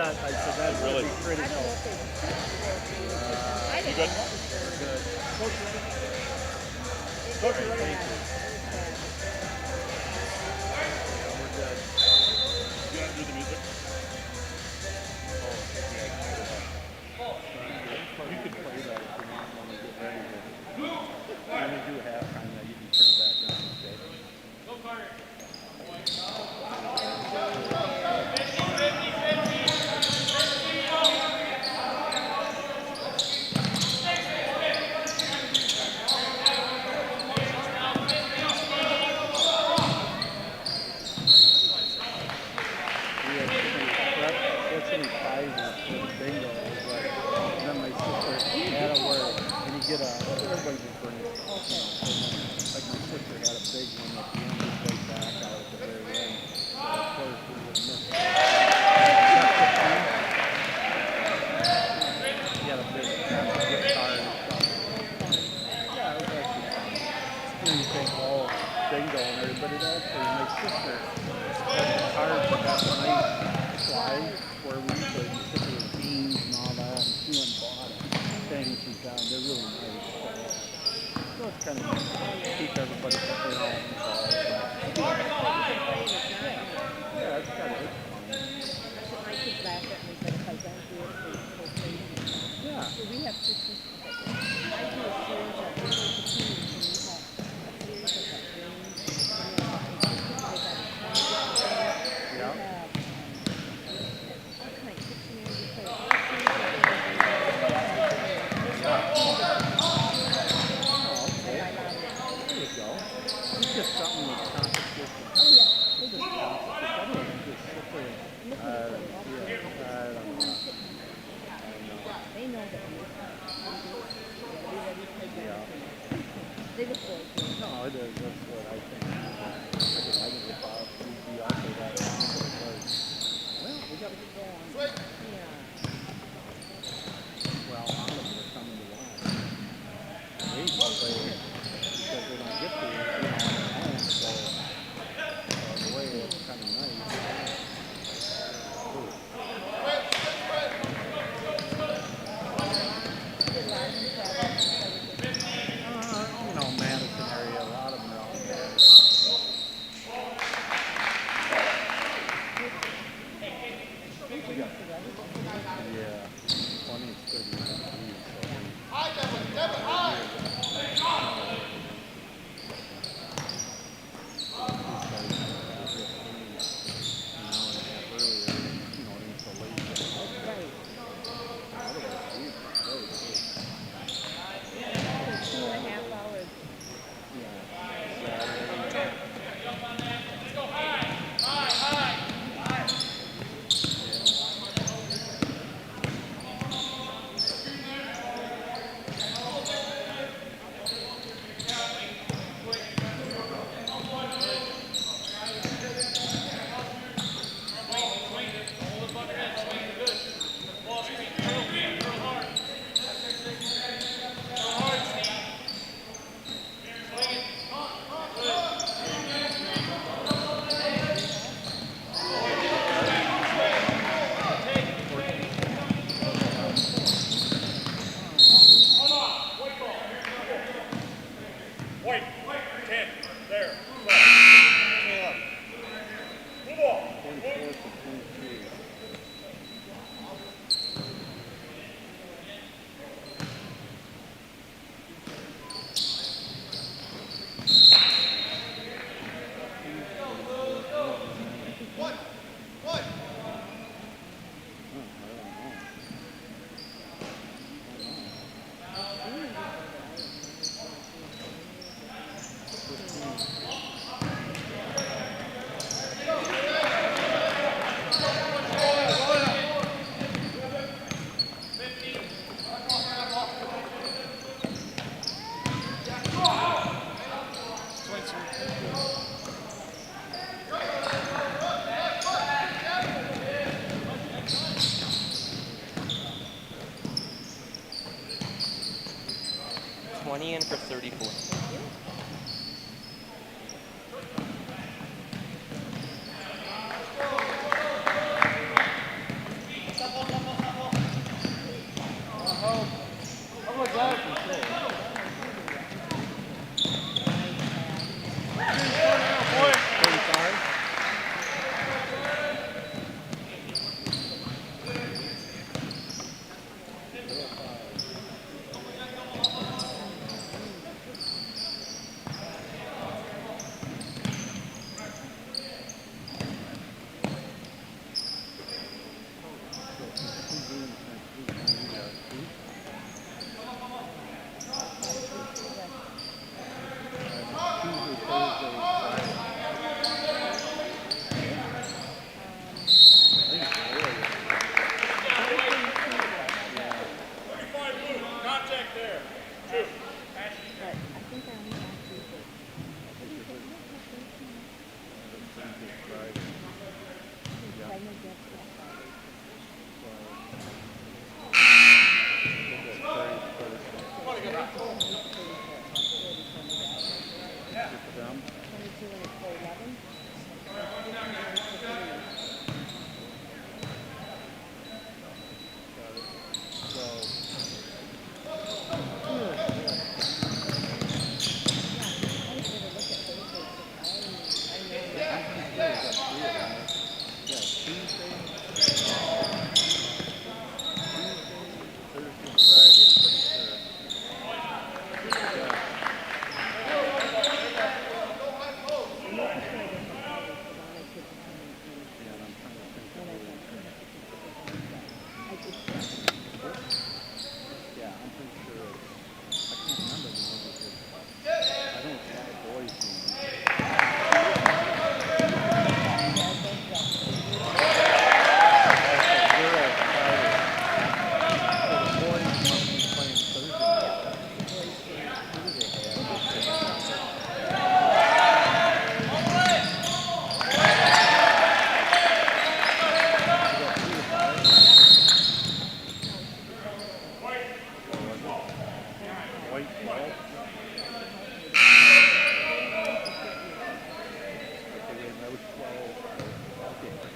that, I said that's really critical. I don't know if they I You didn't good? know what was going on. Good. It was Thank bad. you. It was bad. Yeah, we're good. You want to do the music? Oh, yeah. You could play that if you want when we get ready to. When we do halftime, that you can turn it back on, okay? We had so many prizes for the bingo. It was like, and then my sister had to wear, and you get everybody just brings, so then, like my sister had a big one at the end, just way back out at the very end. So of course we would miss it. He had a big gift card and stuff. Yeah, it was actually fun. You think, oh, bingo and everything, but it actually, my sister had the cards that got the nice slides where we used to sit there with beans and all that, and she went and bought a thing she found. They're really nice. So it's kind of neat. Keep everybody from their own. Yeah, it's kind of it's fun. That's what my kids laughed at me, but if I don't do it, they go crazy. Yeah. So we have Christmas. I do a series of little cartoons, and we have a series of like games. And then on Christmas, they got 20 different things. We Yeah. have all kinds of Dictionary. We play all kinds of little games. And I love it. There you go. It's just something with competition. Oh yeah, they Just do. competition. I don't know, just sit there. And look at the all Yeah, kinds of I don't know. sitting there. They know that we be ready to play games. They look forward to it. No, it is. That's what I think. I think if we also got it, well, we got to get going. Yeah. Well, all of them are coming to watch. They can play because they don't get to, on their own. So the way it's kind of nice. Ooh. Madison area, a lot of them are out in Madison. Yeah, 20 is good. In for 34. But I think I only got Tuesday. What do you think? No, no, Thursday. Thursday, Friday. I know Jeff's got Friday. We'll go Prairie Thursday. Good for them. 22 and it's for 11.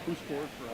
Who scored for us?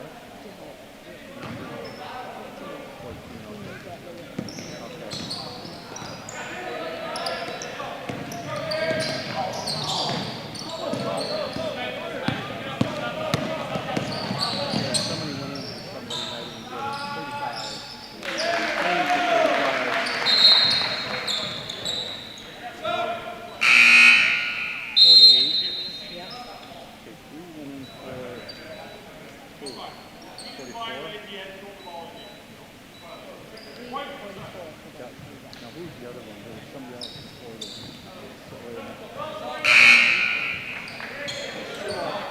Now who's the other one? There was somebody else before this.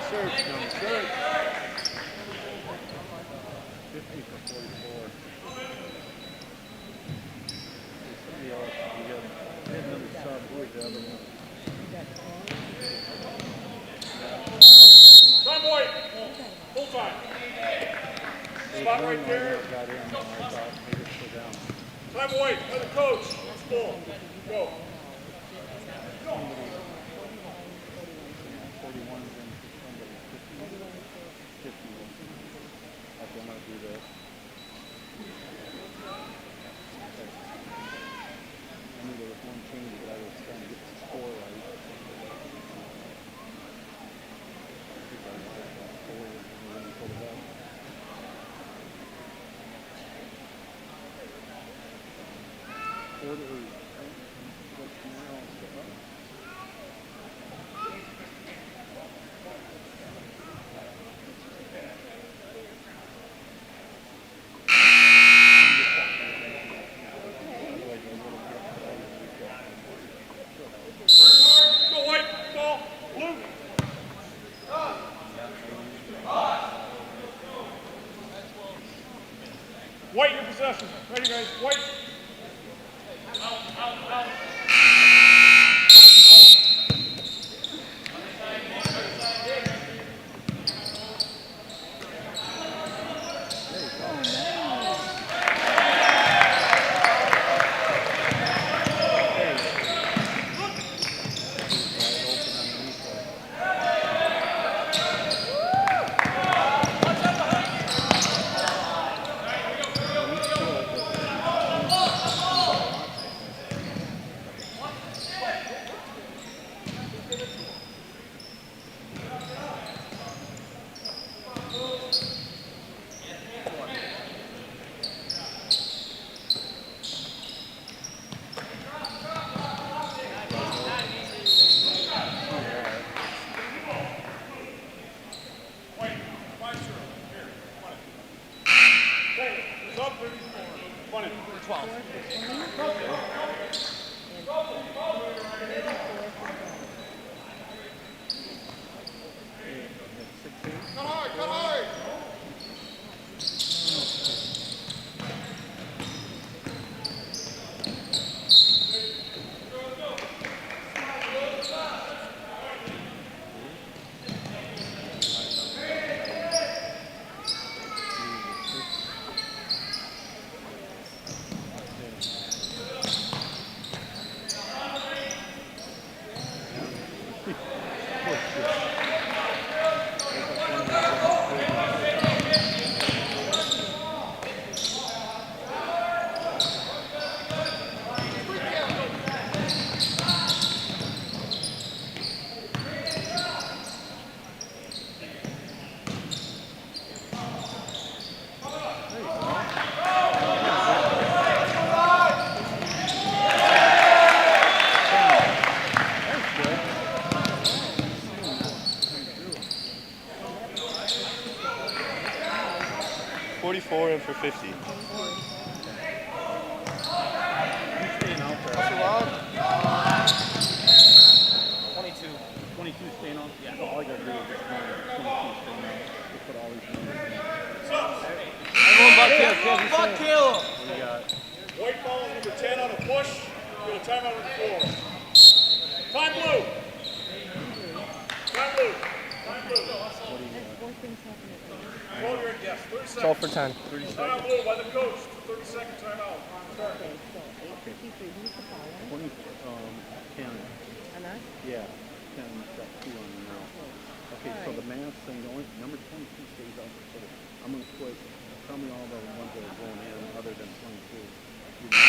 Search, no, search. 50 for 44. There's somebody else. We had another sub. Who was the other one? Time, boy. Full time. Spot right there. Got in, I thought maybe it's go down. Time, boy. By the coach. It's full. Go. 41 is in for somebody. 50. 51. Okay, I'm going to do that. I knew there was one change that I was trying to get the score right. I think I wanted that score when we put it up. Order. What's now? Go, White. Ball. Blue. White, your possession. Ready, guys. White. 34 in for 50. You staying out there. 22. 22 staying out? Yeah. So all I gotta do is just count 22 staying out. Just put all these numbers in. Everyone but Caleb. Caleb, Caleb. We got White ball number 10 on a push. Get a timeout on the floor. Time blue. Time blue. Time blue. Four things happen at once. 12 your guess. 30 seconds. 12 for 10. 30 Time seconds. blue by the coach. 30-second timeout. Start. Okay, so 8:53. Who's the follower? 20, 10. On us? Yeah. 10, got 2 on the now. Okay, so the math thing, the only, number 22 stays out there. So I'm going to put, tell me all the ones that are going in other than 22. You know?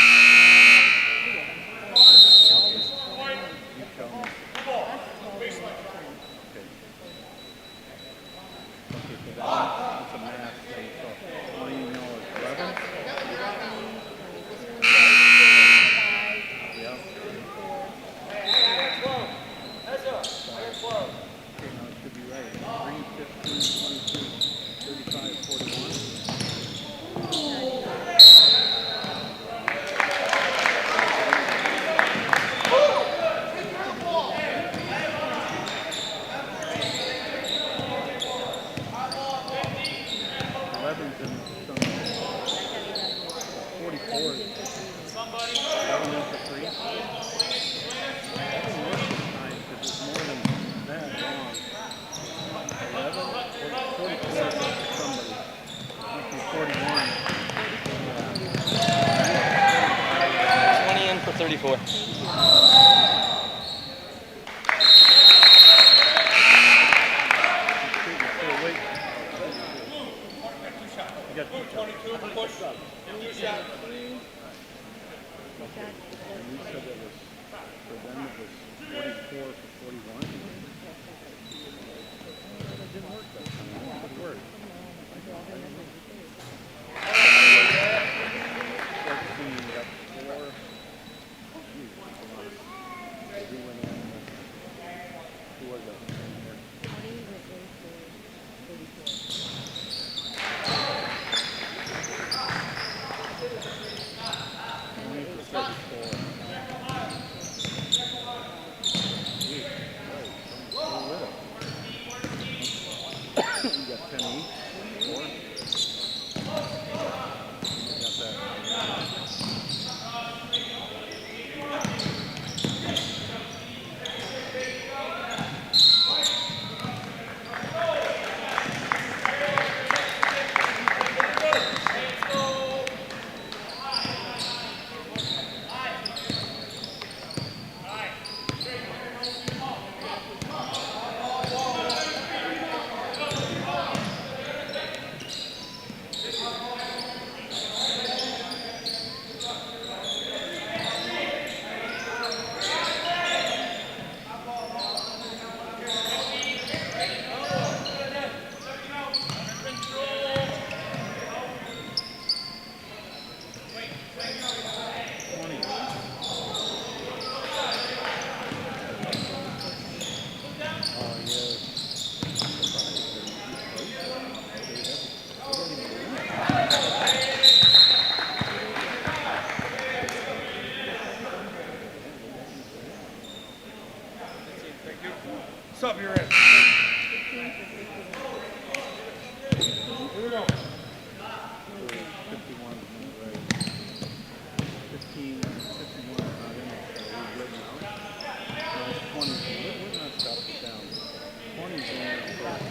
You tell me. Okay. Okay, so that's a math thing. So all you know is 11. Yeah. Okay, now it should be right. 3, 15, 22, 35, 41. 11's in some 44. 11 in for 3. That didn't work this time because it's more than that long. 11, 44 for somebody. Must be 41. 20 in for 34. Wait. You got 2 shots. 22 push. 2 shot. Okay. And we said it was, for them it was 44 for 41. It didn't work that time. It worked. 14, you got 4. Jeez, who went in? Who was that? 20 went in for 34. 20 for 34. Jeez, right. Go with it. You got 10 each? 4? You got that. What's up, you're in? 15 for 51. Here we go. 51 is not right. 15, 51 is not in it, so we're good now. So it's 20. We're not stopping it down. 20 is in there first.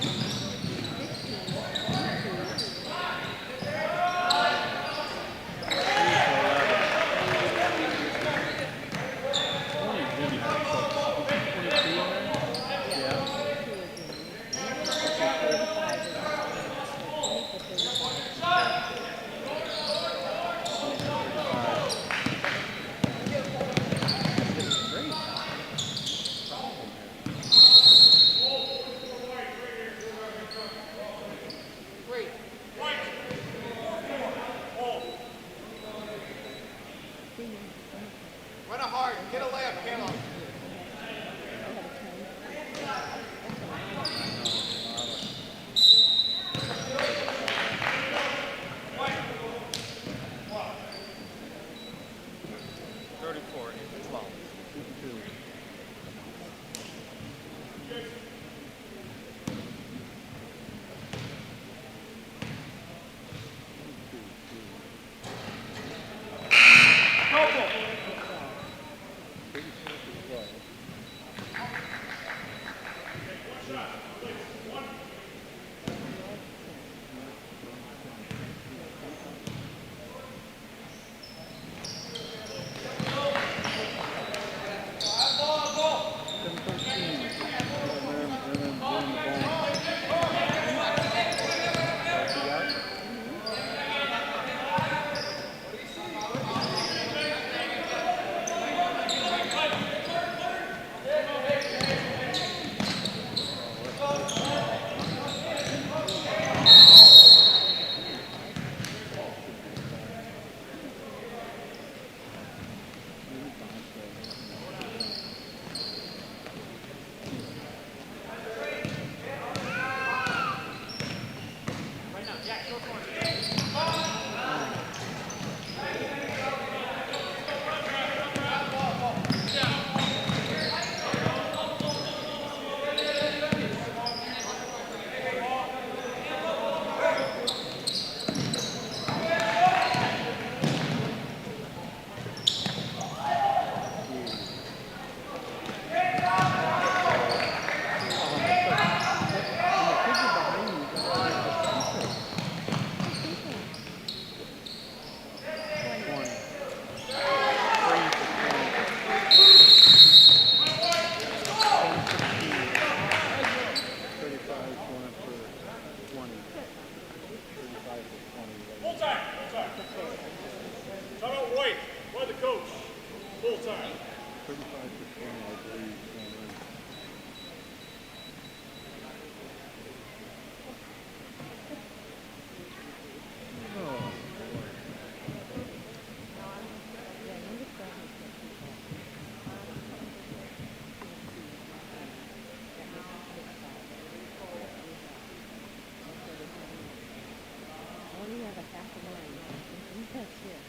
Run it hard. Get a layup, Caleb. 34, 8-12. 2. Full time. Time out right. By the coach. Full time. 35 to 20, I believe. Only have a half a line. That's it.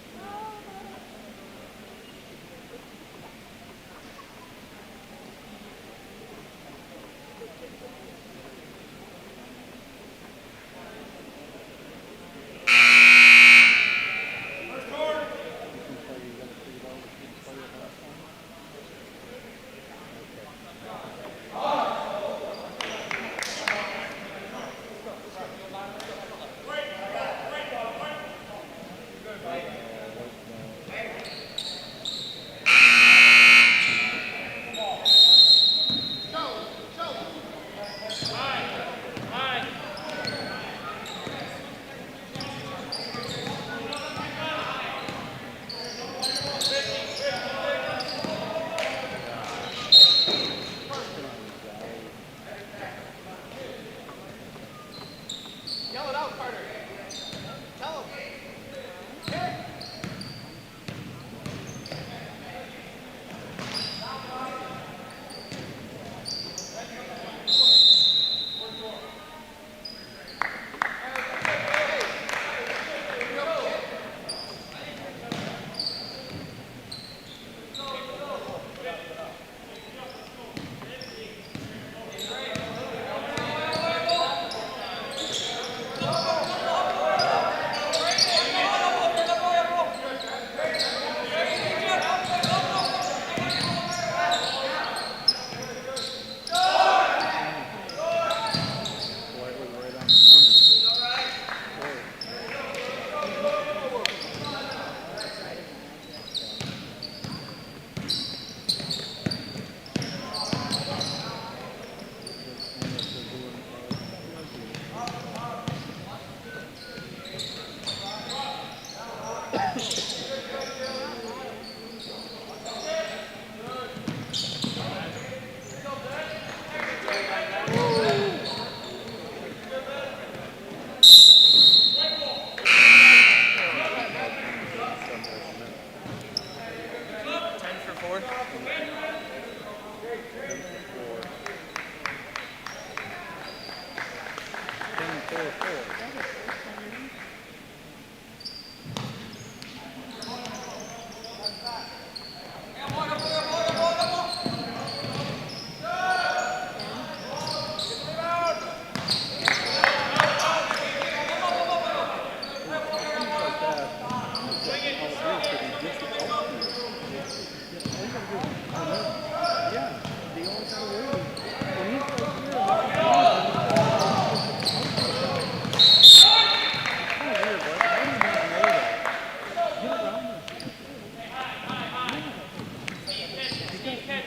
Yell it out, Carter. Tell him.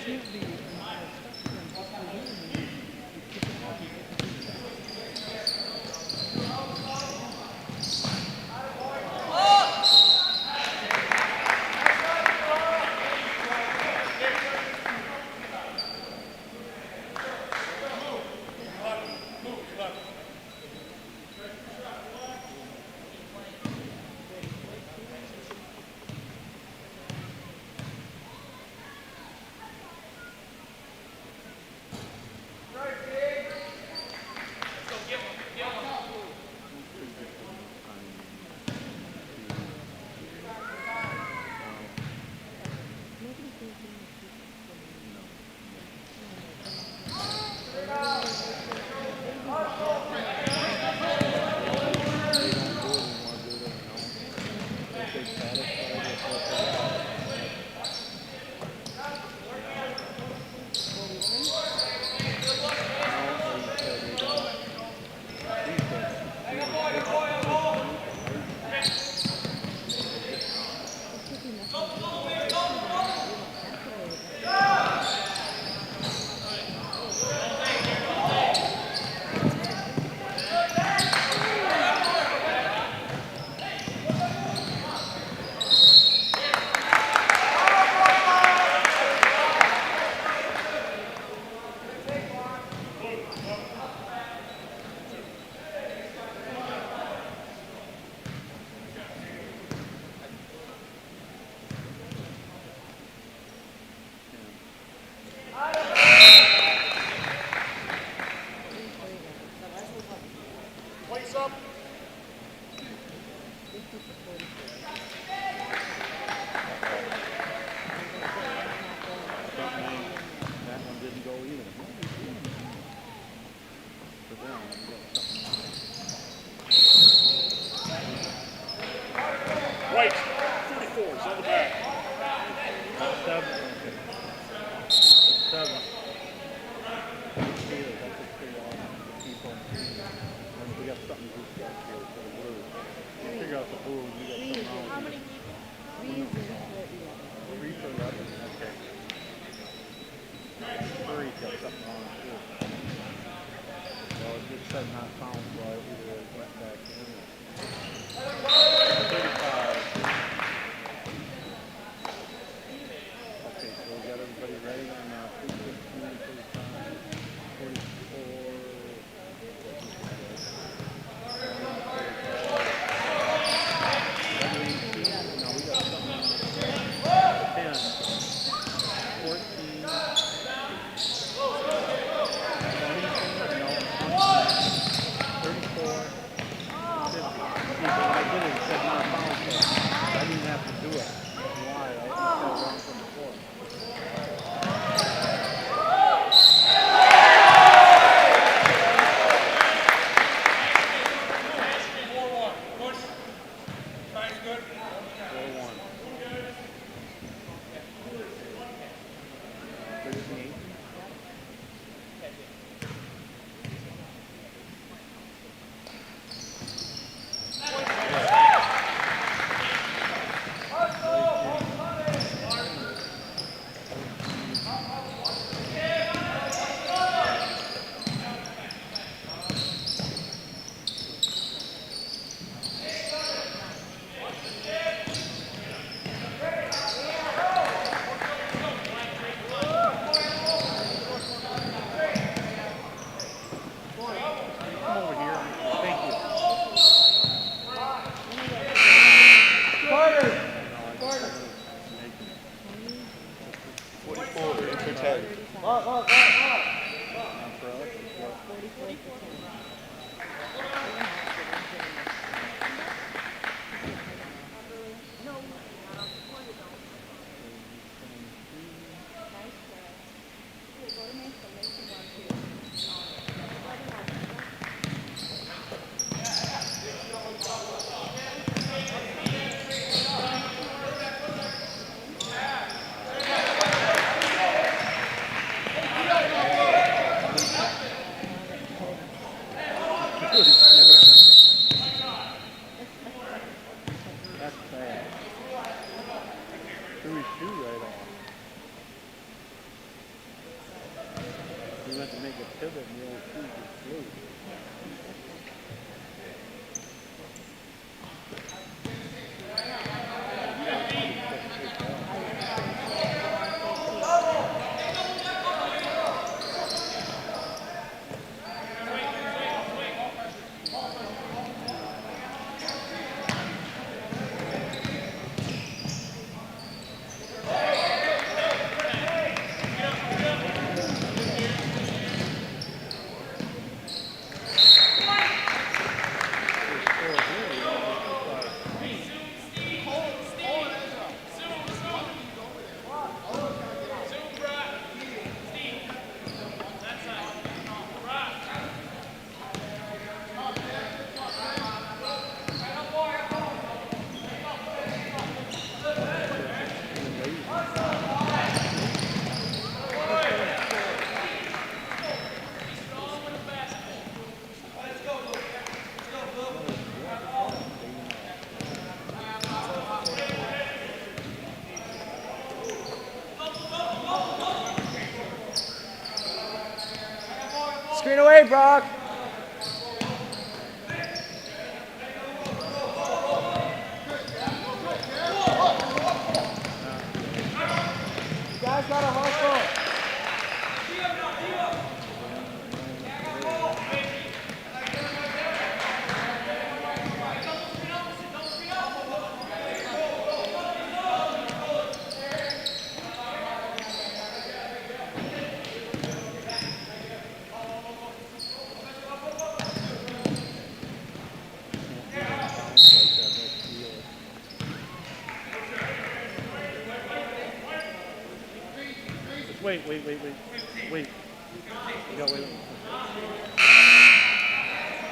can't be, especially in just for you, when you kick it out and get the big Nobody's going to the Place up. 50 to 44. That one didn't go either. For them, we got something. Right. 44 is on the back. 7. Okay. 7. That's a pretty awesome. Keep on. We got something to discuss here for the blue. We'll figure out the blue and we got something else. How many people? 3 is in for 11. 3 for 11. Okay. 3's got something on it too. Well, it just said not found, so I either went back in or 35. Okay, so we got everybody ready on 215, 35, 44. No, we got something on 10, 14, 34, 50. See, but I did it, it said not found, so I didn't have to do it. Why? I fell wrong from before. Push. Time's good. 4-1. 13. Come over here. Thank you. Carter! No, I just 44 for 10. not for us. It's what? 44 to 10. Good. have to make a pivot and the old shoe gets loose. Screen away, Brock. You guys got a hustle. Wait. You got wait.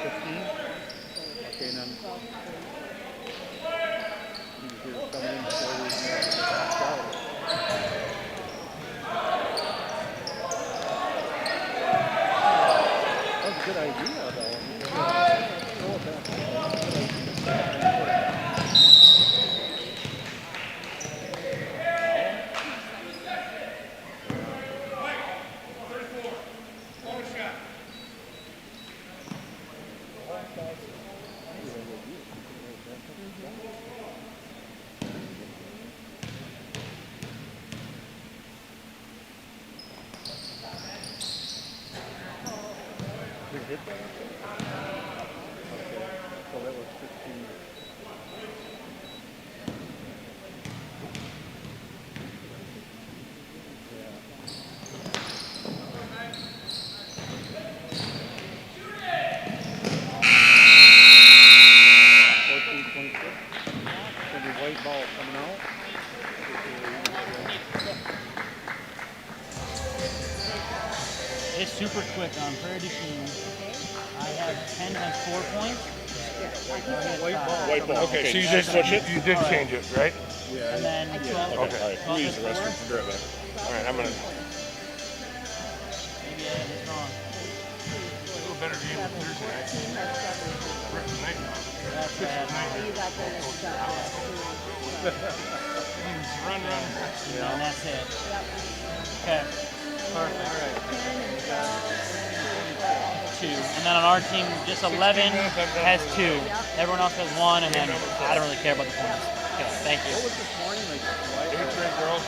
15? Okay, and then you can hear it coming in before we even have to get out. That was a good idea, though. Throw it back. Did it hit that? Okay. So that was 15. White ball coming out. It's super quick on Prairie to Chien. I have 10 has 4 points. White ball. White ball. Okay, so you did switch it? You did change it, right? Yeah. And then 12. Okay, all right. 12 We'll use has the rest of 4. it. All right, I'm going to... Maybe I had it wrong. A little better game than Thursday night. That's bad. You got the next Run. And that's it. Okay. Perfect. 2. And then on our team, just 11 has 2. Everyone else has 1, and then I don't really care about the points. Okay, thank you. What was this morning? Like, Eighth grade girls.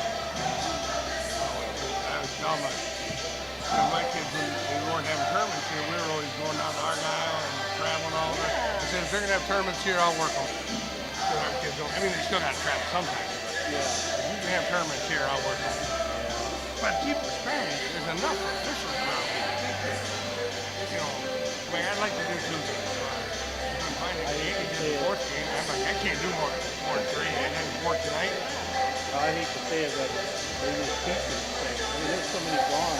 My kids, when they weren't having tournaments here, we were always going down to Argyle and traveling all over. I said, if they're going to have tournaments here, I'll work them. So our kids don't, I mean, they still got to travel sometimes. But if you can have tournaments here, I'll work them. But keep experience. There's enough officials around here. You know, I mean, I'd like to do 2 games. If I'm finding a game, the 4th game, I'm like, I can't do more than 3. And then 4 tonight. I hate to say it, but they just teachers thing. I mean, there's so many gone.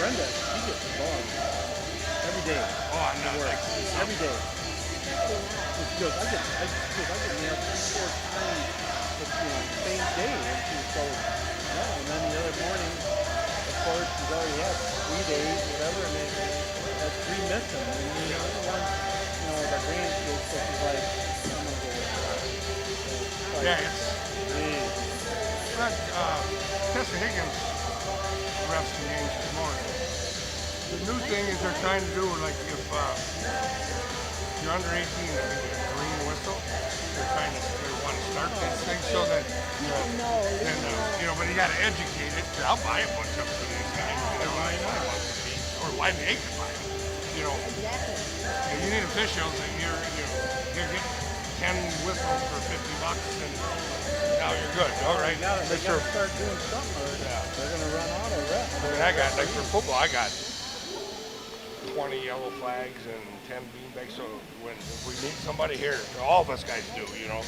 Brenda, she gets gone every day. Oh, I know. Like, Every day. She goes, I get nailed 3-4 times, same day. And she goes, yeah. And then the other morning, of course, she's already had 3 days, whatever, and then had 3 missing. And the other one, with our grandkids, so she's like, I'm gonna go with her. So, yeah, it's... Tessa Higgins refs the games this morning. The new thing is they're trying to do, like, if you're under 18 and you get a green whistle, they want to start these things so that, but you got to educate it. I'll buy a bunch of them for these guys. Everybody wants to be, or why they can buy them. Exactly. You need officials that you're getting 10 whistles for $50 and now you're good. All right. They gotta start doing something or they're gonna run out of rep. I mean, I got, like for football, I got 20 yellow flags and 10 beanbags. So if we meet somebody here, all of us guys do, you know.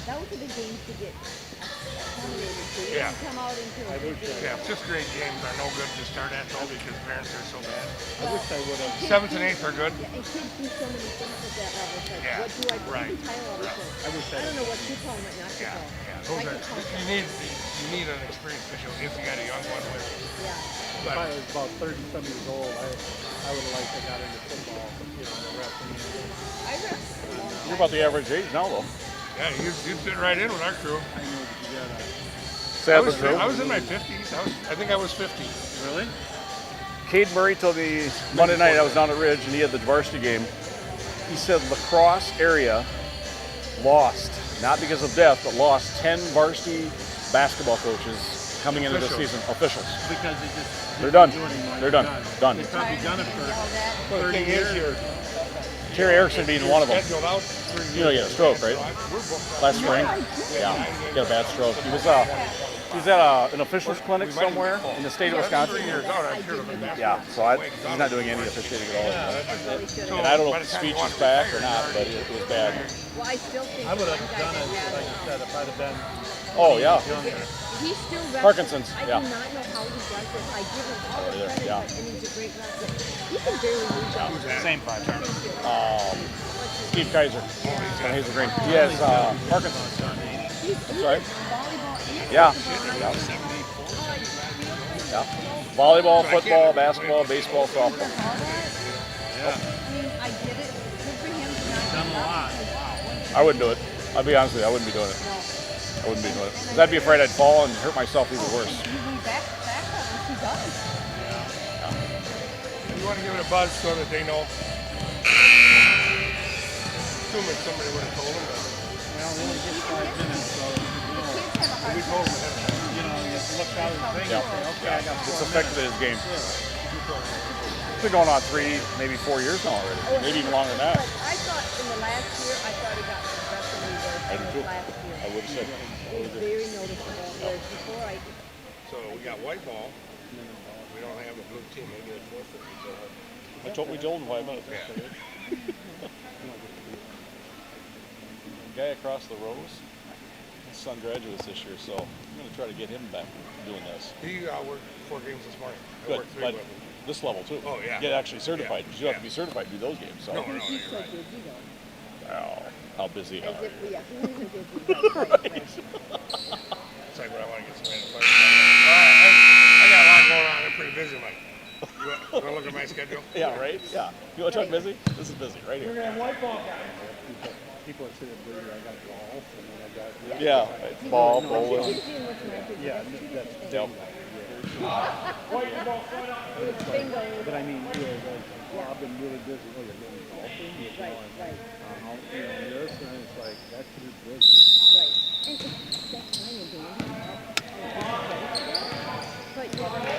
That was a big game to get accommodated to. It Yeah. didn't come out until a big game. Yeah, 5th grade games are no good to start at though because parents are so bad. I wish I would have. 7th and 8th are good. Yeah, and kids do so many things at that level. It's like, Yeah, what do I do? right. Tyler always says, I wish I don't know what to call him, what not to Yeah, call. yeah. I Those can are, call you need an experienced official if you got a young one with you. Yeah. If I was about 30-some years old, I would have liked to got into football, the wrestling. I ref a long time. You're about the average age now, though. Yeah, you'd fit right in with our crew. I know that you gotta. Sad I was in my 50s. I think I was 50. Really? Cade Murray told me Monday night I was down at Ridge and he had the varsity game. He said lacrosse area lost, not because of death, but lost 10 varsity basketball coaches coming into the season. Officials. Because they just They're done. do it anymore. They're done. Done. They've probably done it All that. for 30 Thing years. is, you're Terry Erickson being one of them. scheduled out for You know, he had a stroke, right? We're booked Last spring. Yeah, he had a bad stroke. He was at an officials clinic somewhere in the state of 3 Wisconsin. years out. I'm sure of it. Yeah, so he's not doing any officiating at all. So And I don't know by if the the time speech you want is to back retire, or not, but it was bad. Well, I still think I would the have one guy done it, that like you said, if I'd have been Oh, yeah. younger. He's still wrestling. Parkinson's, I yeah. do not know how he does it. I give him all the Over there, credit, yeah. and he's a great wrestler. He can barely move down. Same five. Steve Kaiser from Hazel Green. He has Parkinson's. Sorry? Volleyball and Yeah. basketball. Yeah. Volleyball, football, basketball, baseball, softball. All that. I mean, I get it. Good for him to not Done a lot. I wouldn't do it. I'll be honest with you, I wouldn't be doing it. I wouldn't be doing it. 'Cause I'd be afraid I'd fall and hurt myself even worse. You went back and she does. You want to give it a buzz so that they know. Assuming somebody would have told them. Well, we only get 5 minutes, so Kids have a hard We told them ahead of time. you look out and think, Yeah. okay, I got 4 It's minutes. affected his game. It's been going on 3, maybe 4 years now already. Maybe even longer than that. But I thought in the last year, I thought he got progressively worse I do than too. last year. I would have said. It was very noticeable. Whereas before, I So we got white ball. We don't have a blue team. Maybe it's forfeit. We told him 5 minutes. Guy across the rows, his son graduates this year, so I'm going to try to get him back doing this. He worked 4 games this morning. I Good, worked 3 but with him. this level too. Oh, yeah. Get actually certified, Yeah. because you have to be certified to do those games. So, No, you're he's so right. busy though. oh, how busy As are if you? yeah, he isn't busy. Right. It's like when I want to get somebody to play. All right, I got a lot going on. I'm pretty busy, Mike. You want to look at my schedule? Yeah, right? Yeah. You want to talk busy? This is busy, right here. People are sitting there, I got golf, and then I got... Yeah, right. Ball, What's bowling. your team? What's my team? Yeah, that's Yep. Bingo. But I mean, well, I've been really busy. Oh, you're going golfing? You're Right, going, right, this, and it's like, that's pretty busy. right. And that's fine and dandy. But you never know.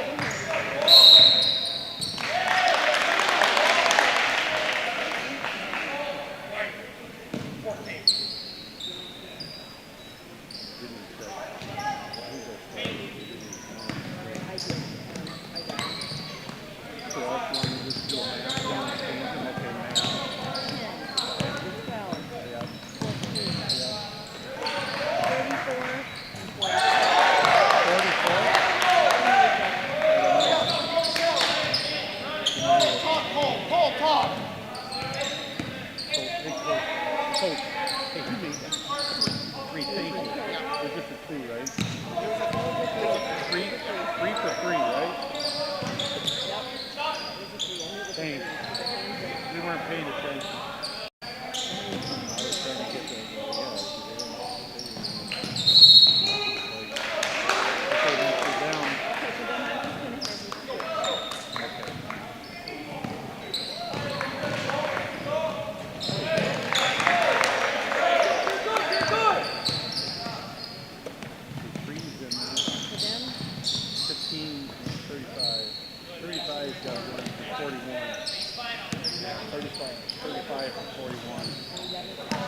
I did. I got it. So that's when you just do it. Okay, man. 10, 12, Yeah. 14, 34, and 44. 44? He's got to win for 41. 35 for 41.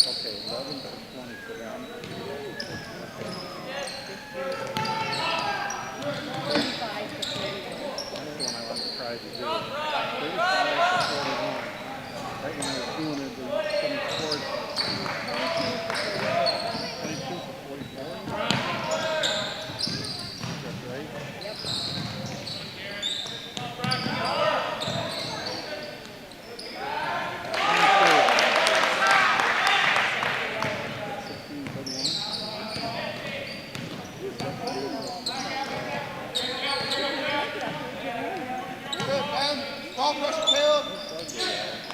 Okay, 11 to 20 for them. 35 to 41. That's the one I want to try to do. 35 to 41. Right when I was doing it, somebody scored 22 for 44. That's right. Yep. 14.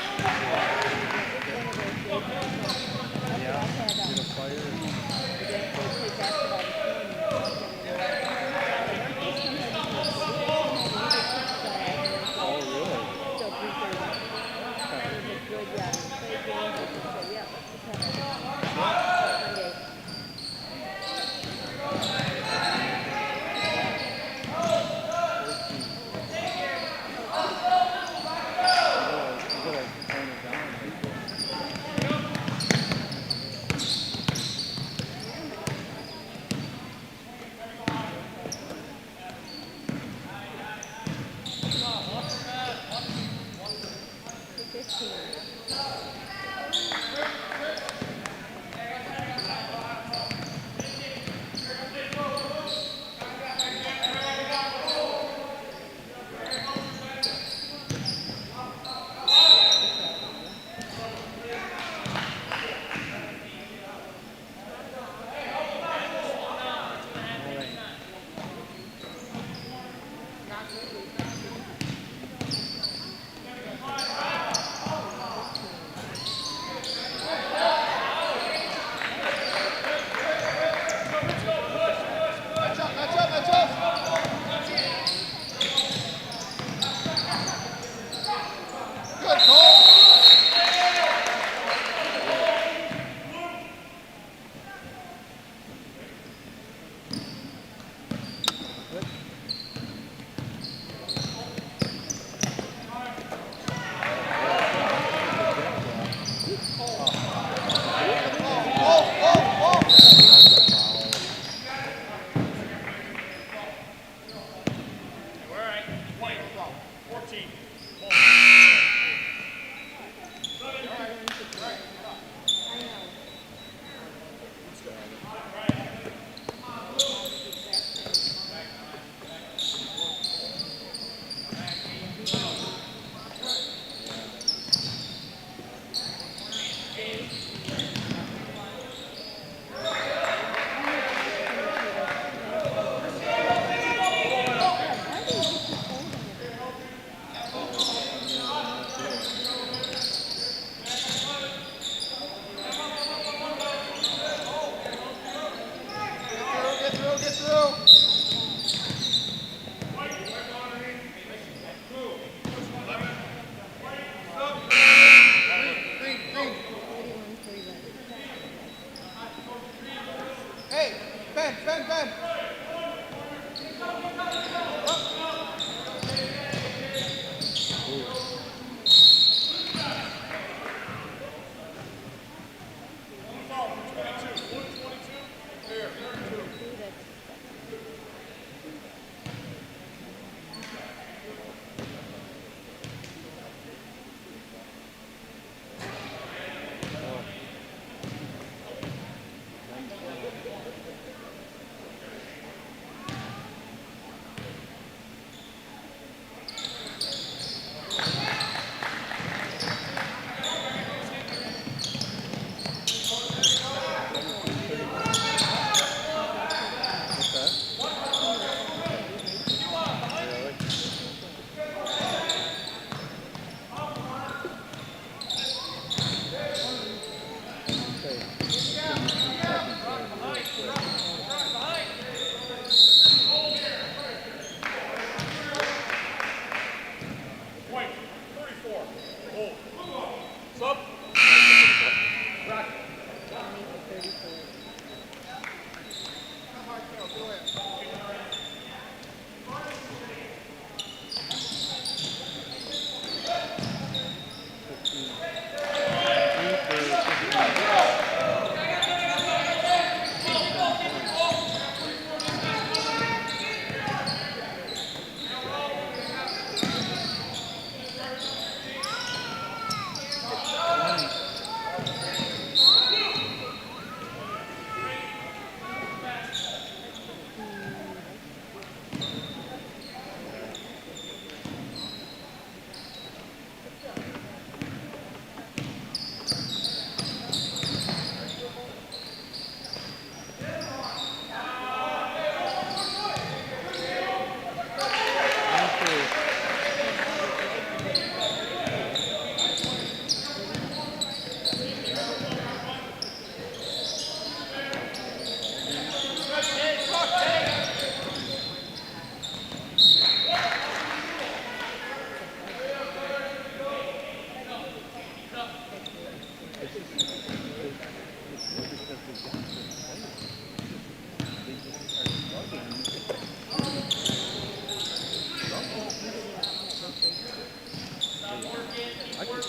I can tell.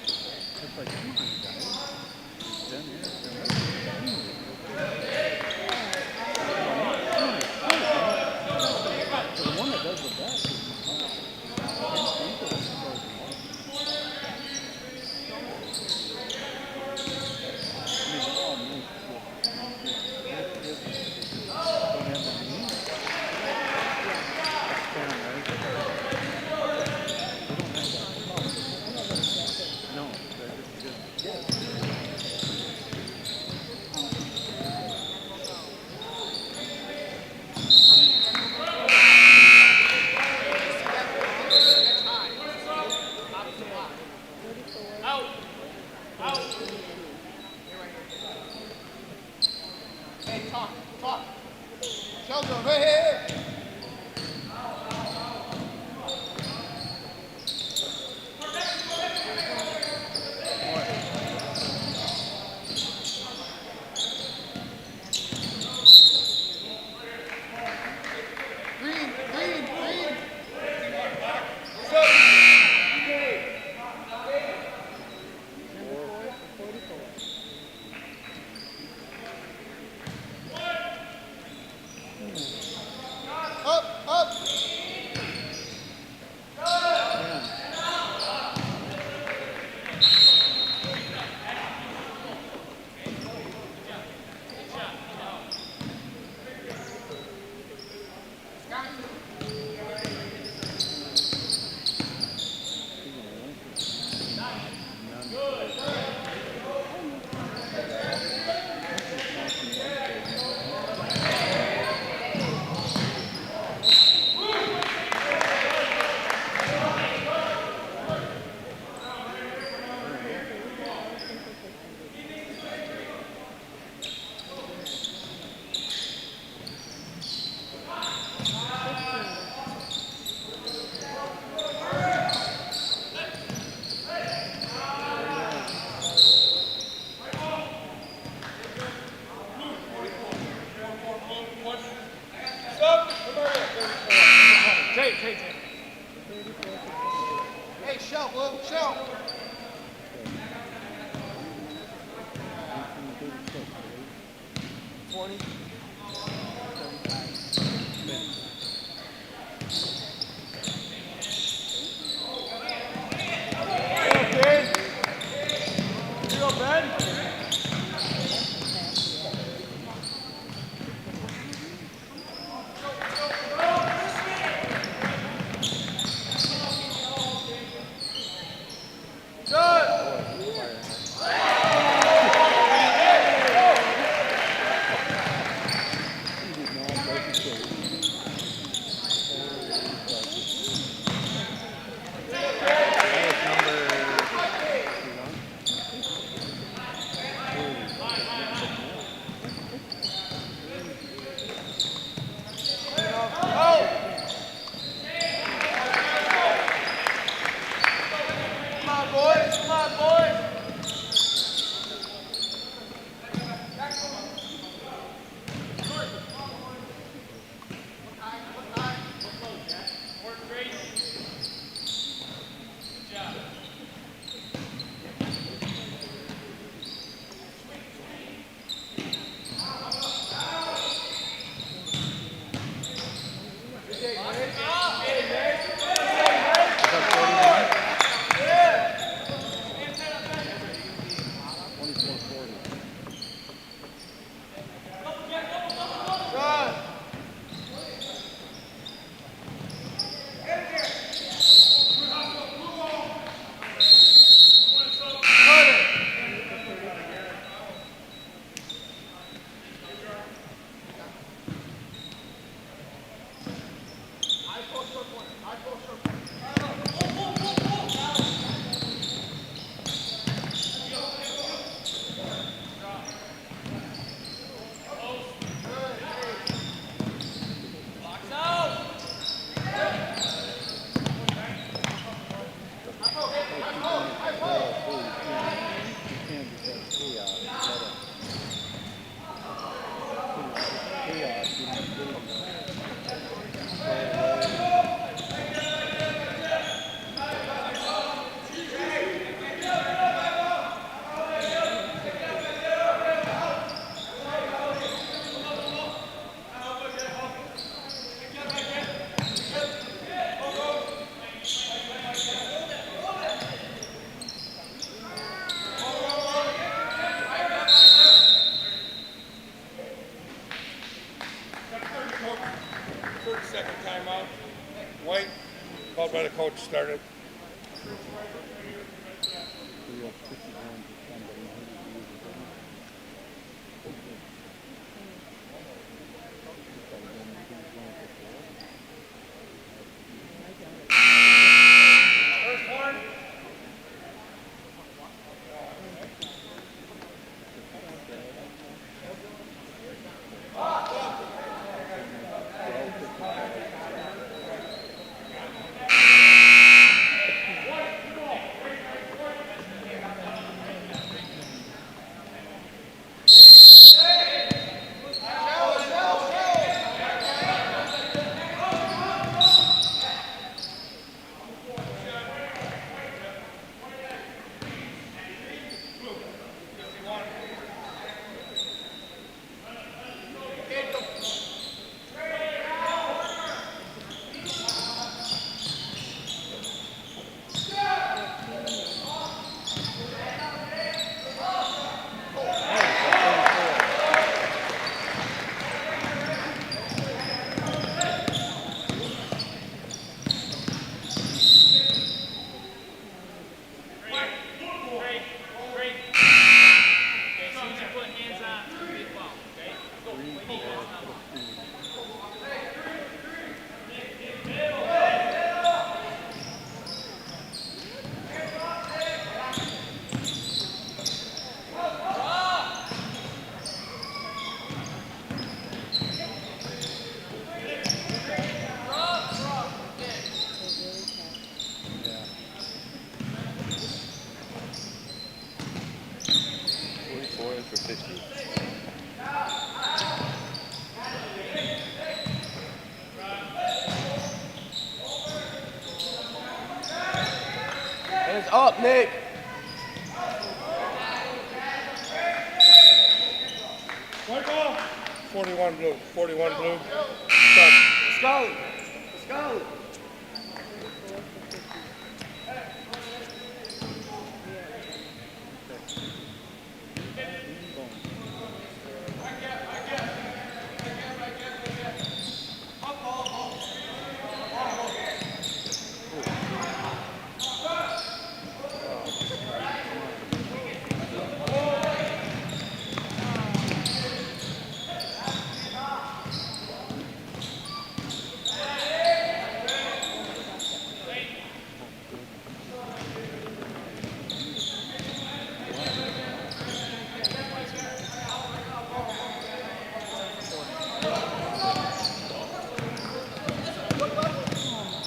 It's like, come on, guys. He's been here. The one that does the best is Hey, shout, Will, shout. White, called by the coach, started. Hands up, Nick. White ball. 41 blue. 41 blue. Stop. Let's go. Let's go.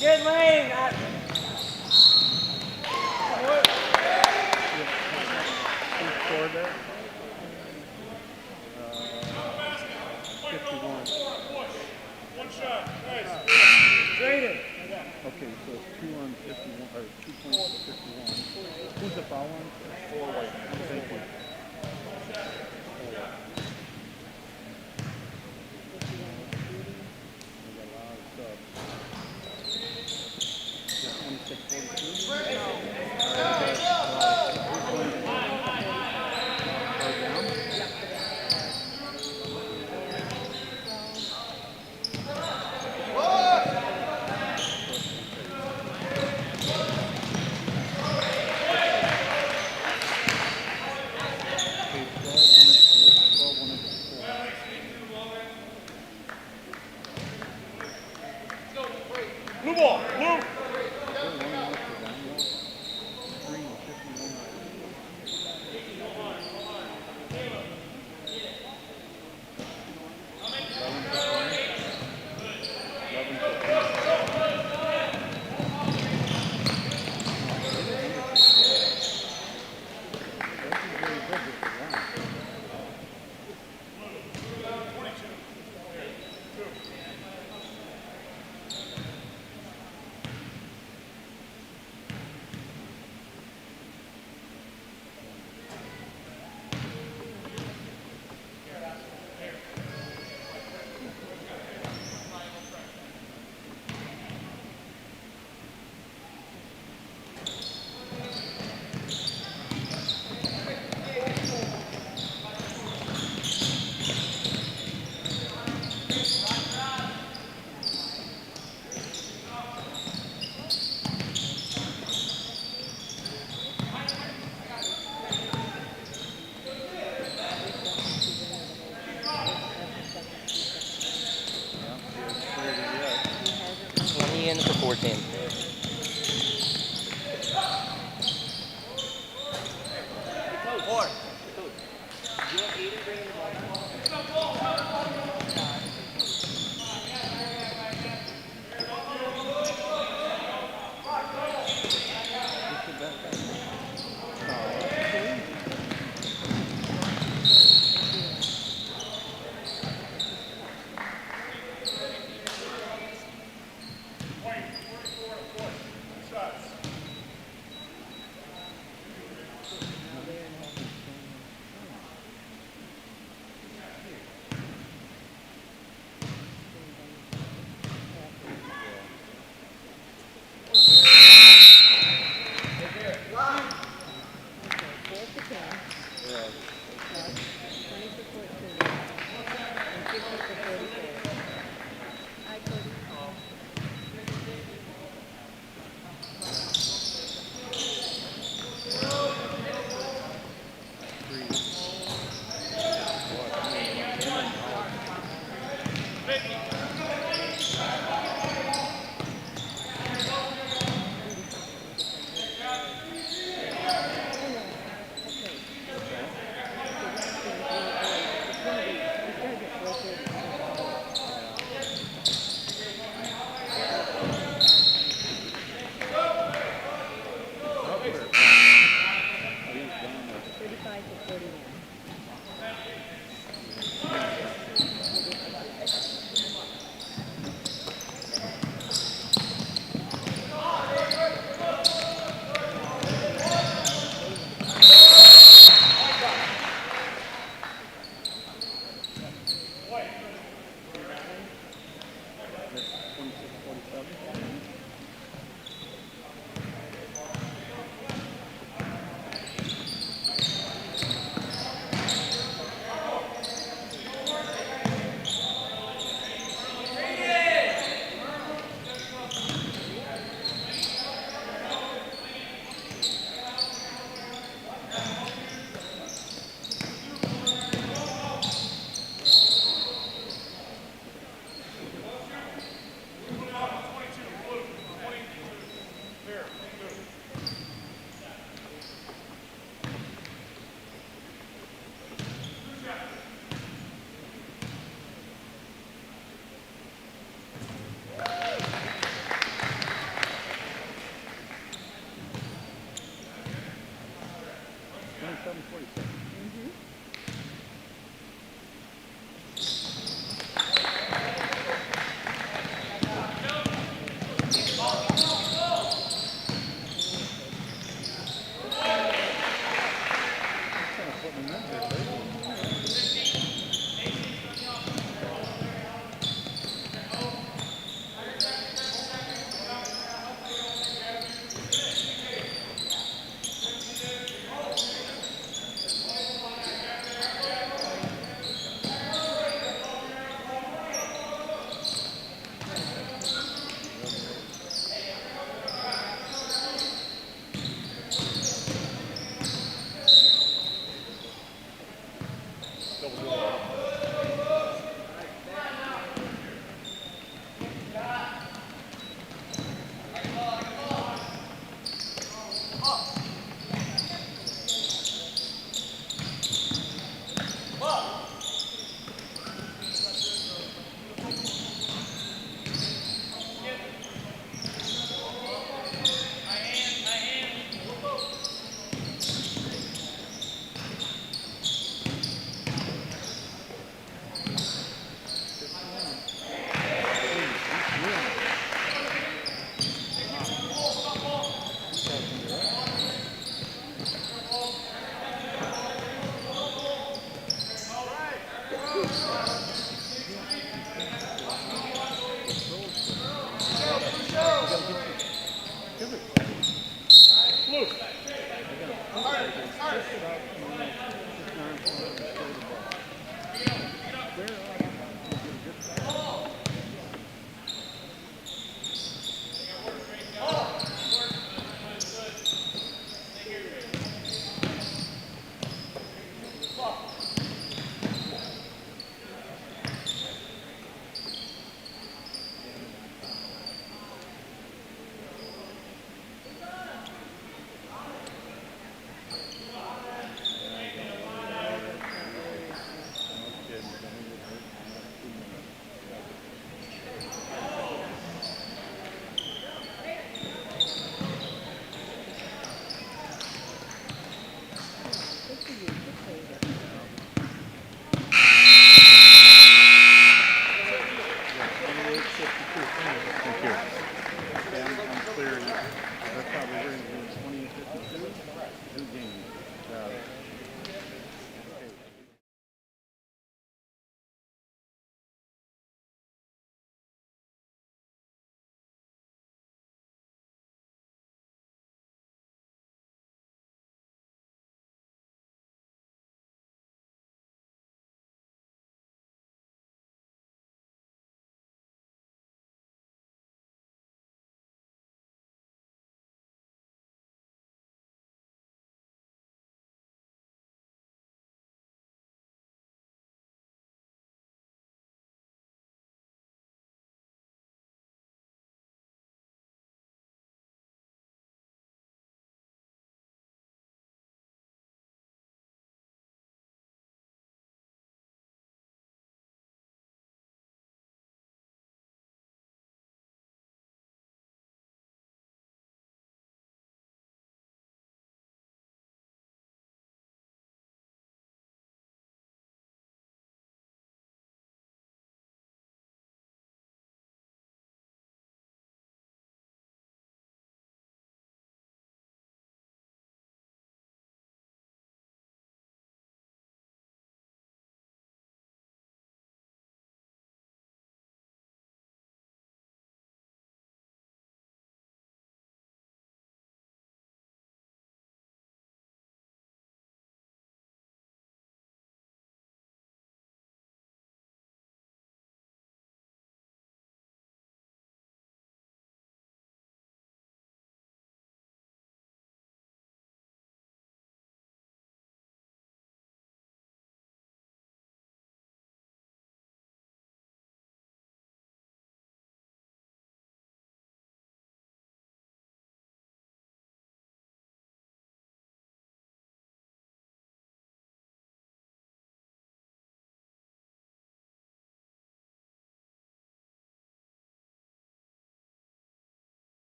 Good lane. Who scored that? 51. Traded. Okay, so it's 2 on 51, or 2 points to 51. Who's the foul on? 4 white. Thank you. We got a lot of subs. Is it 26-42? Blue ball. Blue. 14.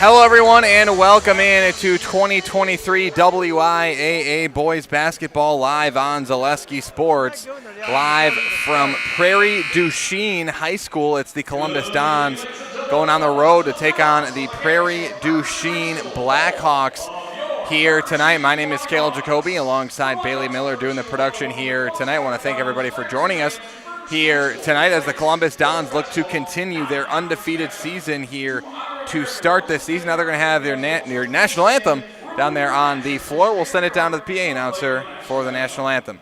Hello, everyone, and welcome in to 2023 WIAA Boys Basketball live on Zaleski Sports, live from Prairie Duchesne High School. It's the Columbus Dons going on the road to take on the Prairie Duchesne Blackhawks here tonight. My name is Caleb Jacoby, alongside Bailey Miller doing the production here tonight. I want to thank everybody for joining us here tonight as the Columbus Dons look to continue their undefeated season here to start this season. Now they're going to have their national anthem down there on the floor. We'll send it down to the PA announcer for the national anthem.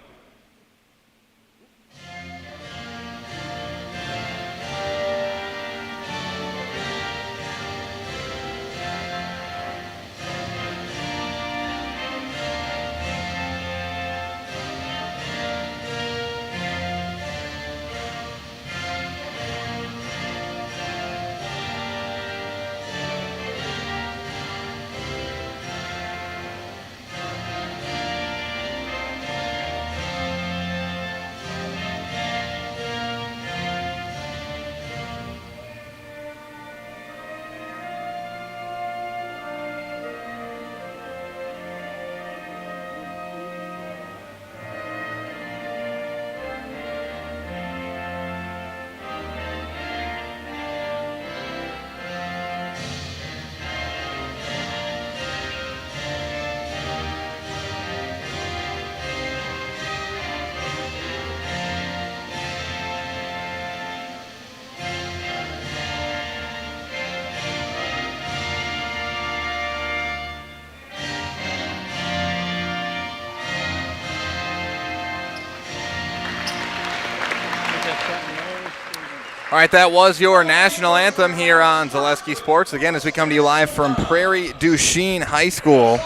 All right, that was your national anthem here on Zaleski Sports. Again, as we come to you live from Prairie Duchesne High School,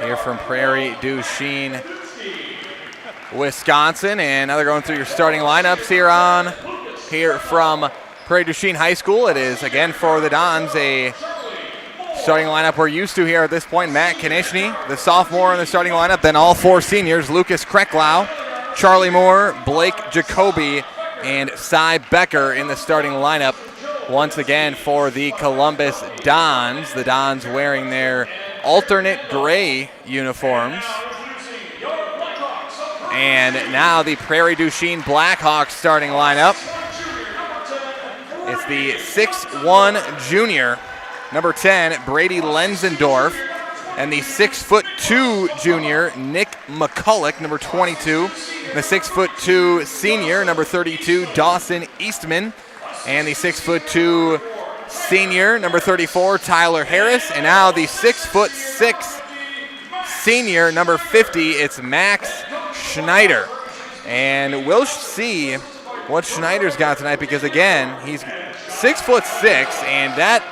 here from Prairie Duchesne, Wisconsin. And now they're going through your starting lineups here from Prairie Duchesne High School. It is, again, for the Dons, a starting lineup we're used to here at this point. Matt Konishny, the sophomore in the starting lineup. Then all four seniors, Lucas Krecklau, Charlie Moore, Blake Jacoby, and Cy Becker in the starting lineup once again for the Columbus Dons. The Dons wearing their alternate gray uniforms. And now the Prairie Duchesne Blackhawks starting lineup. It's the 6'1" junior, number 10, Brady Lenzendorf, and the 6'2" junior, Nick McCulloch, number 22. The 6'2" senior, number 32, Dawson Eastman. And the 6'2" senior, number 34, Tyler Harris. And now the 6'6" senior, number 50, it's Max Schneider. And we'll see what Schneider's got tonight because, again, he's 6'6", and that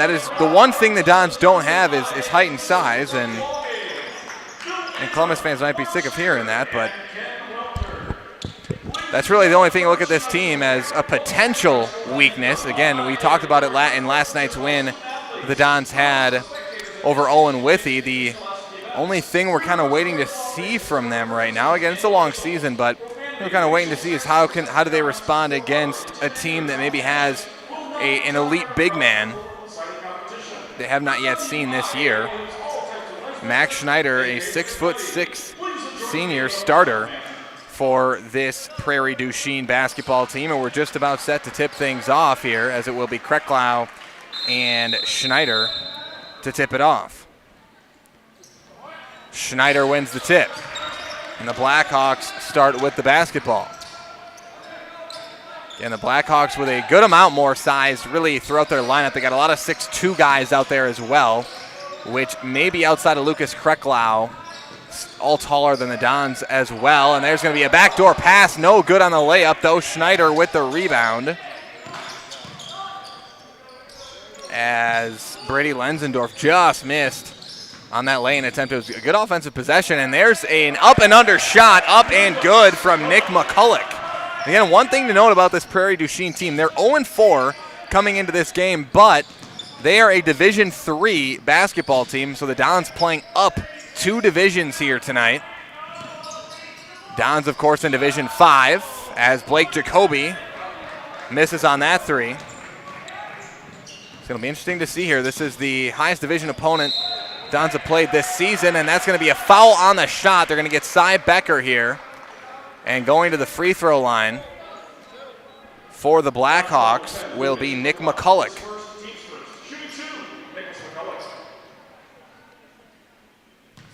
is the one thing the Dons don't have is height and size, and Columbus fans might be sick of hearing that, but that's really the only thing to look at this team as a potential weakness. Again, we talked about it in last night's win the Dons had over Owen Withee. The only thing we're kind of waiting to see from them right now, again, it's a long season, but we're kind of waiting to see is how do they respond against a team that maybe has an elite big man they have not yet seen this year. Max Schneider, a 6'6" senior starter for this Prairie Duchesne basketball team, and we're just about set to tip things off here, as it will be Krecklau and Schneider to tip it off. Schneider wins the tip, and the Blackhawks start with the basketball. And the Blackhawks with a good amount more size really throughout their lineup. They got a lot of 6'2" guys out there as well, which may be outside of Lucas Krecklau, all taller than the Dons as well. And there's going to be a backdoor pass, no good on the layup, though. Schneider with the rebound, as Brady Lenzendorf just missed on that lane attempt. It was a good offensive possession, and there's an up and under shot, up and good from Nick McCulloch. Again, one thing to note about this Prairie Duchesne team, they're 0-4 coming into this game, but they are a Division III basketball team, so the Dons playing up 2 divisions here tonight. Dons, of course, in Division 5, as Blake Jacoby misses on that three. going to be interesting to see here. This is the highest division opponent Dons have played this season, and that's going to be a foul on the shot. They're going to get Cy Becker here. And going to the free throw line for the Blackhawks will be Nick McCulloch.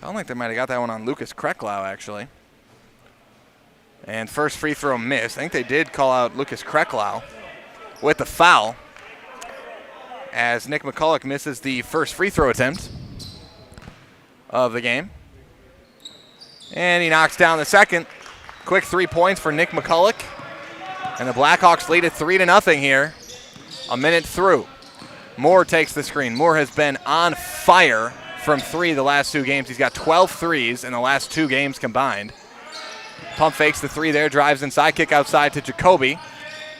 Sound like they might have got that one on Lucas Krecklau, actually. And first free throw missed. I think they did call out Lucas Krecklau with the foul, as Nick McCulloch misses the first free throw attempt of the game. And he knocks down the second. Quick 3 points for Nick McCulloch. And the Blackhawks lead it 3-0 here. A minute through. Moore takes the screen. Moore has been on fire from three the last 2 games. He's got 12 threes in the last 2 games combined. Pump fakes the 3 there, drives inside, kick outside to Jacoby.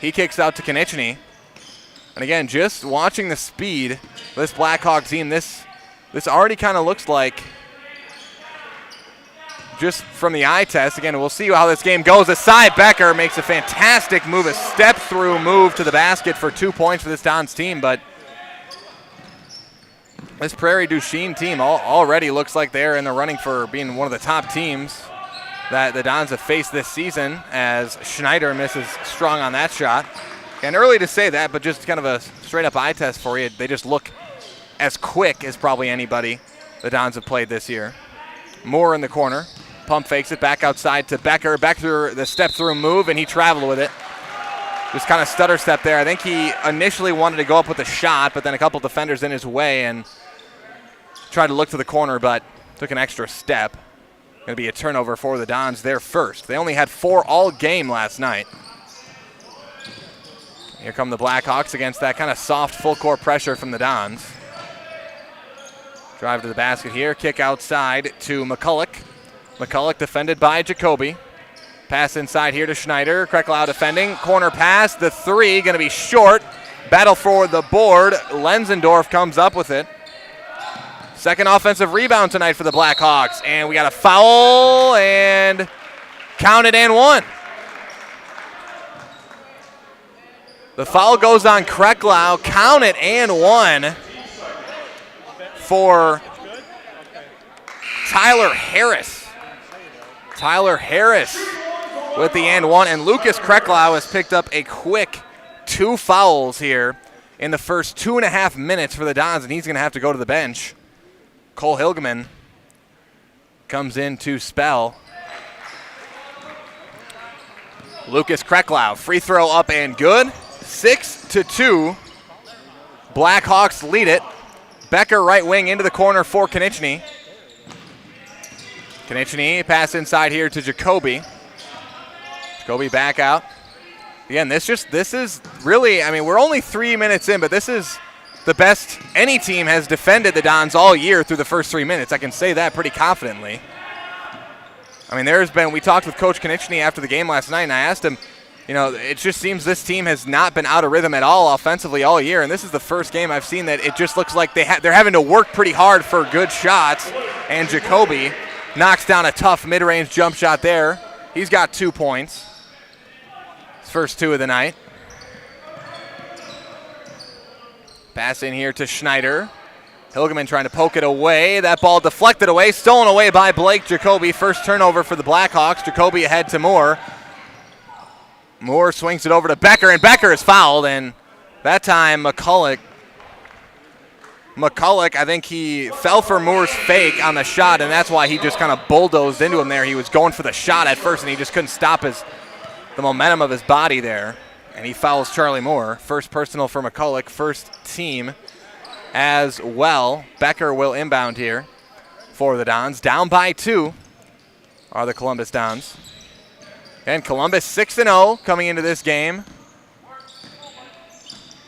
He kicks out to Konechny. And again, just watching the speed of this Blackhawk team, this already kind of looks like, just from the eye test, again, we'll see how this game goes. Cy Becker makes a fantastic move, a step-through move to the basket for 2 points for this Dons team, but this Prairie du Chien team already looks like they're in the running for being one of the top teams that the Dons have faced this season, as Schneider misses strong on that shot. And early to say that, but just kind of a straight-up eye test for you. They just look as quick as probably anybody the Dons have played this year. Moore in the corner. Pump fakes it back outside to Becker. Back through the step-through move, and he traveled with it. Just kind of stutter step there. I think he initially wanted to go up with a shot, but then a couple defenders in his way and tried to look to the corner, but took an extra step. Going to be a turnover for the Dons there first. They only had 4 all game last night. Here come the Blackhawks against that kind of soft full-court pressure from the Dons. Drive to the basket here. Kick outside to McCulloch. McCulloch defended by Jacoby. Pass inside here to Schneider. Krecklau defending. Corner pass. The 3 going to be short. Battle for the board. Lenzendorf comes up with it. Second offensive rebound tonight for the Blackhawks. And we got a foul and counted and 1. The foul goes on Krecklau. Counted and 1 for Tyler Harris. Tyler Harris with the and 1. And Lucas Krecklau has picked up a quick 2 fouls here in the first 2.5 minutes for the Dons, and he's going to have to go to the bench. Cole Hilgeman comes in to spell. Lucas Krecklau, free throw up and good. 6-2. Blackhawks lead it. Becker right wing into the corner for Konechny. Konechny pass inside here to Jacoby. Jacoby back out. Again, this is really, I mean, we're only 3 minutes in, but this is the best any team has defended the Dons all year through the first 3 minutes. I can say that pretty confidently. I mean, we talked with Coach Konechny after the game last night, and I asked him, you know, it just seems this team has not been out of rhythm at all offensively all year, and this is the first game I've seen that it just looks like they're having to work pretty hard for good shots, and Jacoby knocks down a tough mid-range jump shot there. He's got 2 points. His first 2 of the night. Pass in here to Schneider. Hilgeman trying to poke it away. That ball deflected away, stolen away by Blake Jacoby. First turnover for the Blackhawks. Jacoby ahead to Moore. Moore swings it over to Becker, and Becker is fouled, and that time McCulloch, I think he fell for Moore's fake on the shot, and that's why he just kind of bulldozed into him there. He was going for the shot at first, and he just couldn't stop the momentum of his body there, and he fouls Charlie Moore. First personal for McCulloch, first team as well. Becker will inbound here for the Dons. Down by 2 are the Columbus Dons. And Columbus 6-0 coming into this game.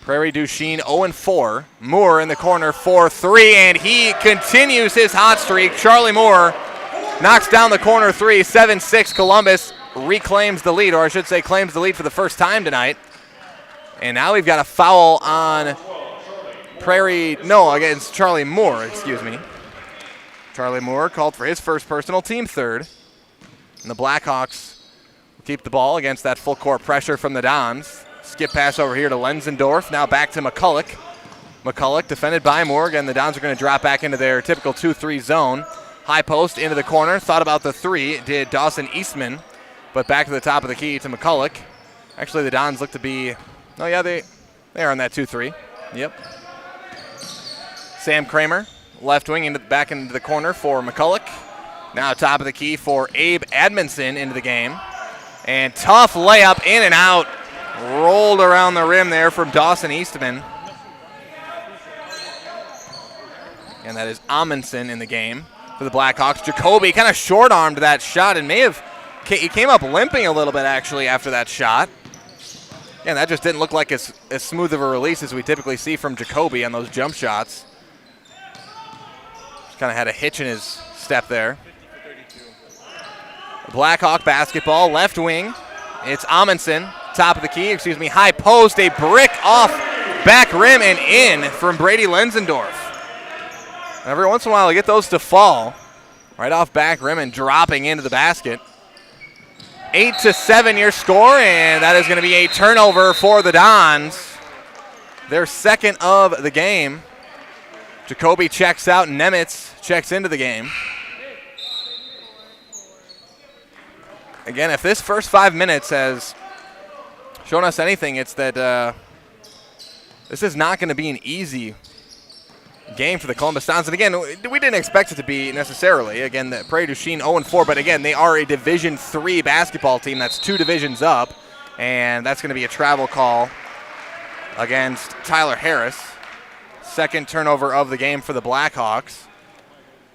Prairie du Chien 0-4. Moore in the corner for 3, and he continues his hot streak. Charlie Moore knocks down the corner 3, 7-6. Columbus reclaims the lead, or I should say claims the lead for the first time tonight. And now we've got a foul on against Charlie Moore, excuse me. Charlie Moore called for his first personal, team third. And the Blackhawks keep the ball against that full court pressure from the Dons. Skip pass over here to Lenzendorf. Now back to McCulloch. McCulloch defended by Moore. Again, the Dons are going to drop back into their typical 2-3 zone. High post into the corner. Thought about the three. Did Dawson Eastman. But back to the top of the key to McCulloch. Actually, the Dons look to be, oh yeah, they are on that 2-3. Yep. Sam Kramer, left wing back into the corner for McCulloch. Now top of the key for Abe Admonson into the game. And tough layup in and out. Rolled around the rim there from Dawson Eastman. And that is Amundsen in the game for the Blackhawks. Jacoby kind of short-armed that shot and he came up limping a little bit actually after that shot. And that just didn't look like as smooth of a release as we typically see from Jacoby on those jump shots. Just kind of had a hitch in his step there. Blackhawk basketball, left wing. It's Amundsen, top of the key, high post, a brick off back rim and in from Brady Lenzendorf. Every once in a while, I get those to fall right off back rim and dropping into the basket. 8-7 your score, and that is going to be a turnover for the Dons. Their second of the game. Jacoby checks out, Nemitz checks into the game. Again, if this first 5 minutes has shown us anything, it's that this is not going to be an easy game for the Columbus Dons. And again, we didn't expect it to be necessarily. Again, the Prairie du Chien 0-4, but again, they are a Division III basketball team. That's 2 divisions up, and that's going to be a travel call against Tyler Harris. Second turnover of the game for the Blackhawks.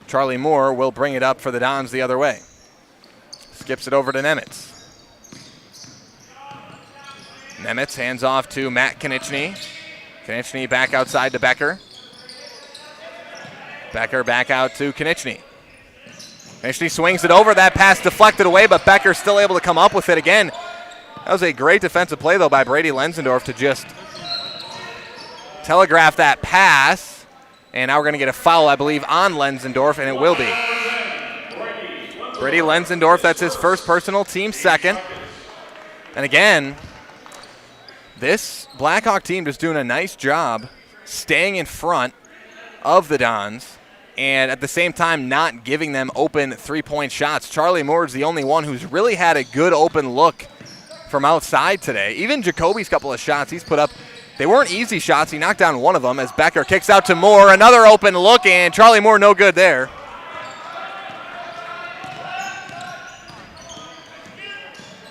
Charlie Moore will bring it up for the Dons the other way. Skips it over to Nemitz. Nemitz hands off to Matt Konieczny. Konieczny back outside to Becker. Becker back out to Konieczny. Konieczny swings it over. That pass deflected away, but Becker's still able to come up with it again. That was a great defensive play, though, by Brady Lenzendorf to just telegraph that pass. And now we're going to get a foul, I believe, on Lenzendorf, and it will be. Brady Lenzendorf, that's his first personal, team second. And again, this Blackhawk team just doing a nice job staying in front of the Dons and at the same time not giving them open three-point shots. Charlie Moore is the only one who's really had a good open look from outside today. Even Jacoby's couple of shots he's put up, they weren't easy shots. He knocked down one of them as Becker kicks out to Moore. Another open look, and Charlie Moore no good there.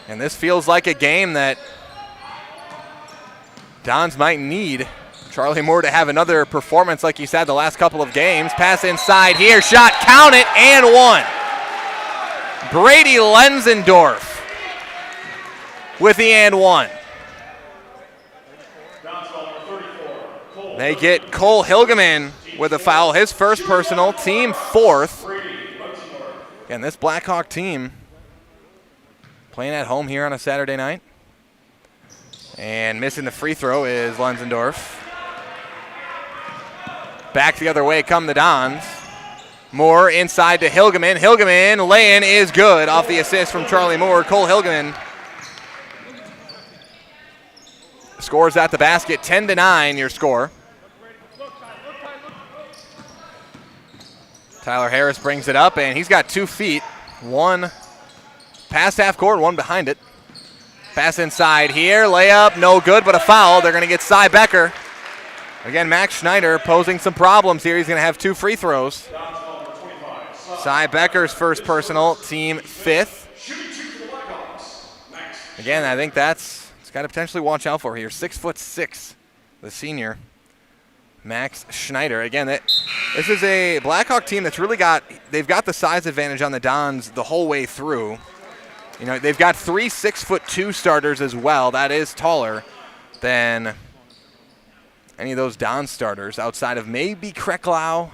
And this feels like a game that Dons might need Charlie Moore to have another performance like he's had the last couple of games. Pass inside here, shot, count it, and one. Brady Lenzendorf with the and one. They get Cole Hilgeman with a foul, his first personal, team fourth. And this Blackhawk team playing at home here on a Saturday night. And missing the free throw is Lenzendorf. Back the other way come the Dons. Moore inside to Hilgeman. Hilgeman lay-in is good off the assist from Charlie Moore. Cole Hilgeman scores at the basket. 10-9 your score. Tyler Harris brings it up, and he's got 2 feet. One past half court, one behind it. Pass inside here, layup, no good, but a foul. They're going to get Cy Becker. Again, Max Schneider posing some problems here. He's going to have 2 free throws. Cy Becker's first personal, team fifth. Again, I think it's got to potentially watch out for here. 6'6", the senior, Max Schneider. Again, this is a Blackhawk team that's really they've got the size advantage on the Dons the whole way through. You know, they've got 3 6'2" starters as well. That is taller than any of those Don starters outside of maybe Kreklau.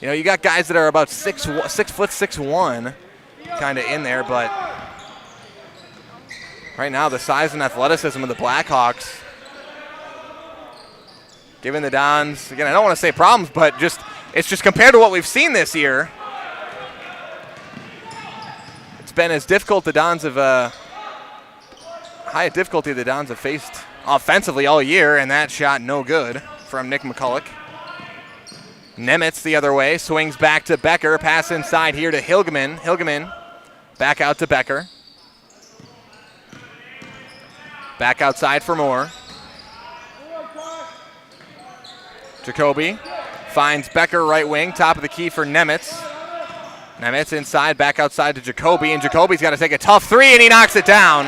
You got guys that are about 6'6", kind of in there, but right now the size and athleticism of the Blackhawks giving the Dons, again, I don't want to say problems, but it's just compared to what we've seen this year. It's been as difficult the Dons have high difficulty the Dons have faced offensively all year, and that shot no good from Nick McCulloch. Nemitz the other way, swings back to Becker. Pass inside here to Hilgeman. Hilgeman back out to Becker. Back outside for Moore. Jacoby finds Becker right wing, top of the key for Nemitz. Nemitz inside, back outside to Jacoby, and Jacoby's got to take a tough three, and he knocks it down.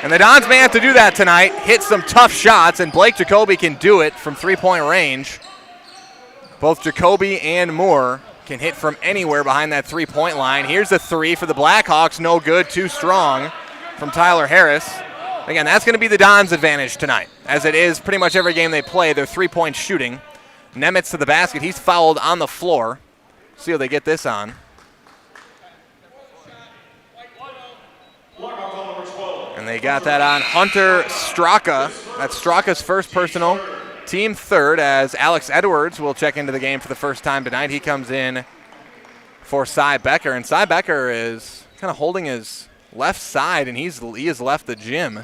And the Dons may have to do that tonight, hit some tough shots, and Blake Jacoby can do it from three-point range. Both Jacoby and Moore can hit from anywhere behind that three-point line. Here's the three for the Blackhawks, no good, too strong from Tyler Harris. Again, that's going to be the Dons' advantage tonight, as it is pretty much every game they play, their three-point shooting. Nemitz to the basket, he's fouled on the floor. See how they get this on. And they got that on Hunter Straka. That's Straka's first personal, team third, as Alex Edwards will check into the game for the first time tonight. He comes in for Cy Becker, and Cy Becker is kind of holding his left side, and he has left the gym.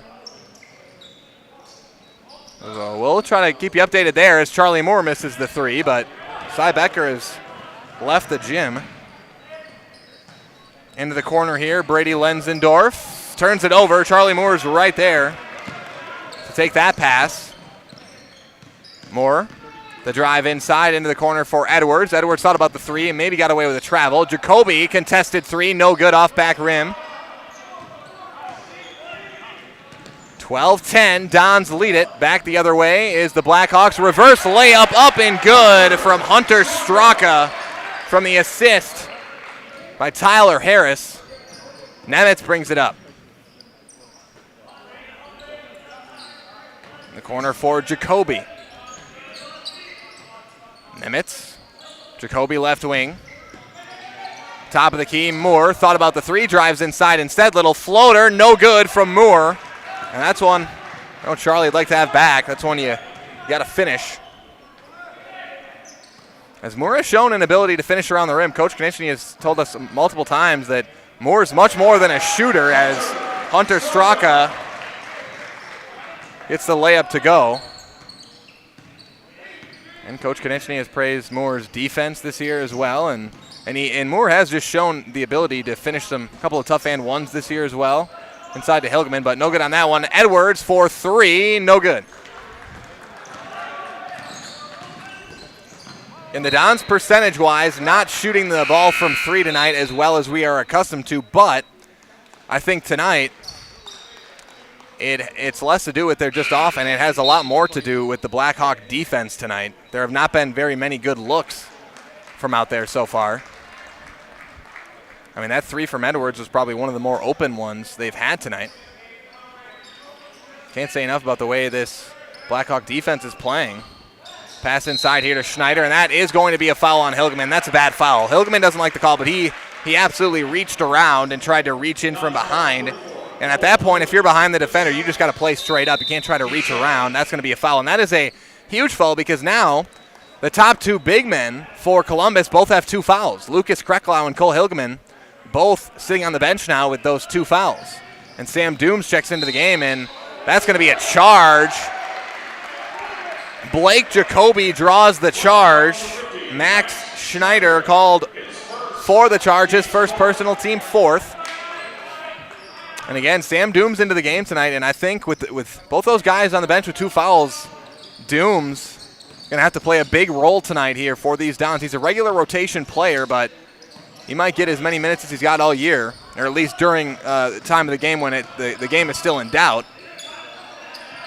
So we'll try to keep you updated there as Charlie Moore misses the three, but Cy Becker has left the gym. Into the corner here, Brady Lenzendorf turns it over. Charlie Moore's right there to take that pass. Moore, the drive inside into the corner for Edwards. Edwards thought about the three and maybe got away with a travel. Jacoby, contested three, no good, off back rim. 12-10, Dons lead it. Back the other way is the Blackhawks. Reverse layup up and good from Hunter Straka from the assist by Tyler Harris. Nemitz brings it up. In the corner for Jacoby. Nemitz, Jacoby left wing. Top of the key, Moore thought about the three, drives inside instead. Little floater, no good from Moore. And that's one Charlie would like to have back. That's one you got to finish. As Moore has shown an ability to finish around the rim, Coach Konechny has told us multiple times that Moore is much more than a shooter, as Hunter Straka gets the layup to go. And Coach Konechny has praised Moore's defense this year as well, and Moore has just shown the ability to finish a couple of tough and ones this year as well. Inside to Hilgeman, but no good on that one. Edwards for three, no good. And the Dons, percentage-wise, not shooting the ball from three tonight as well as we are accustomed to, but I think tonight it's less to do with they're just off, and it has a lot more to do with the Blackhawk defense tonight. There have not been very many good looks from out there so far. I mean, that three from Edwards was probably one of the more open ones they've had tonight. Can't say enough about the way this Blackhawk defense is playing. Pass inside here to Schneider, and that is going to be a foul on Hilgeman. That's a bad foul. Hilgeman doesn't like the call, but he absolutely reached around and tried to reach in from behind. And at that point, if you're behind the defender, you just got to play straight up. You can't try to reach around. That's going to be a foul, and that is a huge foul because now the top two big men for Columbus both have two fouls. Lucas Krecklau and Cole Hilgeman both sitting on the bench now with those two fouls. And Sam Dooms checks into the game, and that's going to be a charge. Blake Jacoby draws the charge. Max Schneider called for the charge, his first personal, team fourth. And again, Sam Dooms into the game tonight, and I think with both those guys on the bench with two fouls, Dooms going to have to play a big role tonight here for these Dons. He's a regular rotation player, but he might get as many minutes as he's got all year, or at least during the time of the game when the game is still in doubt.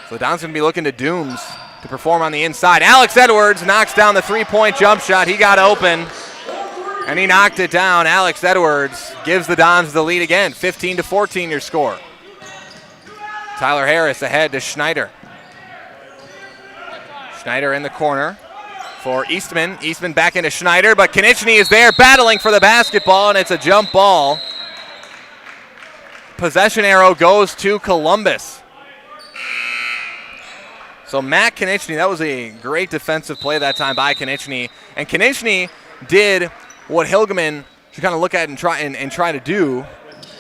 So the Dons going to be looking to Dooms to perform on the inside. Alex Edwards knocks down the three-point jump shot. He got open, and he knocked it down. Alex Edwards gives the Dons the lead again. 15-14 your score. Tyler Harris ahead to Schneider. Schneider in the corner for Eastman. Eastman back into Schneider, but Konechny is there battling for the basketball, and it's a jump ball. Possession arrow goes to Columbus. So Matt Konechny, that was a great defensive play that time by Konechny. And Konechny did what Hilgeman should kind of look at and try to do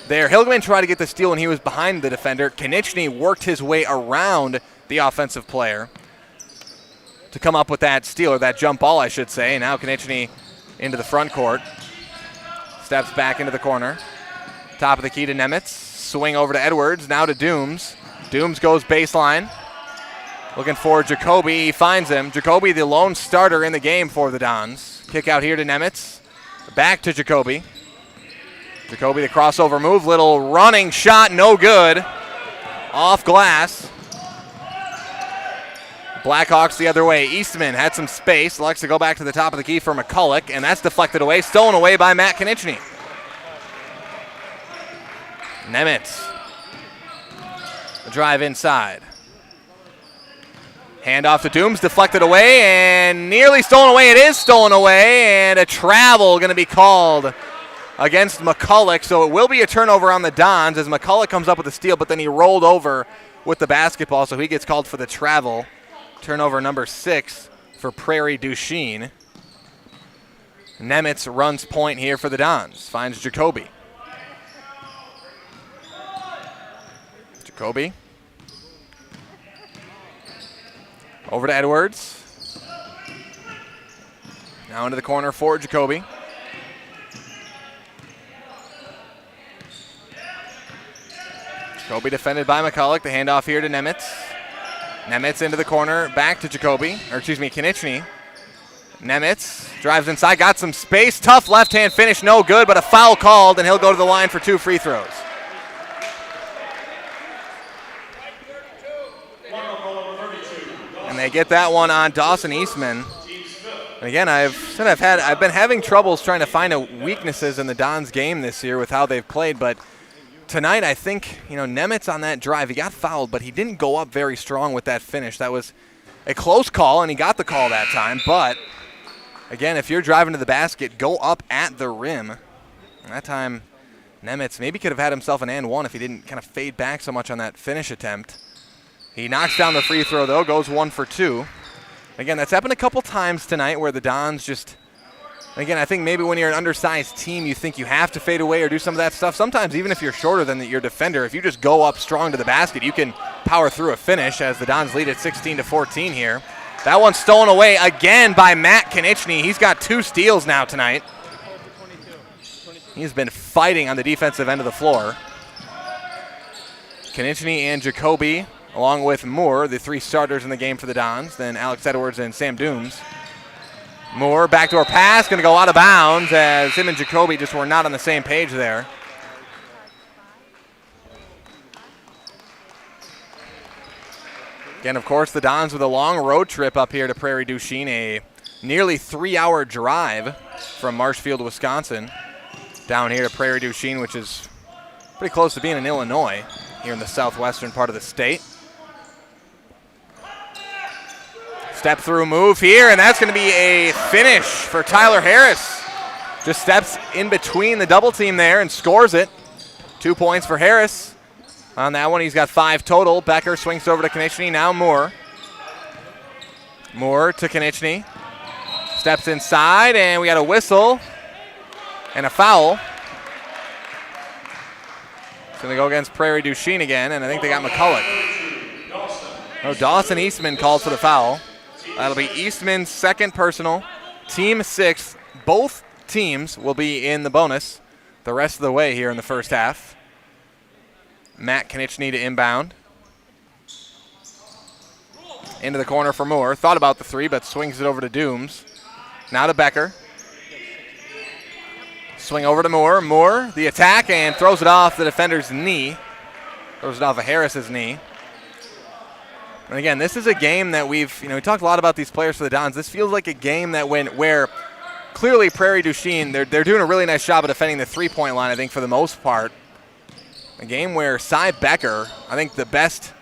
there. Hilgeman tried to get the steal when he was behind the defender. Konechny worked his way around the offensive player to come up with that steal, or that jump ball, I should say. Now Konechny into the front court. Steps back into the corner. Top of the key to Nemitz. Swing over to Edwards, now to Dooms. Dooms goes baseline. Looking for Jacoby, he finds him. Jacoby, the lone starter in the game for the Dons. Kick out here to Nemitz. Back to Jacoby. Jacoby, the crossover move. Little running shot, no good. Off glass. Blackhawks the other way. Eastman had some space. Likes to go back to the top of the key for McCulloch, and that's deflected away. Stolen away by Matt Konechny. Nemitz. The drive inside. Handoff to Dooms, deflected away, and nearly stolen away. It is stolen away, and a travel going to be called against McCulloch. So it will be a turnover on the Dons as McCulloch comes up with a steal, but then he rolled over with the basketball, so he gets called for the travel. Turnover number 6 for Prairie Duchesne. Nemitz runs point here for the Dons. Finds Jacoby. Jacoby. Over to Edwards. Now into the corner for Jacoby. Jacoby defended by McCulloch. The handoff here to Nemitz. Nemitz into the corner, back to Jacoby, or excuse me, Konechny. Nemitz drives inside, got some space. Tough left-hand finish, no good, but a foul called, and he'll go to the line for 2 free throws. And they get that one on Dawson Eastman. And again, I've been having troubles trying to find weaknesses in the Dons game this year with how they've played, but tonight I think, Nemitz on that drive, he got fouled, but he didn't go up very strong with that finish. That was a close call, and he got the call that time, but again, if you're driving to the basket, go up at the rim. And that time, Nemitz maybe could have had himself an and one if he didn't kind of fade back so much on that finish attempt. He knocks down the free throw, though, goes 1 for 2. Again, that's happened a couple times tonight where the Dons just, again, I think maybe when you're an undersized team, you think you have to fade away or do some of that stuff. Sometimes, even if you're shorter than your defender, if you just go up strong to the basket, you can power through a finish as the Dons lead at 16-14 here. That one's stolen away again by Matt Konechny. He's got 2 steals now tonight. He's been fighting on the defensive end of the floor. Konechny and Jacoby, along with Moore, the 3 starters in the game for the Dons, then Alex Edwards and Sam Dooms. Moore, backdoor pass, going to go out of bounds as him and Jacoby just were not on the same page there. Again, of course, the Dons with a long road trip up here to Prairie du Chien, a nearly 3-hour drive from Marshfield, Wisconsin, down here to Prairie du Chien, which is pretty close to being in Illinois, here in the southwestern part of the state. Step through move here, and that's going to be a finish for Tyler Harris. Just steps in between the double team there and scores it. 2 points for Harris. On that one, he's got 5 total. Becker swings over to Konechny, now Moore. Moore to Konechny. Steps inside, and we got a whistle and a foul. It's going to go against Prairie du Chien again, and I think they got McCulloch. Oh, Dawson Eastman called for the foul. That'll be Eastman's 2nd personal, team 6th. Both teams will be in the bonus the rest of the way here in the first half. Matt Konechny to inbound. Into the corner for Moore. Thought about the 3, but swings it over to Dooms. Now to Becker. Swing over to Moore. Moore, the attack, and throws it off the defender's knee. Throws it off of Harris's knee. And again, this is a game that we talked a lot about these players for the Dons. This feels like a game that where clearly Prairie du Chien, they're doing a really nice job of defending the 3-point line, I think, for the most part. A game where Cy Becker, I think the best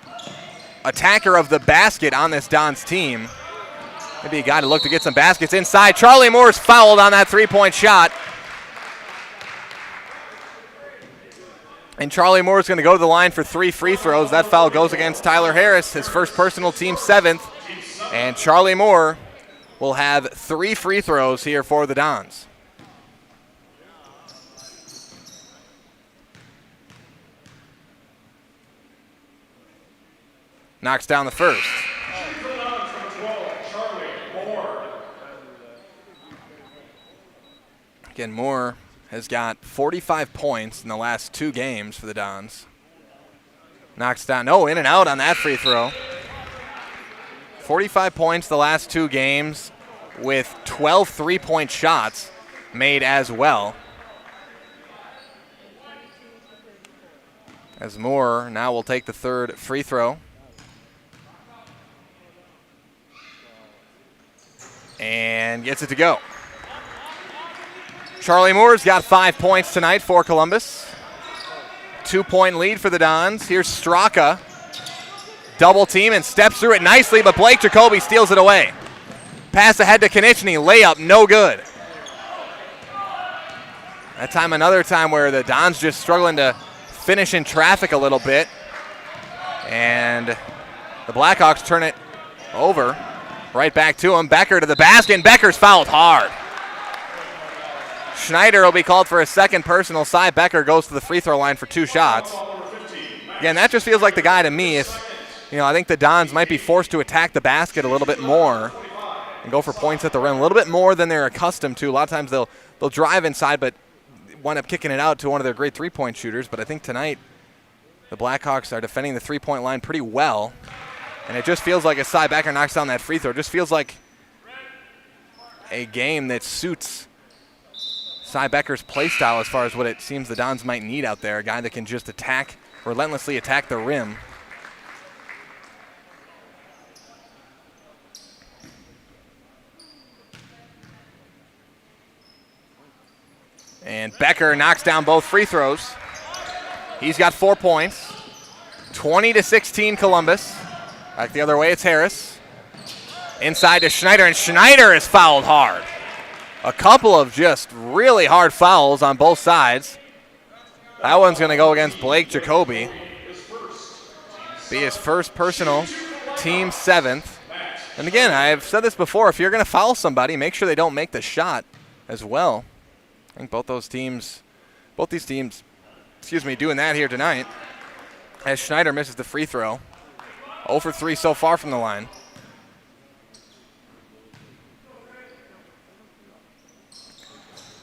attacker of the basket on this Dons team, maybe a guy to look to get some baskets inside. Charlie Moore's fouled on that 3-point shot. And Charlie Moore's going to go to the line for 3 free throws. That foul goes against Tyler Harris, his first personal, team 7th. And Charlie Moore will have 3 free throws here for the Dons. Knocks down the first. Again, Moore has got 45 points in the last 2 games for the Dons. Knocks down, in and out on that free throw. 45 points the last 2 games with 12 3-point shots made as well. As Moore now will take the 3rd free throw. And gets it to go. Charlie Moore's got 5 points tonight for Columbus. 2-point lead for the Dons. Here's Straka. Double team and steps through it nicely, but Blake Jacoby steals it away. Pass ahead to Konechny. Layup, no good. That time, another time where the Dons just struggling to finish in traffic a little bit. And the Blackhawks turn it over. Right back to him. Becker to the basket, and Becker's fouled hard. Schneider will be called for a 2nd personal. Cy Becker goes to the free throw line for 2 shots. Again, that just feels like the guy to me. I think the Dons might be forced to attack the basket a little bit more and go for points at the rim a little bit more than they're accustomed to. A lot of times they'll drive inside but wind up kicking it out to one of their great 3-point shooters. But I think tonight the Blackhawks are defending the 3-point line pretty well. And it just feels like as Cy Becker knocks down that free throw, it just feels like a game that suits Cy Becker's play style as far as what it seems the Dons might need out there. A guy that can just relentlessly attack the rim. And Becker knocks down both free throws. He's got 4 points. 20-16 Columbus. Back the other way, it's Harris. Inside to Schneider, and Schneider is fouled hard. A couple of just really hard fouls on both sides. That one's going to go against Blake Jacoby. Be his first personal, team 7th. And again, I've said this before, if you're going to foul somebody, make sure they don't make the shot as well. I think both these teams, doing that here tonight. As Schneider misses the free throw. 0 for 3 so far from the line.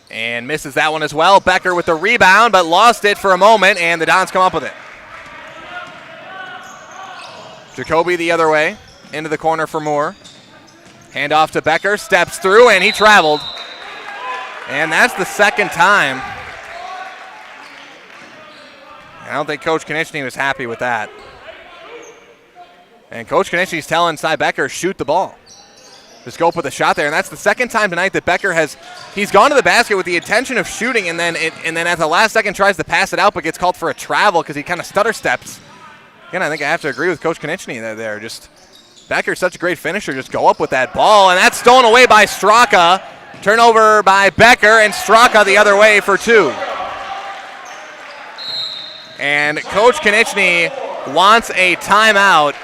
And misses that one as well. Becker with the rebound, but lost it for a moment, and the Dons come up with it. Jacoby the other way, into the corner for Moore. Hand off to Becker, steps through, and he traveled. And that's the 2nd time. I don't think Coach Konechny was happy with that. And Coach Konechny's telling Cy Becker, shoot the ball. Just go up with a shot there. And that's the 2nd time tonight that Becker he's gone to the basket with the intention of shooting, and then at the last second tries to pass it out, but gets called for a travel because he kind of stutter steps. Again, I think I have to agree with Coach Konechny there. Just Becker's such a great finisher. Just go up with that ball, and that's stolen away by Straka. Turnover by Becker, and Straka the other way for 2. And Coach Konechny wants a timeout.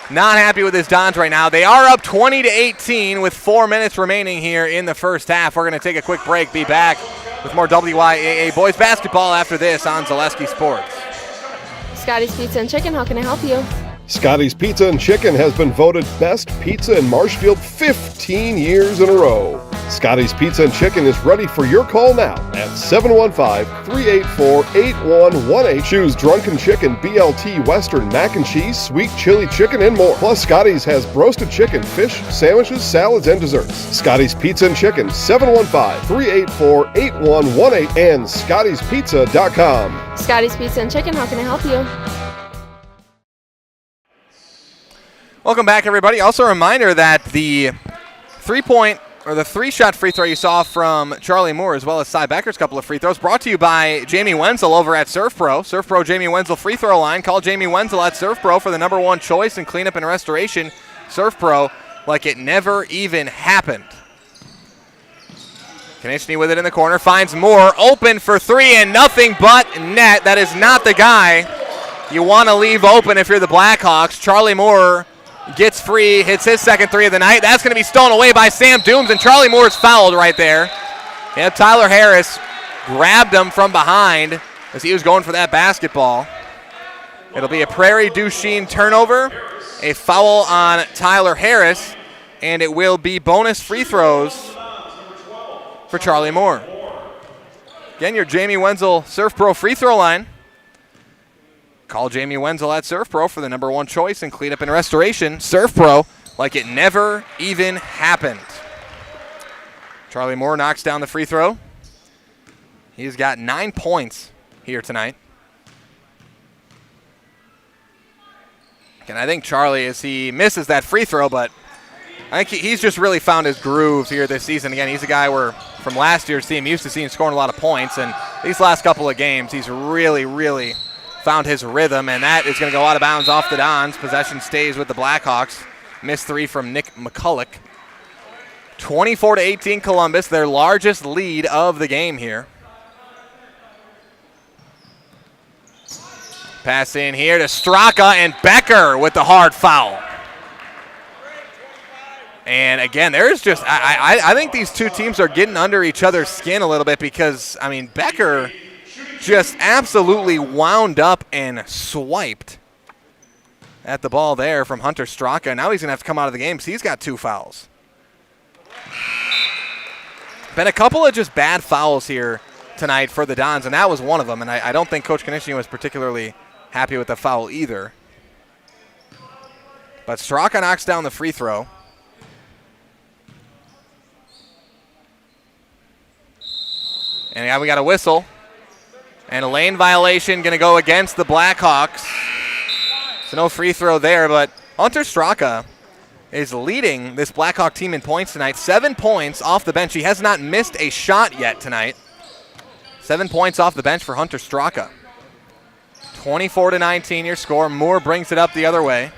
Not happy with his Dons right now. They are up 20-18 with 4 minutes remaining here in the first half. We're going to take a quick break. Be back with more WIAA boys basketball after this on Zaleski Sports. Scotty's Pizza and Chicken, how can I help you? Scotty's Pizza and Chicken has been voted best pizza in Marshfield 15 years in a row. Scotty's Pizza and Chicken is ready for your call now at 715-384-8118. Choose Drunken Chicken, BLT, Western, Mac and Cheese, Sweet Chili Chicken, and more. Plus, Scotty's has roasted chicken, fish, sandwiches, salads, and desserts. Scotty's Pizza and Chicken, 715-384-8118 and Scotty'sPizza.com. Scotty's Pizza and Chicken, how can I help you? Welcome back, everybody. Also a reminder that the 3-shot free throw you saw from Charlie Moore, as well as Cy Becker's couple of free throws, brought to you by Jamie Wenzel over at Surf Pro. Surf Pro Jamie Wenzel free throw line. Call Jamie Wenzel at Surf Pro for the #1 choice in cleanup and restoration. Surf Pro, like it never even happened. Konechny with it in the corner, finds Moore, open for 3 and nothing but net. That is not the guy you want to leave open if you're the Blackhawks. Charlie Moore gets free, hits his 2nd 3 of the night. That's going to be stolen away by Sam Dooms, and Charlie Moore's fouled right there. And Tyler Harris grabbed him from behind as he was going for that basketball. It'll be a Prairie Duchesne turnover, a foul on Tyler Harris, and it will be bonus free throws for Charlie Moore. Again, your Jamie Wenzel Surf Pro free throw line. Call Jamie Wenzel at Surf Pro for the #1 choice in cleanup and restoration. Surf Pro, like it never even happened. Charlie Moore knocks down the free throw. He's got 9 points here tonight. And I think Charlie, as he misses that free throw, but I think he's just really found his groove here this season. Again, he's a guy where from last year's team, used to see him scoring a lot of points, and these last couple of games, he's really, really found his rhythm, and that is going to go out of bounds off the Dons. Possession stays with the Blackhawks. Missed 3 from Nick McCulloch. 24-18 Columbus, their largest lead of the game here. Pass in here to Straka, and Becker with the hard foul. And again, there's just, I think these two teams are getting under each other's skin a little bit because, I mean, Becker just absolutely wound up and swiped at the ball there from Hunter Straka. Now he's going to have to come out of the game because he's got 2 fouls. Been a couple of just bad fouls here tonight for the Dons, and that was one of them. And I don't think Coach Konechny was particularly happy with the foul either. But Straka knocks down the free throw. And yeah, we got a whistle. And a lane violation going to go against the Blackhawks. So no free throw there, but Hunter Straka is leading this Blackhawk team in points tonight. 7 points off the bench. He has not missed a shot yet tonight. 7 points off the bench for Hunter Straka. 24-19 your score. Moore brings it up the other way.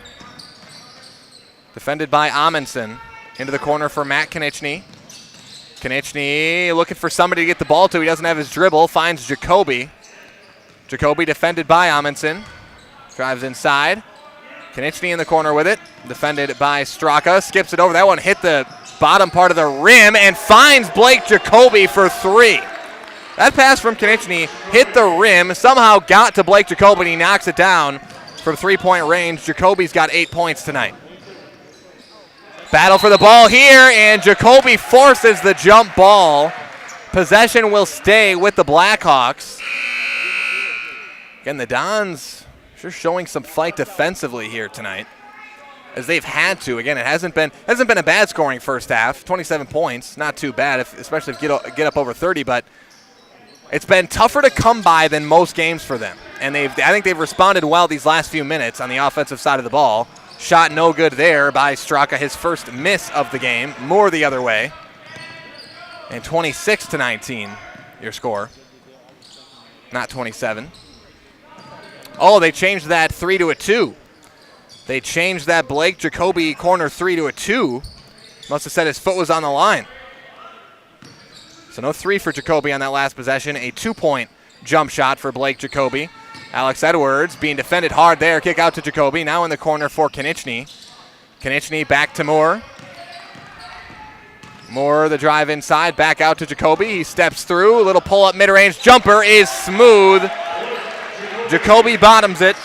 Defended by Amundsen. Into the corner for Matt Konechny. Konechny looking for somebody to get the ball to. He doesn't have his dribble. Finds Jacoby. Jacoby defended by Amundsen. Drives inside. Konechny in the corner with it. Defended by Straka. Skips it over. That one hit the bottom part of the rim and finds Blake Jacoby for 3. That pass from Konechny hit the rim, somehow got to Blake Jacoby, and he knocks it down from 3-point range. Jacoby's got 8 points tonight. Battle for the ball here, and Jacoby forces the jump ball. Possession will stay with the Blackhawks. Again, the Dons sure showing some fight defensively here tonight, as they've had to. Again, it hasn't been a bad scoring first half. 27 points, not too bad, especially if you get up over 30, but it's been tougher to come by than most games for them. And I think they've responded well these last few minutes on the offensive side of the ball. Shot no good there by Straka, his first miss of the game. Moore the other way. And 26-19, your score. Not 27. Oh, they changed that 3 to a 2. They changed that Blake Jacoby corner 3 to a 2. Must have said his foot was on the line. So no 3 for Jacoby on that last possession. A 2-point jump shot for Blake Jacoby. Alex Edwards being defended hard there. Kick out to Jacoby. Now in the corner for Konechny. Konechny back to Moore. Moore the drive inside. Back out to Jacoby. He steps through. A little pull-up mid-range jumper is smooth. Jacoby bottoms it.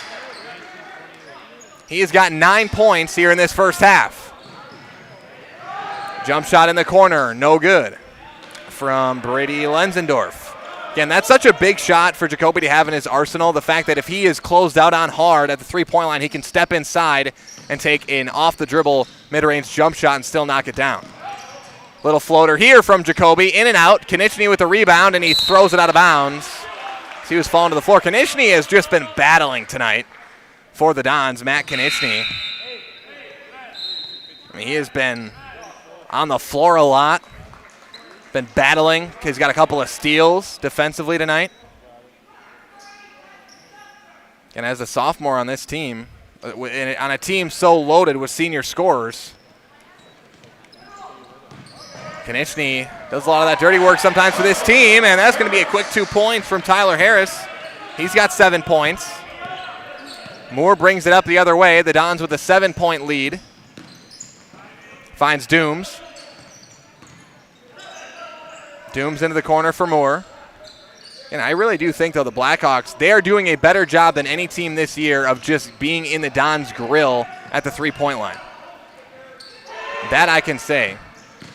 He has got 9 points here in this first half. Jump shot in the corner. No good from Brady Lenzendorf. Again, that's such a big shot for Jacoby to have in his arsenal. The fact that if he is closed out on hard at the 3-point line, he can step inside and take an off-the-dribble mid-range jump shot and still knock it down. Little floater here from Jacoby. In and out. Konechny with the rebound, and he throws it out of bounds. So he was falling to the floor. Konechny has just been battling tonight for the Dons. Matt Konechny. I mean, he has been on the floor a lot. Been battling. He's got a couple of steals defensively tonight. And as a sophomore on this team, on a team so loaded with senior scorers, Konechny does a lot of that dirty work sometimes for this team, and that's going to be a quick 2 points from Tyler Harris. He's got 7 points. Moore brings it up the other way. The Dons with a 7-point lead. Finds Dooms. Dooms into the corner for Moore. And I really do think, though, the Blackhawks, they are doing a better job than any team this year of just being in the Dons' grill at the 3-point line. That I can say.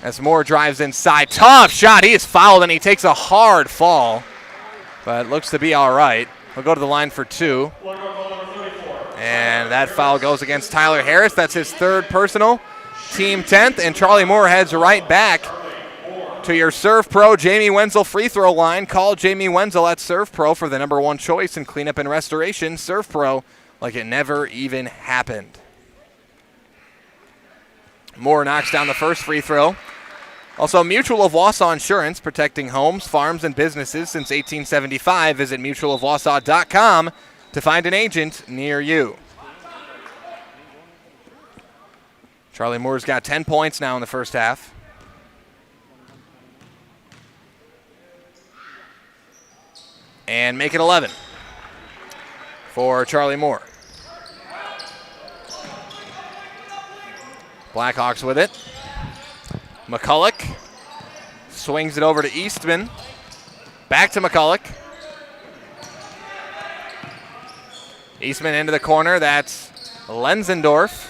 As Moore drives inside. Tough shot. He is fouled, and he takes a hard fall. but looks to be all right. He'll go to the line for 2. And that foul goes against Tyler Harris. That's his 3rd personal, team 10th. And Charlie Moore heads right back to your Serve Pro Jamie Wenzel free throw line. Call Jamie Wenzel at Serve Pro for the #1 choice in cleanup and restoration. Serve Pro like it never even happened. Moore knocks down the first free throw. Also, Mutual of Wausau Insurance, protecting homes, farms, and businesses since 1875. Visit mutualofwausau.com to find an agent near you. Charlie Moore's got 10 points now in the first half. And make it 11 for Charlie Moore. Blackhawks with it. McCulloch swings it over to Eastman. Back to McCulloch. Eastman into the corner. That's Lenzendorf.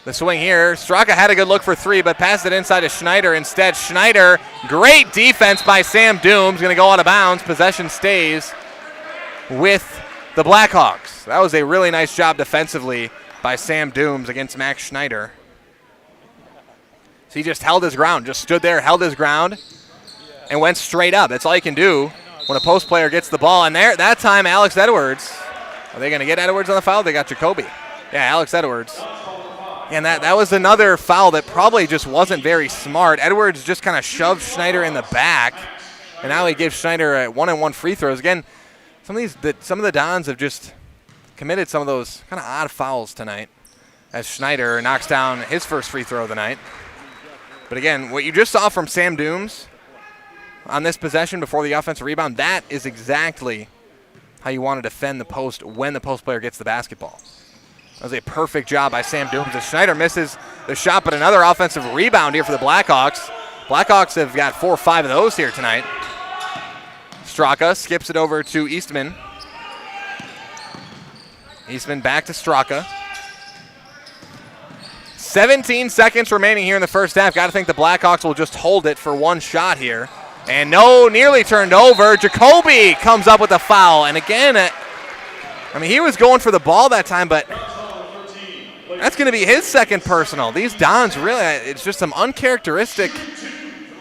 The swing here. Straka had a good look for 3, but passed it inside to Schneider. Instead, Schneider, great defense by Sam Dooms. Going to go out of bounds. Possession stays with the Blackhawks. That was a really nice job defensively by Sam Dooms against Max Schneider. So he just held his ground, just stood there, held his ground, and went straight up. That's all you can do when a post player gets the ball. And there, that time, Alex Edwards. Are they going to get Edwards on the foul? They got Jacoby. Yeah, Alex Edwards. And that was another foul that probably just wasn't very smart. Edwards just kind of shoved Schneider in the back, and now he gives Schneider a 1-on-1 free throws. Again, some of the Dons have just committed some of those kind of odd fouls tonight as Schneider knocks down his first free throw of the night. But again, what you just saw from Sam Dooms on this possession before the offensive rebound, that is exactly how you want to defend the post when the post player gets the basketball. That was a perfect job by Sam Dooms. As Schneider misses the shot, but another offensive rebound here for the Blackhawks. Blackhawks have got 4 or 5 of those here tonight. Straka skips it over to Eastman. Eastman back to Straka. 17 seconds remaining here in the first half. Got to think the Blackhawks will just hold it for 1 shot here. And no, nearly turned over. Jacoby comes up with a foul. And again, I mean, he was going for the ball that time, but that's going to be his 2nd personal. These Dons really, it's just some uncharacteristic,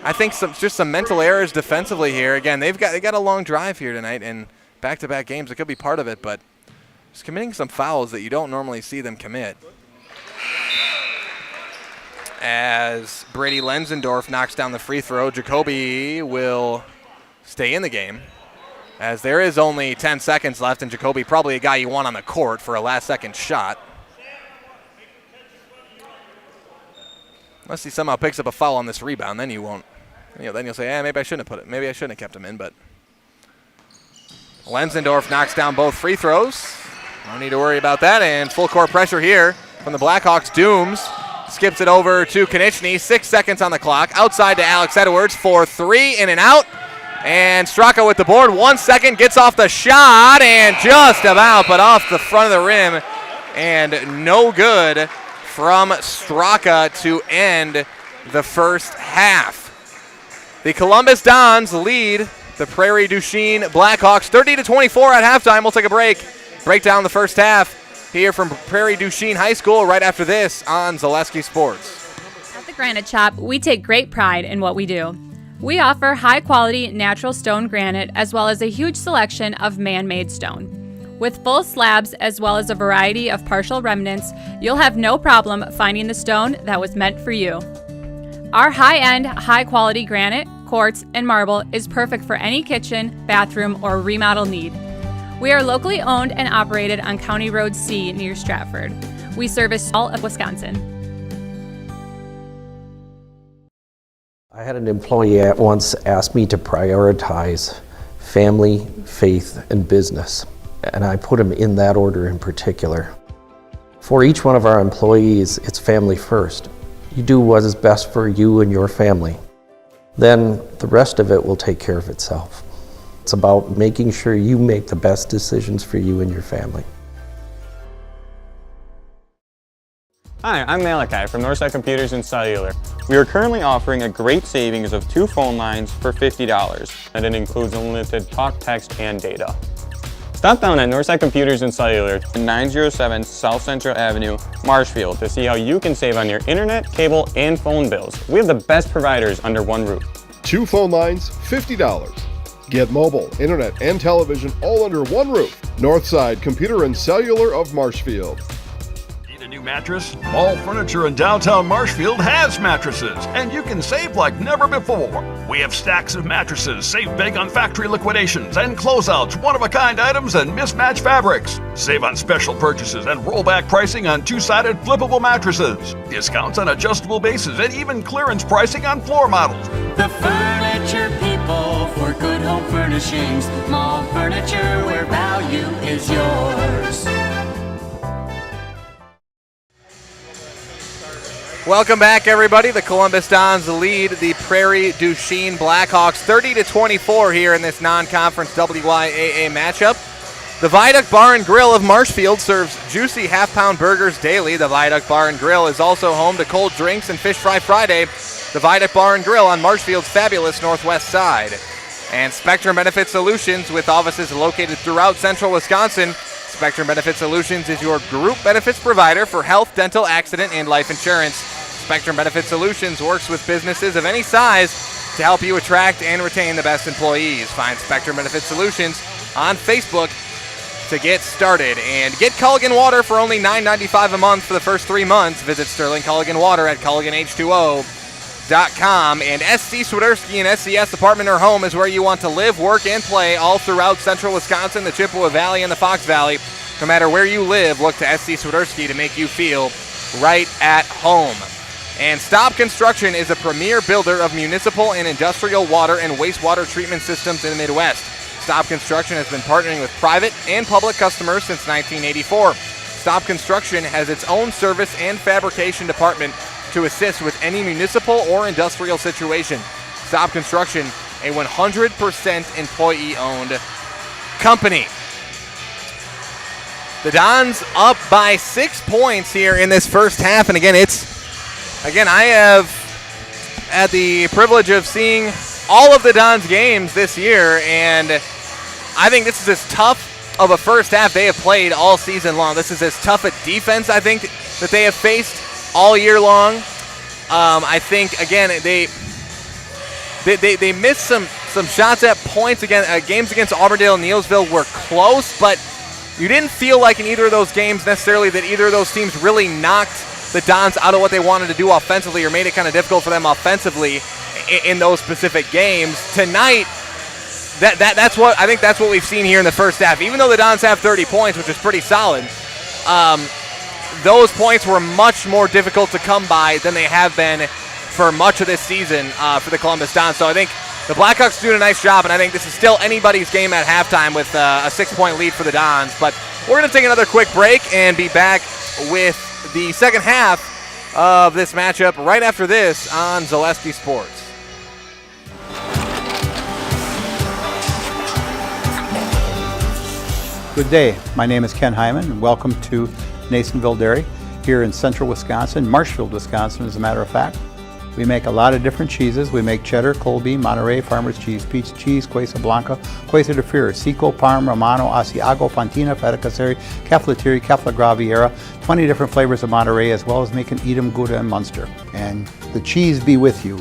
I think just some mental errors defensively here. Again, they got a long drive here tonight and back-to-back games. It could be part of it, but just committing some fouls that you don't normally see them commit. As Brady Lenzendorf knocks down the free throw, Jacoby will stay in the game, as there is only 10 seconds left, and Jacoby probably a guy you want on the court for a last-second shot. Unless he somehow picks up a foul on this rebound, then you won't. Then you'll say, maybe I shouldn't have maybe I shouldn't have kept him in, but Lenzendorf knocks down both free throws. No need to worry about that, and full court pressure here from the Blackhawks. Dooms skips it over to Konechny. 6 seconds on the clock. Outside to Alex Edwards for 3, in and out. And Straka with the board. 1 second, gets off the shot, and just about, but off the front of the rim. And no good from Straka to end the first half. The Columbus Dons lead the Prairie du Chien Blackhawks 30-24 at halftime. We'll take a break. Break down the first half here from Prairie du Chien High School right after this on Zaleski Sports. At the Granite Shop, we take great pride in what we do. We offer high-quality natural stone granite as well as a huge selection of man-made stone. With full slabs as well as a variety of partial remnants, you'll have no problem finding the stone that was meant for you. Our high-end, high-quality granite, quartz, and marble is perfect for any kitchen, bathroom, or remodel need. We are locally owned and operated on County Road C near Stratford. We service all of Wisconsin. I had an employee once ask me to prioritize family, faith, and business, and I put them in that order in particular. For each one of our employees, it's family first. You do what is best for you and your family. Then the rest of it will take care of itself. It's about making sure you make the best decisions for you and your family. Hi, I'm Malachi from Northside Computers and Cellular. We are currently offering a great savings of 2 phone lines for $50, and it includes unlimited talk, text, and data. Stop down at Northside Computers and Cellular, 907 South Central Avenue, Marshfield, to see how you can save on your internet, cable, and phone bills. We have the best providers under one roof. 2 phone lines, $50. Get mobile, internet, and television all under one roof. Northside Computer and Cellular of Marshfield. Need a new mattress? Mall Furniture in downtown Marshfield has mattresses, and you can save like never before. We have stacks of mattresses, save big on factory liquidations and closeouts, one-of-a-kind items, and mismatched fabrics. Save on special purchases and rollback pricing on two-sided flippable mattresses. Discounts on adjustable bases and even clearance pricing on floor models. The furniture people for good home furnishings. Mall Furniture, where value is yours. Welcome back, everybody. The Columbus Dons lead the Prairie Duchesne Blackhawks 30-24 here in this non-conference WIAA matchup. The Viaduct Bar and Grill of Marshfield serves juicy half-pound burgers daily. The Viaduct Bar and Grill is also home to cold drinks and Fish Fry Friday. The Viaduct Bar and Grill on Marshfield's fabulous northwest side. And Spectrum Benefit Solutions, with offices located throughout central Wisconsin. Spectrum Benefit Solutions is your group benefits provider for health, dental, accident, and life insurance. Spectrum Benefit Solutions works with businesses of any size to help you attract and retain the best employees. Find Spectrum Benefit Solutions on Facebook to get started. And get Culligan Water for only $9.95 a month for the first 3 months. Visit Sterling Culligan Water at CulliganH2O.com. And SC Swiderski and SCS Apartment or Home is where you want to live, work, and play all throughout central Wisconsin, the Chippewa Valley, and the Fox Valley. No matter where you live, look to SC Swiderski to make you feel right at home. And Stop Construction is a premier builder of municipal and industrial water and wastewater treatment systems in the Midwest. Stop Construction has been partnering with private and public customers since 1984. Stop Construction has its own service and fabrication department to assist with any municipal or industrial situation. Stop Construction, a 100% employee-owned company. The Dons up by 6 points here in this first half, and again, I have had the privilege of seeing all of the Dons games this year, and I think this is as tough of a first half they have played all season long. This is as tough a defense, I think, that they have faced all year long. I think, again, they missed some shots at points. Again, games against Auburndale and Neillsville were close, but you didn't feel like in either of those games necessarily that either of those teams really knocked the Dons out of what they wanted to do offensively or made it kind of difficult for them offensively in those specific games. Tonight, that's what I think that's what we've seen here in the first half. Even though the Dons have 30 points, which is pretty solid, those points were much more difficult to come by than they have been for much of this season for the Columbus Dons. So I think the Blackhawks doing a nice job, and I think this is still anybody's game at halftime with a 6-point lead for the Dons. But we're going to take another quick break and be back with the second half of this matchup right after this on Zaleski Sports. Good day. My name is Ken Hyman, and welcome to Nasonville Dairy here in central Wisconsin, Marshfield, Wisconsin, as a matter of fact. We make a lot of different cheeses. We make cheddar, Colby, Monterey, Farmer's Cheese, Peach Cheese, Quesa Blanca, Quesa de Freire, Seco, Parm, Romano, Asiago, Fontina, Feta Caseri, Caflatiri, Cafla Graviera, 20 different flavors of Monterey, as well as making Edam, Gouda, and Munster. And the cheese be with you.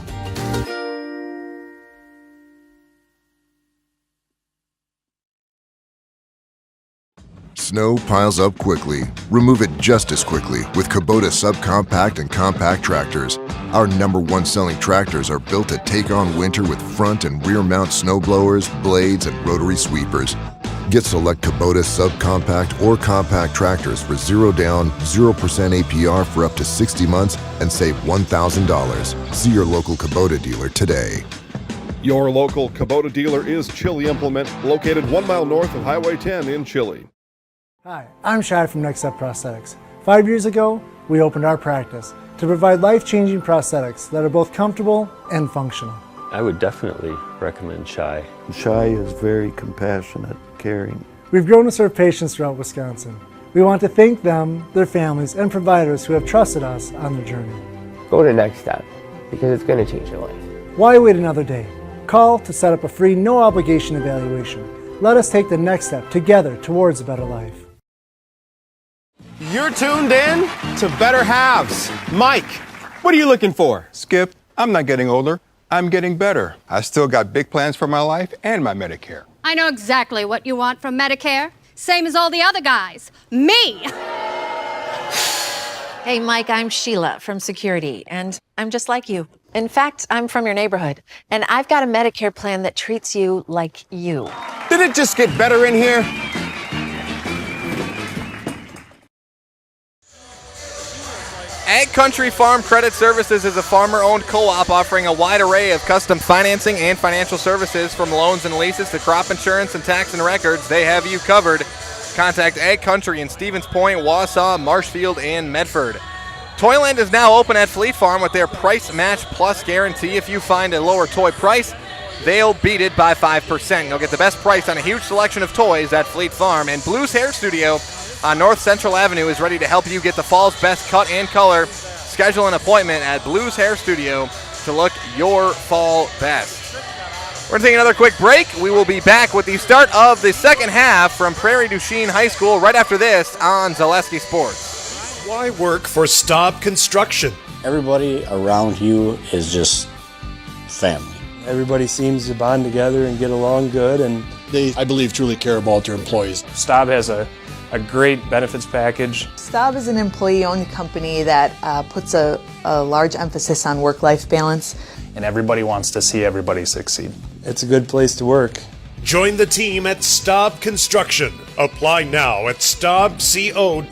Snow piles up quickly. Remove it just as quickly with Kubota subcompact and compact tractors. Our #1 selling tractors are built to take on winter with front and rear mount snow blowers, blades, and rotary sweepers. Get select Kubota subcompact or compact tractors for 0 down, 0% APR for up to 60 months and save $1,000. See your local Kubota dealer today. Your local Kubota dealer is Chili Implement, located 1 mile north of Highway 10 in Chili. Hi, I'm Shad from Next Step Prosthetics. 5 years ago, we opened our practice to provide life-changing prosthetics that are both comfortable and functional. I would definitely recommend Shai. Shai is very compassionate, caring. We've grown to serve patients throughout Wisconsin. We want to thank them, their families, and providers who have trusted us on their journey. Go to Next Step because it's going to change your life. Why wait another day? Call to set up a free, no-obligation evaluation. Let us take the next step together towards a better life. You're tuned in to Better Halves. Mike, what are you looking for? Skip, I'm not getting older. I'm getting better. I still got big plans for my life and my Medicare. I know exactly what you want from Medicare. Same as all the other guys. Me! Hey, Mike, I'm Sheila from Security, and I'm just like you. In fact, I'm from your neighborhood, and I've got a Medicare plan that treats you like you. Did it just get better in here? Ag Country Farm Credit Services is a farmer-owned co-op offering a wide array of custom financing and financial services, from loans and leases to crop insurance and tax and records. They have you covered. Contact Ag Country in Stevens Point, Wausau, Marshfield, and Medford. Toyland is now open at Fleet Farm with their Price Match Plus guarantee. If you find a lower toy price, they'll beat it by 5%. You'll get the best price on a huge selection of toys at Fleet Farm. And Blues Hair Studio on North Central Avenue is ready to help you get the fall's best cut and color. Schedule an appointment at Blues Hair Studio to look your fall best. We're going to take another quick break. We will be back with the start of the second half from Prairie du Chien High School right after this on Zaleski Sports. Why work for Staub Construction? Everybody around you is just family. Everybody seems to bond together and get along good, and they, I believe, truly care about their employees. Staub has a great benefits package. Staub is an employee-owned company that puts a large emphasis on work-life balance. And everybody wants to see everybody succeed. It's a good place to work. Join the team at Staub Construction. Apply now at staubco.com.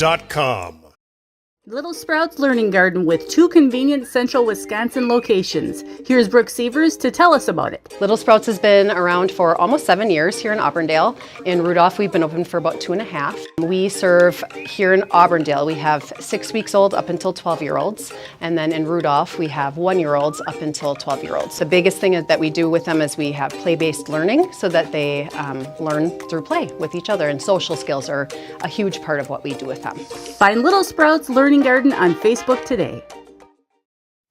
Little Sprouts Learning Garden with 2 convenient central Wisconsin locations. Here's Brooke Sievers to tell us about it. Little Sprouts has been around for almost 7 years here in Auburndale. In Rudolph, we've been open for about 2.5. We serve here in Auburndale, we have 6 weeks old up until 12-year-olds. And then in Rudolph, we have 1-year-olds up until 12-year-olds. The biggest thing that we do with them is we have play-based learning so that they learn through play with each other. And social skills are a huge part of what we do with them. Find Little Sprouts Learning Garden on Facebook today.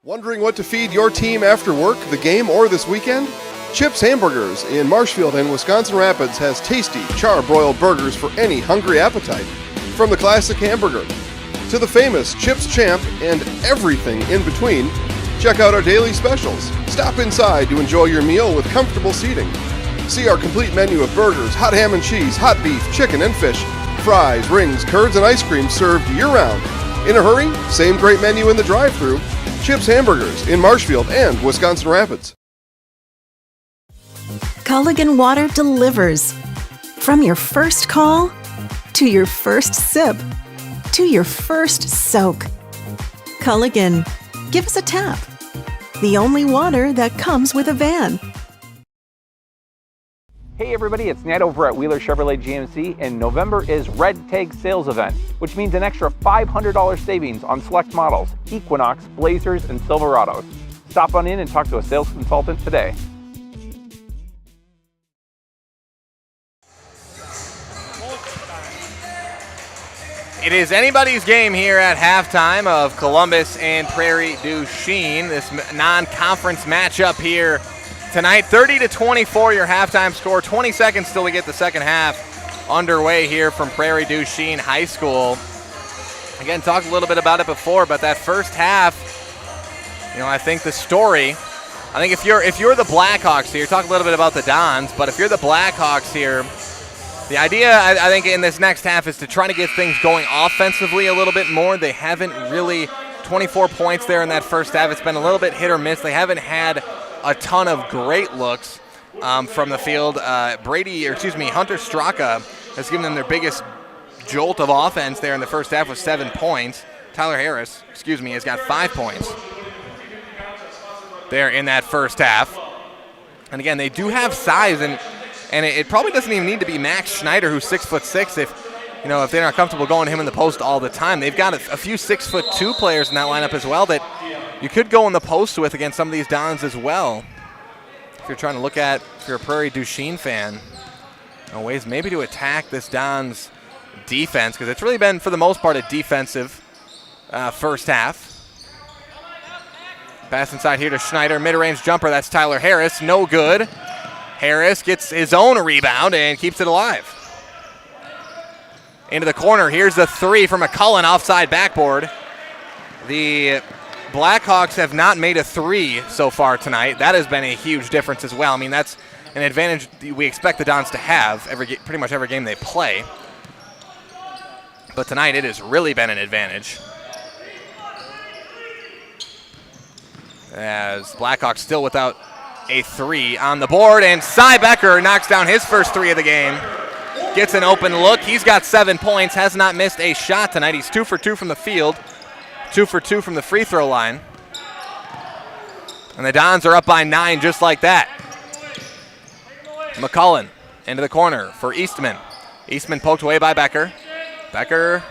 Wondering what to feed your team after work, the game, or this weekend? Chips Hamburgers in Marshfield and Wisconsin Rapids has tasty, char-broiled burgers for any hungry appetite. From the classic hamburger to the famous Chips Champ and everything in between, check out our daily specials. Stop inside to enjoy your meal with comfortable seating. See our complete menu of burgers, hot ham and cheese, hot beef, chicken and fish, fries, rings, curds, and ice cream served year-round. In a hurry? Same great menu in the drive-thru. Chips Hamburgers in Marshfield and Wisconsin Rapids. Culligan Water delivers. From your first call, to your first sip, to your first soak. Culligan, give us a tap. The only water that comes with a van. Hey everybody, it's Nat over at Wheeler Chevrolet GMC, and November is Red Tag Sales Event, which means an extra $500 savings on select models, Equinox, Blazers, and Silverados. Stop on in and talk to a sales consultant today. It is anybody's game here at halftime of Columbus and Prairie du Chien, this non-conference matchup here tonight. 30-24 your halftime score. 20 seconds till we get the second half underway here from Prairie du Chien High School. Again, talked a little bit about it before, but that first half, you know, I think the story, I think if you're the Blackhawks here, talk a little bit about the Dons, but if you're the Blackhawks here, the idea, I think, in this next half is to try to get things going offensively a little bit more. They haven't really, 24 points there in that first half. It's been a little bit hit or miss. They haven't had a ton of great looks from the field. Hunter Straka has given them their biggest jolt of offense there in the first half with 7 points. Tyler Harris, has got 5 points there in that first half. And again, they do have size, and it probably doesn't even need to be Max Schneider, who's 6'6", if they're not comfortable going to him in the post all the time. They've got a few 6'2" players in that lineup as well that you could go in the post with against some of these Dons as well. If you're trying to look at, if you're a Prairie du Chien fan, ways maybe to attack this Dons defense, because it's really been, for the most part, a defensive first half. Pass inside here to Schneider. Mid-range jumper. That's Tyler Harris. No good. Harris gets his own rebound and keeps it alive. Into the corner. Here's the three from McCullen offside backboard. The Blackhawks have not made a three so far tonight. That has been a huge difference as well. I mean, that's an advantage we expect the Dons to have pretty much every game they play. But tonight it has really been an advantage. As Blackhawks still without a three on the board, and Cy Becker knocks down his first three of the game. Gets an open look. He's got 7 points, has not missed a shot tonight. He's 2 for 2 from the field, 2 for 2 from the free throw line. And the Dons are up by 9 just like that. McCullen into the corner for Eastman. Eastman poked away by Becker. Becker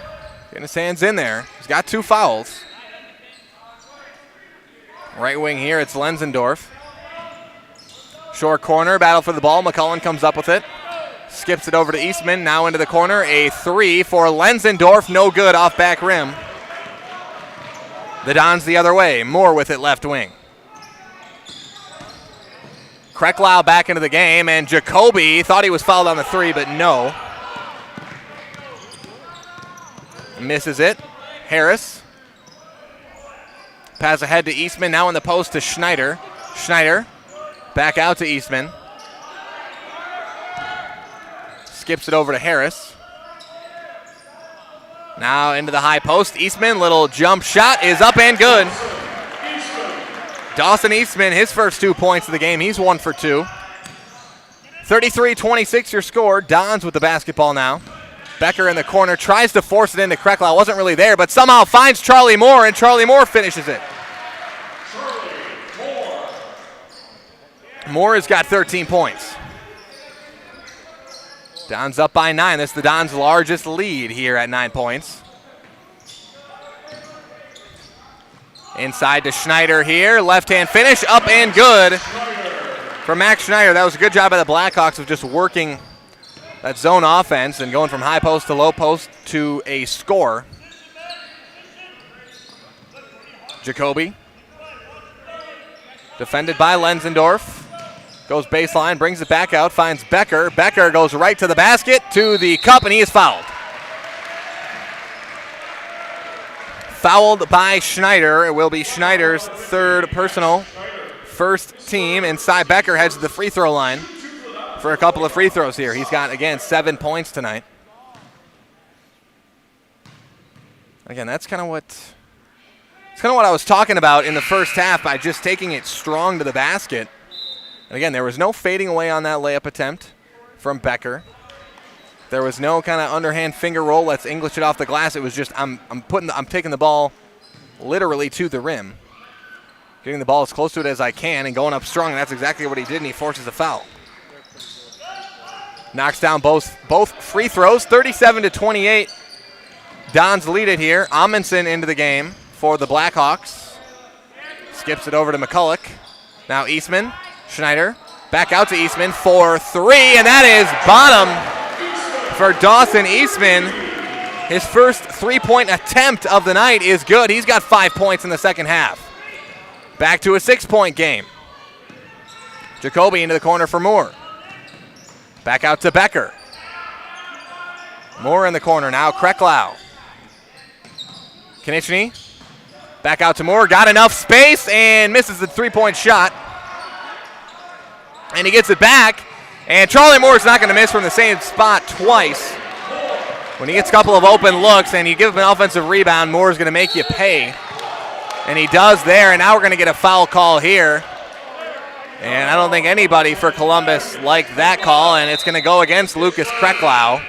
getting his hands in there. He's got 2 fouls. Right wing here, it's Lenzendorf. Short corner, battle for the ball. McCullen comes up with it. Skips it over to Eastman, now into the corner. A three for Lenzendorf, no good, off back rim. The Dons the other way. Moore with it left wing. Krecklau back into the game, and Jacoby thought he was fouled on the three, but no. Misses it. Harris. Pass ahead to Eastman, now in the post to Schneider. Schneider back out to Eastman. Skips it over to Harris. Now into the high post. Eastman, little jump shot is up and good. Dawson Eastman, his first 2 points of the game. He's 1 for 2. 33-26 your score. Dons with the basketball now. Becker in the corner, tries to force it into Krecklau. Wasn't really there, but somehow finds Charlie Moore, and Charlie Moore finishes it. Moore has got 13 points. Dons up by 9. This is the Dons' largest lead here at 9 points. Inside to Schneider here. Left-hand finish, up and good for Max Schneider. That was a good job by the Blackhawks of just working that zone offense and going from high post to low post to a score. Jacoby. Defended by Lenzendorf. Goes baseline, brings it back out, finds Becker. Becker goes right to the basket, to the cup, and he is fouled. Fouled by Schneider. It will be Schneider's third personal, first team, and Cy Becker heads to the free throw line for a couple of free throws here. He's got, again, 7 points tonight. Again, that's kind of what I was talking about in the first half by just taking it strong to the basket. And again, there was no fading away on that layup attempt from Becker. There was no kind of underhand finger roll, let's English it off the glass. It was just I'm taking the ball literally to the rim, getting the ball as close to it as I can and going up strong, and that's exactly what he did, and he forces a foul. Knocks down both free throws, 37-28. Dons lead it here. Amundsen into the game for the Blackhawks. Skips it over to McCulloch. Now Eastman, Schneider, back out to Eastman for 3, and that is bottom for Dawson Eastman. His first 3-point attempt of the night is good. He's got 5 points in the second half. Back to a 6-point game. Jacoby into the corner for Moore. Back out to Becker. Moore in the corner now. Krecklau. Konieczny. Back out to Moore. Got enough space and misses the 3-point shot. And he gets it back. And Charlie Moore's not going to miss from the same spot twice. When he gets a couple of open looks and you give him an offensive rebound, Moore's going to make you pay. And he does there. And now we're going to get a foul call here. And I don't think anybody for Columbus liked that call, and it's going to go against Lucas Krecklau.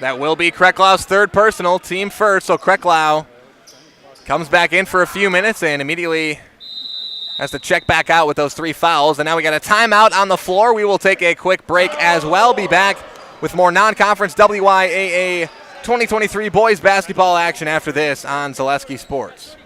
That will be Krecklau's third personal, team first, so Krecklau comes back in for a few minutes and immediately has to check back out with those 3 fouls. And now we got a timeout on the floor. We will take a quick break as well. Be back with more non-conference WIAA 2023 boys basketball action after this on Zaleski Sports.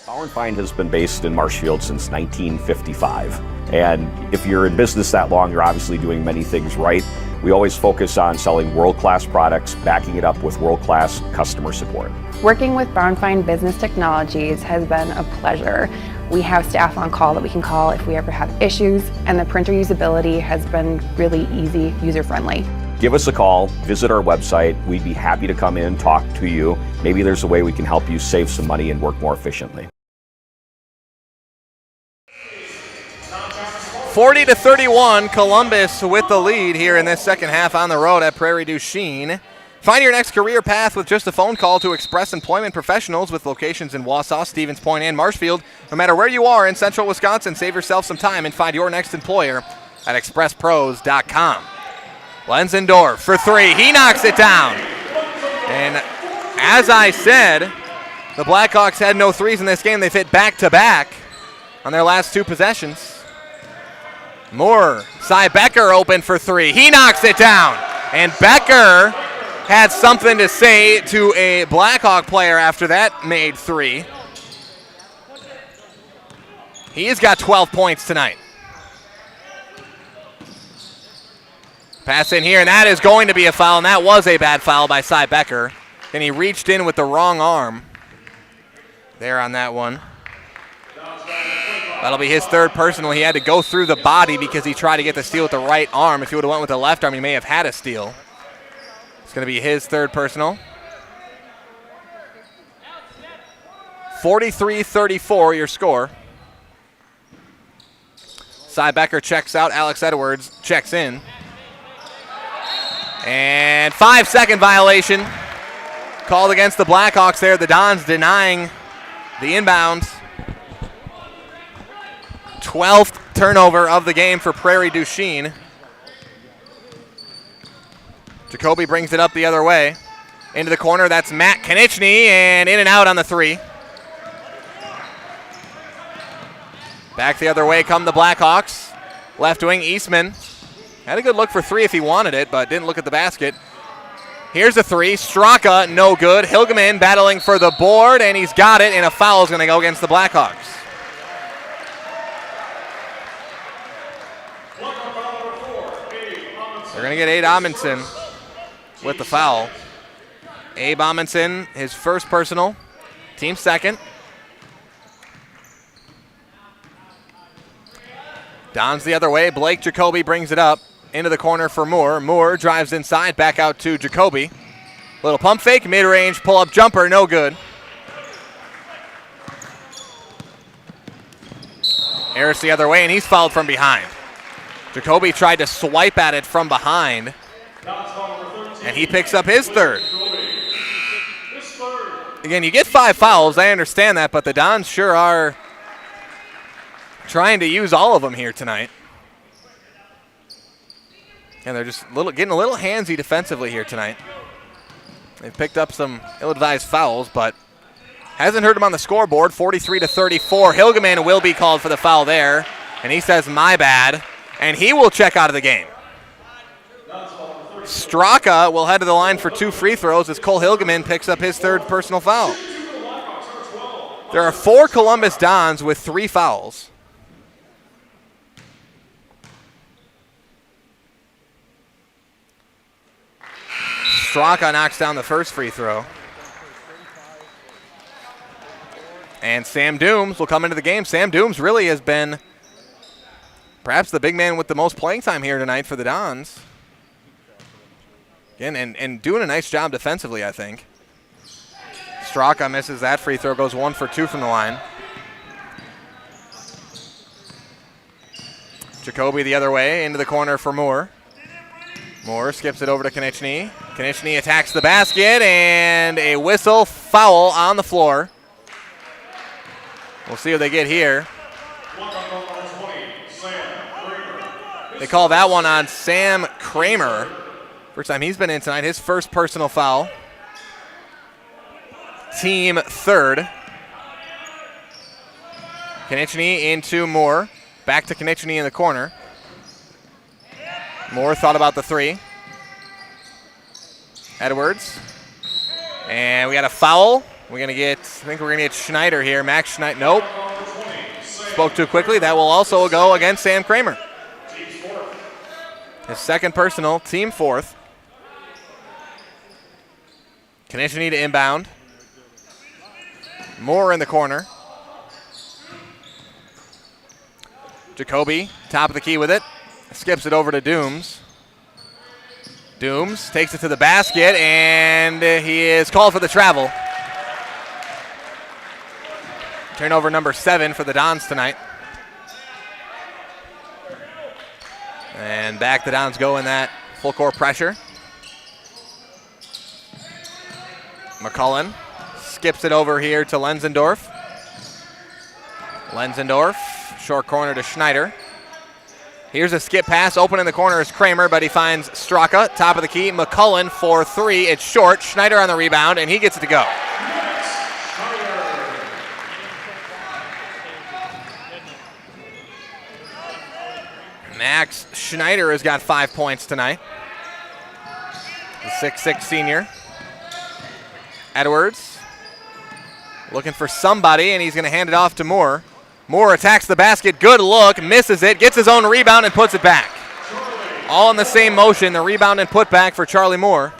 Bauernfeind has been based in Marshfield since 1955. And if you're in business that long, you're obviously doing many things right. We always focus on selling world-class products, backing it up with world-class customer support. Working with Brownfine Business Technologies has been a pleasure. We have staff on call that we can call if we ever have issues, and the printer usability has been really easy, user-friendly. Give us a call, visit our website. We'd be happy to come in, talk to you. Maybe there's a way we can help you save some money and work more efficiently. 40-31, Columbus with the lead here in this second half on the road at Prairie du Chien. Find your next career path with just a phone call to Express Employment Professionals with locations in Wausau, Stevens Point, and Marshfield. No matter where you are in central Wisconsin, save yourself some time and find your next employer at expresspros.com. Lenzendorf for three. He knocks it down. And as I said, the Blackhawks had no threes in this game. They've hit back-to-back on their last two possessions. Moore, Cy Becker open for three. He knocks it down. And Becker had something to say to a Blackhawk player after that made three. He's got 12 points tonight. Pass in here, and that is going to be a foul, and that was a bad foul by Cy Becker. And he reached in with the wrong arm there on that one. That'll be his third personal. He had to go through the body because he tried to get the steal with the right arm. If he would have went with the left arm, he may have had a steal. It's going to be his third personal. 43-34 your score. Cy Becker checks out. Alex Edwards checks in. And 5-second violation called against the Blackhawks there. The Dons denying the inbound. 12th turnover of the game for Prairie du Chien. Jacoby brings it up the other way. Into the corner, that's Matt Konieczny, and in and out on the three. Back the other way come the Blackhawks. Left wing, Eastman. Had a good look for three if he wanted it, but didn't look at the basket. Here's a three. Straka, no good. Hilgeman battling for the board, and he's got it, and a foul is going to go against the Blackhawks. They're going to get Abe Amundsen with the foul. Abe Amundsen, his first personal, team second. Don's the other way. Blake Jacoby brings it up into the corner for Moore. Moore drives inside, back out to Jacoby. Little pump fake, mid-range, pull-up jumper, no good. Harris the other way, and he's fouled from behind. Jacoby tried to swipe at it from behind, and he picks up his third. Again, you get 5 fouls, I understand that, but the Dons sure are trying to use all of them here tonight. And they're just getting a little handsy defensively here tonight. They've picked up some ill-advised fouls, but hasn't hurt them on the scoreboard. 43-34. Hilgeman will be called for the foul there, and he says, my bad. And he will check out of the game. Straka will head to the line for 2 free throws as Cole Hilgeman picks up his third personal foul. There are 4 Columbus Dons with 3 fouls. Straka knocks down the first free throw. And Sam Dooms will come into the game. Sam Dooms really has been perhaps the big man with the most playing time here tonight for the Dons. Again, and doing a nice job defensively, I think. Straka misses that free throw, goes 1 for 2 from the line. Jacoby the other way, into the corner for Moore. Moore skips it over to Konieczny. Konieczny attacks the basket, and a whistle foul on the floor. We'll see what they get here. They call that one on Sam Kramer. First time he's been in tonight, his first personal foul. Team third. Konieczny into Moore. Back to Konieczny in the corner. Moore thought about the three. Edwards. And we got a foul. I think we're going to get Schneider here. Max Schneider. Nope. Spoke too quickly. That will also go against Sam Kramer. His second personal, team fourth. Konechny to inbound. Moore in the corner. Jacoby, top of the key with it. Skips it over to Dooms. Dooms takes it to the basket, and he is called for the travel. Turnover number 7 for the Dons tonight. And back the Dons go in that full court pressure. McCullen skips it over here to Lenzendorf. Lenzendorf, short corner to Schneider. Here's a skip pass. Open in the corner is Kramer, but he finds Straka. Top of the key. McCullen for 3. It's short. Schneider on the rebound, and he gets it to go. Max Schneider has got 5 points tonight. The 6'6 senior. Edwards looking for somebody, and he's going to hand it off to Moore. Moore attacks the basket. Good look. Misses it. Gets his own rebound and puts it back. All in the same motion. The rebound and put back for Charlie Moore.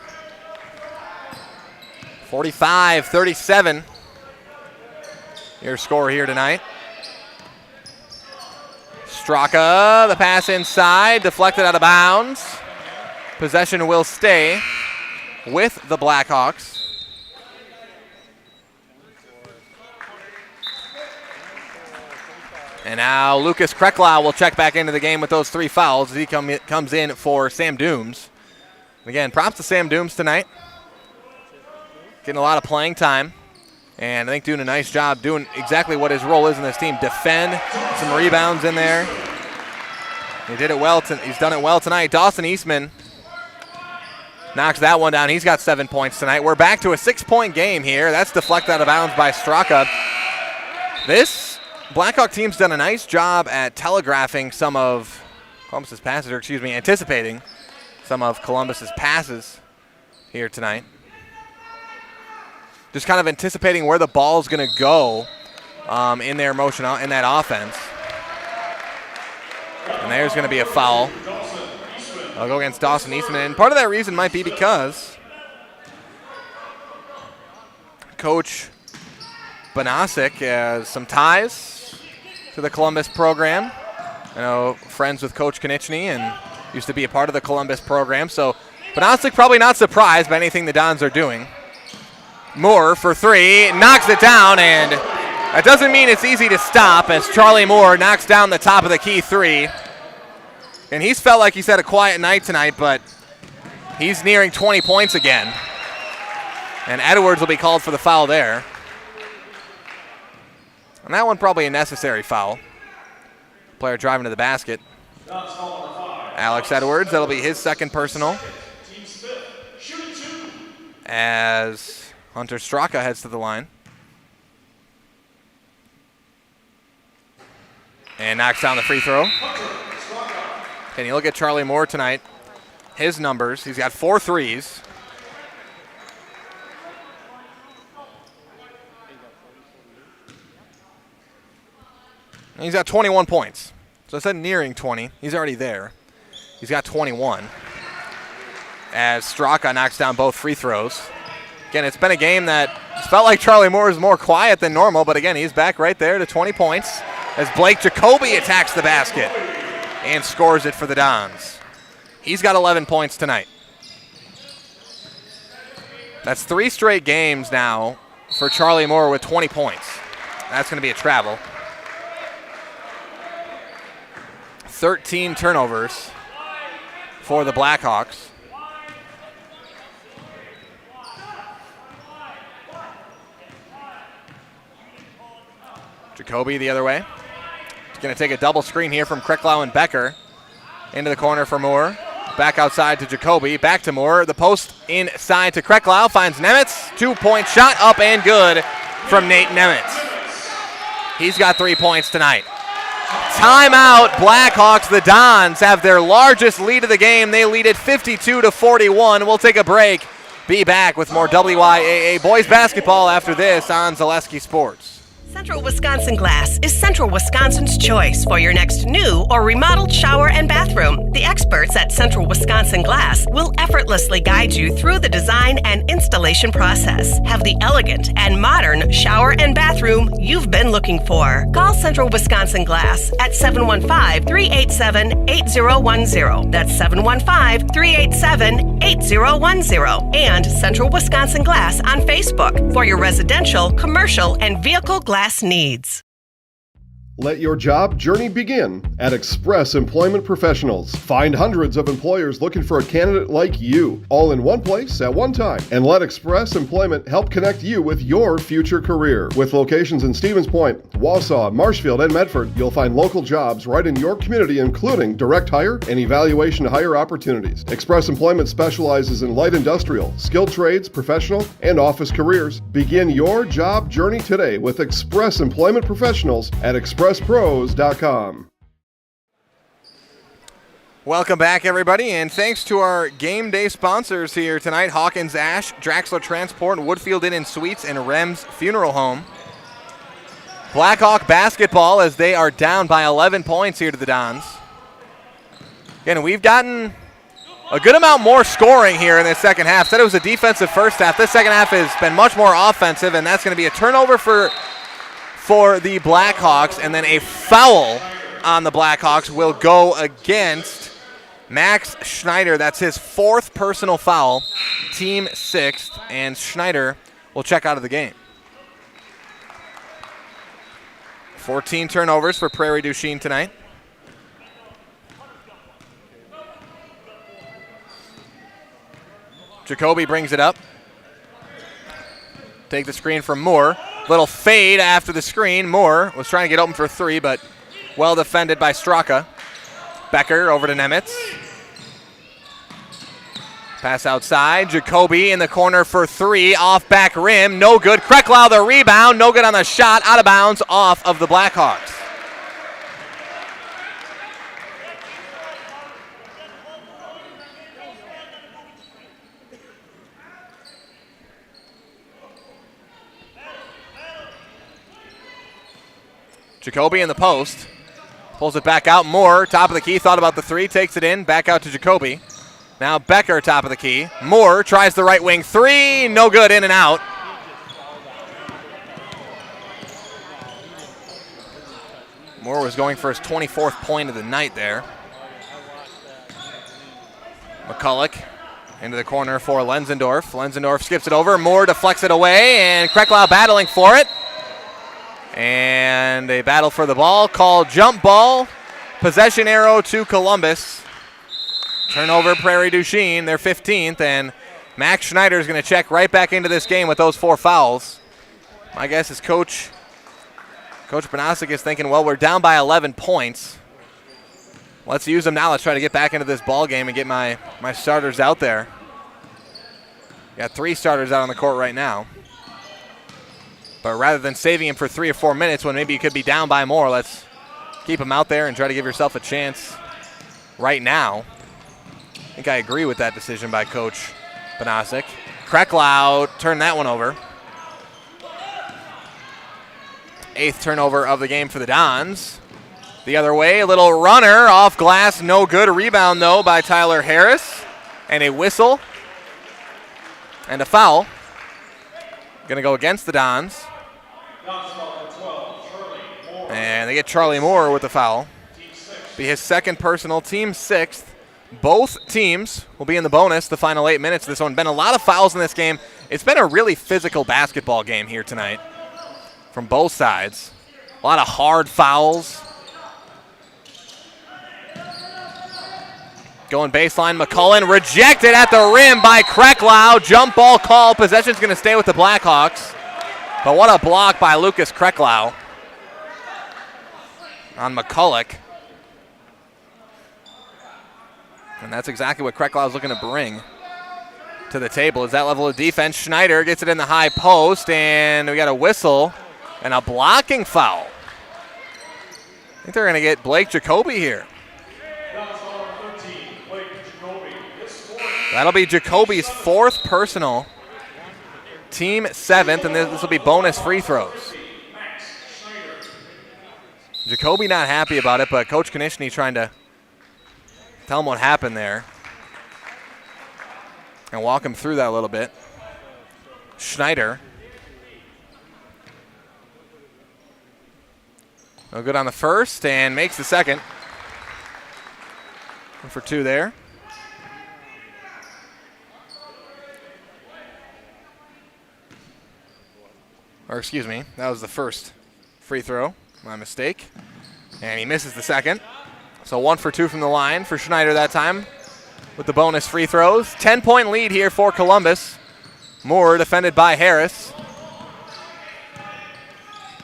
45-37. Your score here tonight. Straka, the pass inside. Deflected out of bounds. Possession will stay with the Blackhawks. And now Lucas Kreklau will check back into the game with those 3 fouls as he comes in for Sam Dooms. Again, props to Sam Dooms tonight. Getting a lot of playing time. And I think doing a nice job doing exactly what his role is in this team. Defend, some rebounds in there. He did it well. He's done it well tonight. Dawson Eastman knocks that one down. He's got 7 points tonight. We're back to a 6-point game here. That's deflected out of bounds by Straka. This Blackhawk team's done a nice job at telegraphing some of Columbus's passes, or anticipating some of Columbus's passes here tonight. Just kind of anticipating where the ball's going to go in their motion, in that offense. And there's going to be a foul. I'll go against Dawson Eastman. And part of that reason might be because Coach Banasic has some ties to the Columbus program. I know friends with Coach Konechny and used to be a part of the Columbus program. So Banasic probably not surprised by anything the Dons are doing. Moore for 3, knocks it down, and that doesn't mean it's easy to stop as Charlie Moore knocks down the top of the key 3. And he's felt like he's had a quiet night tonight, but he's nearing 20 points again. And Edwards will be called for the foul there. And that one probably a necessary foul. Player driving to the basket. Alex Edwards, that'll be his second personal. As Hunter Straka heads to the line. And knocks down the free throw. Can you look at Charlie Moore tonight? His numbers, he's got 4 threes. And he's got 21 points. So I said nearing 20. He's already there. He's got 21. As Straka knocks down both free throws. Again, it's been a game that felt like Charlie Moore is more quiet than normal, but again, he's back right there to 20 points as Blake Jacoby attacks the basket and scores it for the Dons. He's got 11 points tonight. That's 3 straight games now for Charlie Moore with 20 points. That's going to be a travel. 13 turnovers for the Blackhawks. Jacoby the other way. He's going to take a double screen here from Kreklau and Becker. Into the corner for Moore. Back outside to Jacoby. Back to Moore. The post inside to Kreklau. Finds Nemitz. 2-point shot up and good from Nate Nemitz. He's got 3 points tonight. Timeout, Blackhawks. The Dons have their largest lead of the game. They lead it 52-41. We'll take a break. Be back with more WIAA boys basketball after this on Zaleski Sports. Central Wisconsin Glass is Central Wisconsin's choice for your next new or remodeled shower and bathroom. The experts at Central Wisconsin Glass will effortlessly guide you through the design and installation process. Have the elegant and modern shower and bathroom you've been looking for. Call Central Wisconsin Glass at 715-387-8010. That's 715-387-8010. And Central Wisconsin Glass on Facebook for your residential, commercial, and vehicle glass needs. Let your job journey begin at Express Employment Professionals. Find hundreds of employers looking for a candidate like you, all in one place at one time. And let Express Employment help connect you with your future career. With locations in Stevens Point, Wausau, Marshfield, and Medford, you'll find local jobs right in your community, including direct hire and evaluation to hire opportunities. Express Employment specializes in light industrial, skilled trades, professional, and office careers. Begin your job journey today with Express Employment Professionals at expresspros.com. Welcome back, everybody, and thanks to our game day sponsors here tonight, Hawkins Ash, Draxler Transport, Woodfield Inn and Suites, and Rem's Funeral Home. Blackhawk basketball as they are down by 11 points here to the Dons. Again, we've gotten a good amount more scoring here in the second half. Said it was a defensive first half. This second half has been much more offensive, and that's going to be a turnover for the Blackhawks, and then a foul on the Blackhawks will go against Max Schneider. That's his fourth personal foul, team sixth, and Schneider will check out of the game. 14 turnovers for Prairie du Chien tonight. Jacoby brings it up. Take the screen from Moore. Little fade after the screen. Moore was trying to get open for three, but well defended by Straka. Becker over to Nemitz. Pass outside. Jacoby in the corner for three. Off back rim. No good. Kreklau the rebound. No good on the shot. Out of bounds. Off of the Blackhawks. Jacoby in the post. Pulls it back out. Moore, top of the key, thought about the three, takes it in, back out to Jacoby. Now Becker, top of the key. Moore tries the right wing three, no good, in and out. Moore was going for his 24th point of the night there. McCulloch into the corner for Lenzendorf. Lenzendorf skips it over. Moore deflects it away, and Kreklau battling for it. And a battle for the ball called jump ball. Possession arrow to Columbus. Turnover Prairie du Chien, their 15th, and Max Schneider is going to check right back into this game with those 4 fouls. My guess is Coach Banasic is thinking, well, we're down by 11 points. Let's use them now. Let's try to get back into this ball game and get my starters out there. Got 3 starters out on the court right now. But rather than saving him for 3 or 4 minutes when maybe you could be down by more, let's keep him out there and try to give yourself a chance right now. I think I agree with that decision by Coach Banasic. Kreklau turned that one over. 8th turnover of the game for the Dons. The other way, a little runner off glass, no good. A rebound, though, by Tyler Harris. And a whistle and a foul. Going to go against the Dons. And they get Charlie Moore with the foul. Be his 2nd personal, team 6th. Both teams will be in the bonus the final 8 minutes of this one. Been a lot of fouls in this game. It's been a really physical basketball game here tonight from both sides. A lot of hard fouls. Going baseline, McCullen rejected at the rim by Kreklau. Jump ball call. Possession's going to stay with the Blackhawks. But what a block by Lucas Kreklau on McCulloch. And that's exactly what Kreklau is looking to bring to the table, is that level of defense. Schneider gets it in the high post, and we got a whistle and a blocking foul. I think they're going to get Blake Jacoby here. That'll be Jacoby's 4th personal, team 7th, and this will be bonus free throws. Jacoby not happy about it, but Coach Konishny trying to tell him what happened there and walk him through that a little bit. Schneider. No good on the first and makes the second. 1 for 2 there. Or excuse me, that was the first free throw. My mistake. And he misses the second. So 1 for 2 from the line for Schneider that time with the bonus free throws. 10-point lead here for Columbus. Moore defended by Harris.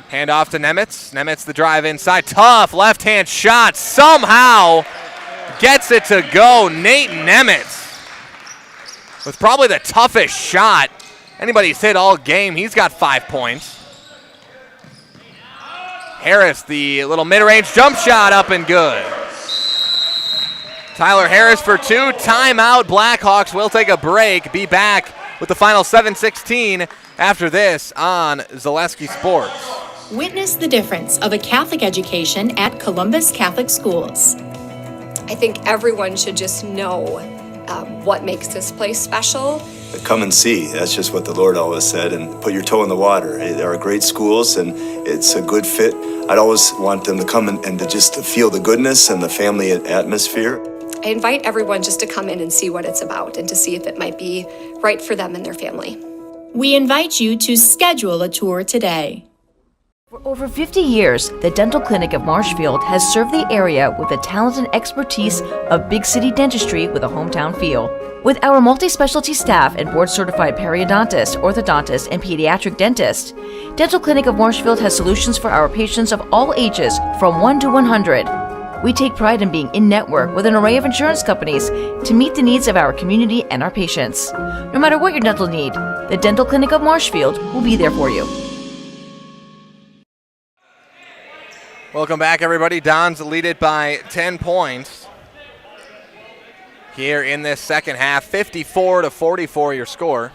Hand off to Nemitz. Nemitz the drive inside. Tough left-hand shot. Somehow gets it to go. Nate Nemitz with probably the toughest shot anybody's hit all game. He's got 5 points. Harris, the little mid-range jump shot up and good. Tyler Harris for 2. Timeout. Blackhawks will take a break. Be back with the final 7:16 after this on Zaleski Sports. Witness the difference of a Catholic education at Columbus Catholic Schools. I think everyone should just know what makes this place special. Come and see. That's just what the Lord always said, and put your toe in the water. There are great schools, and it's a good fit. I'd always want them to come and to just feel the goodness and the family atmosphere. I invite everyone just to come in and see what it's about and to see if it might be right for them and their family. We invite you to schedule a tour today. For over 50 years, the Dental Clinic of Marshfield has served the area with the talent and expertise of big city dentistry with a hometown feel. With our multi-specialty staff and board-certified periodontist, orthodontist, and pediatric dentist, Dental Clinic of Marshfield has solutions for our patients of all ages from 1 to 100. We take pride in being in-network with an array of insurance companies to meet the needs of our community and our patients. No matter what your dental need, the Dental Clinic of Marshfield will be there for you. Welcome back, everybody. Dons lead it by 10 points here in this second half. 54-44 your score.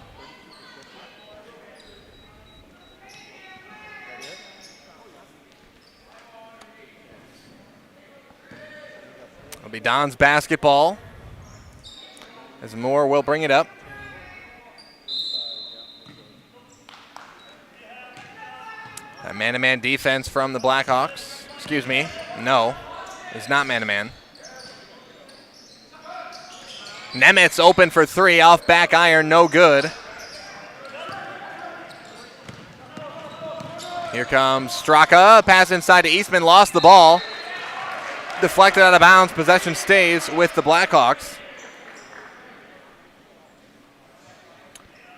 It'll be Dons basketball as Moore will bring it up. A man-to-man defense from the Blackhawks. Excuse me, no, it's not man-to-man. Nemitz open for 3, off back iron, no good. Here comes Straka, pass inside to Eastman, lost the ball. Deflected out of bounds, possession stays with the Blackhawks.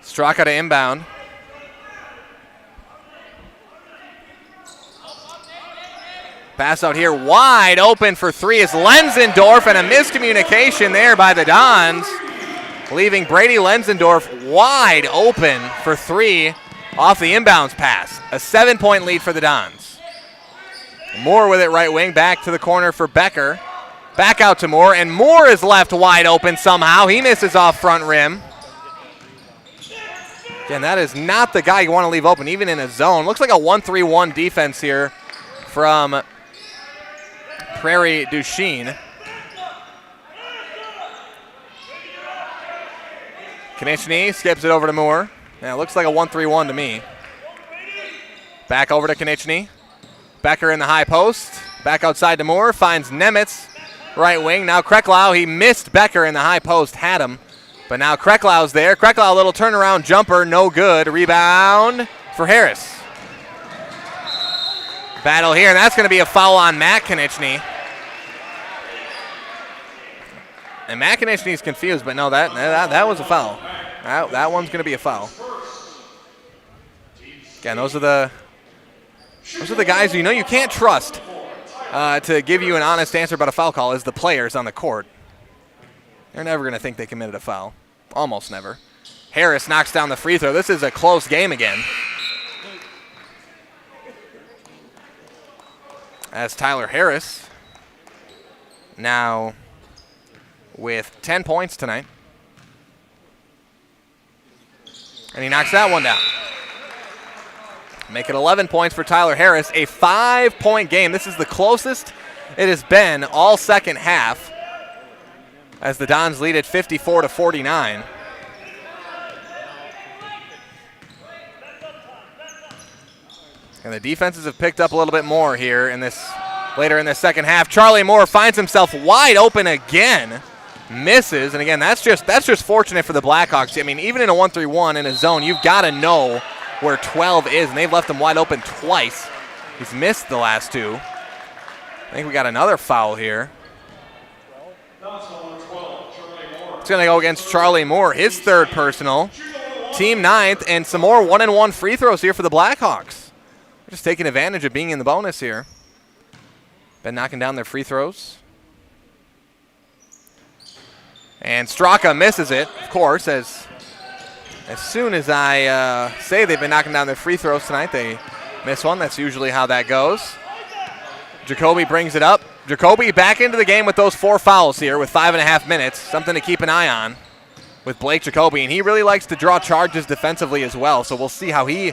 Straka to inbound. Pass out here, wide open for 3 is Lenzendorf, and a miscommunication there by the Dons, leaving Brady Lenzendorf wide open for 3 off the inbounds pass. A 7-point lead for the Dons. Moore with it right wing, back to the corner for Becker. Back out to Moore, and Moore is left wide open somehow. He misses off front rim. Again, that is not the guy you want to leave open, even in a zone. Looks like a 1-3-1 defense here from Prairie Duchesne. Konechny skips it over to Moore. Yeah, it looks like a 1-3-1 to me. Back over to Konechny. Becker in the high post. Back outside to Moore. Finds Nemitz, right wing. Now Krecklau. He missed Becker in the high post. Had him. But now Krecklau's there. Krecklau, a little turnaround jumper. No good. Rebound for Harris. Battle here, and that's going to be a foul on Matt Konechny. And Matt Konechny's confused, but no, that was a foul. That one's going to be a foul. Again, those are the guys who you can't trust to give you an honest answer about a foul call is the players on the court. They're never going to think they committed a foul. Almost never. Harris knocks down the free throw. This is a close game again. As Tyler Harris now with 10 points tonight. And he knocks that one down. Make it 11 points for Tyler Harris, a 5-point game. This is the closest it has been all second half as the Dons lead at 54-49. And the defenses have picked up a little bit more here later in the second half. Charlie Moore finds himself wide open again. Misses, and again, that's just fortunate for the Blackhawks. I mean, even in a 1-3-1 in a zone, you've got to know where 12 is, and they've left him wide open twice. He's missed the last two. I think we got another foul here. It's going to go against Charlie Moore, his third personal, team 9th, and some more 1-and-1 free throws here for the Blackhawks. They're just taking advantage of being in the bonus here. Been knocking down their free throws. And Straka misses it, of course, as soon as I say they've been knocking down their free throws tonight, they miss one. That's usually how that goes. Jacoby brings it up. Jacoby back into the game with those 4 fouls here with 5.5 minutes. Something to keep an eye on with Blake Jacoby. And he really likes to draw charges defensively as well, so we'll see how he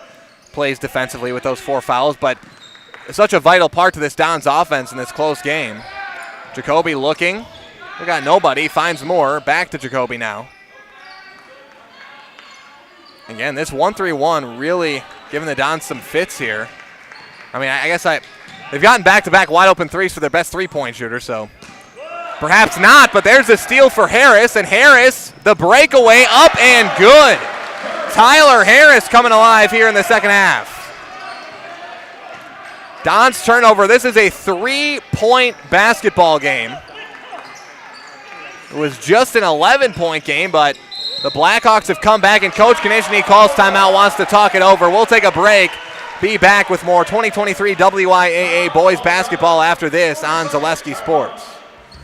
plays defensively with those 4 fouls. But such a vital part to this Dons offense in this close game. Jacoby looking. We got nobody. Finds Moore. Back to Jacoby now. Again, this 1-3-1 really giving the Dons some fits here. I mean, I guess they've gotten back-to-back wide-open threes for their best three-point shooter, so perhaps not, but there's a steal for Harris, and Harris, the breakaway, up and good. Tyler Harris coming alive here in the second half. Dons turnover. This is a 3-point basketball game. It was just an 11-point game, but the Blackhawks have come back, and Coach Konechny calls timeout, wants to talk it over. We'll take a break. Be back with more 2023 WIAA boys basketball after this on Zaleski Sports.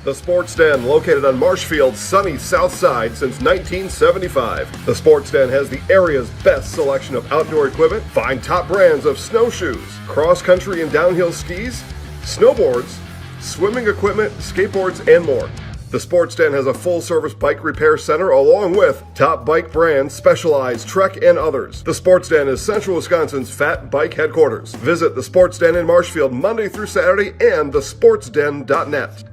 The Sports Den, located on Marshfield's sunny south side since 1975. The Sports Den has the area's best selection of outdoor equipment. Find top brands of snowshoes, cross-country and downhill skis, snowboards, swimming equipment, skateboards, and more. The Sports Den has a full-service bike repair center along with top bike brands, Specialized, Trek, and others. The Sports Den is Central Wisconsin's fat bike headquarters. Visit the Sports Den in Marshfield Monday through Saturday and thesportsden.net.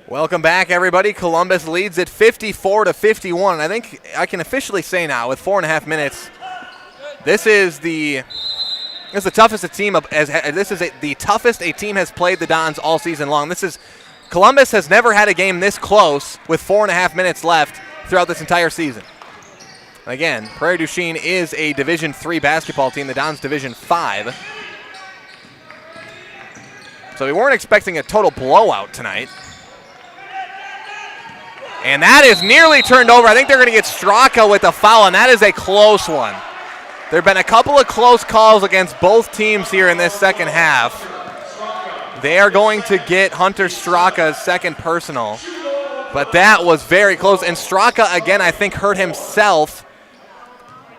Welcome back, everybody. Columbus leads at 54-51. I think I can officially say now, with 4.5 minutes, this is the toughest the toughest a team has played the Dons all season long. Columbus has never had a game this close with 4.5 minutes left throughout this entire season. Again, Prairie du Chien is a Division III basketball team. The Dons Division V. So we weren't expecting a total blowout tonight. And that is nearly turned over. I think they're going to get Straka with a foul, and that is a close one. There have been a couple of close calls against both teams here in this second half. They are going to get Hunter Straka's second personal. But that was very close. And Straka, again, I think hurt himself.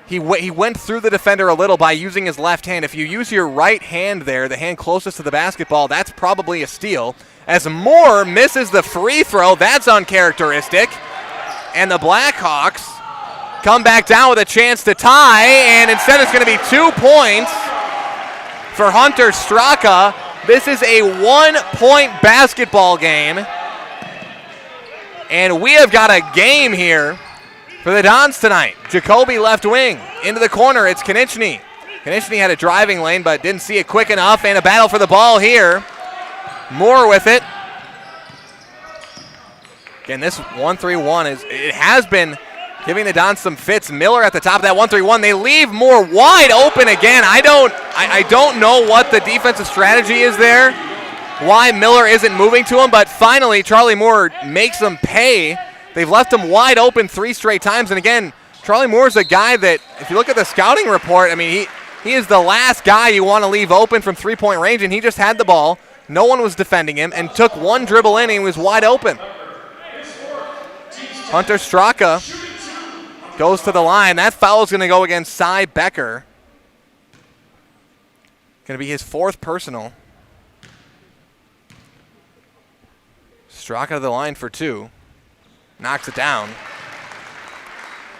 He went through the defender a little by using his left hand. If you use your right hand there, the hand closest to the basketball, that's probably a steal. As Moore misses the free throw, that's uncharacteristic. And the Blackhawks come back down with a chance to tie, and instead it's going to be 2 points for Hunter Straka. This is a 1-point basketball game, and we have got a game here for the Dons tonight. Jacoby left wing, into the corner, it's Konechny. Konechny had a driving lane, but didn't see it quick enough, and a battle for the ball here. Moore with it. Again, this 1-3-1 has been giving the Dons some fits. Miller at the top of that 1-3-1. They leave Moore wide open again. I don't know what the defensive strategy is there, why Miller isn't moving to him, but finally Charlie Moore makes them pay. They've left him wide open 3 straight times, and again, Charlie Moore's a guy that, if you look at the scouting report, I mean, he is the last guy you want to leave open from three-point range, and he just had the ball. No one was defending him, and took one dribble in, and he was wide open. Hunter Straka goes to the line. That foul is going to go against Cy Becker. Going to be his 4th personal. Straka to the line for 2. Knocks it down.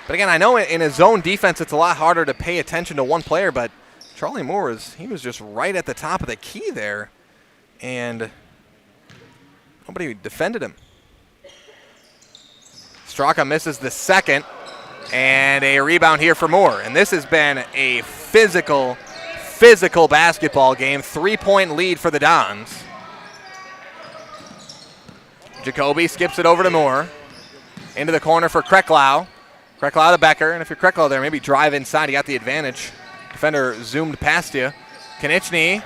But again, I know in a zone defense it's a lot harder to pay attention to one player, but Charlie Moore was just right at the top of the key there, and nobody defended him. Straka misses the second, and a rebound here for Moore. And this has been a physical basketball game. 3-point lead for the Dons. Jacoby skips it over to Moore. Into the corner for Kreklau. Kreklau to Becker, and if you're Kreklau there, maybe drive inside. You got the advantage. Defender zoomed past you. Konechny,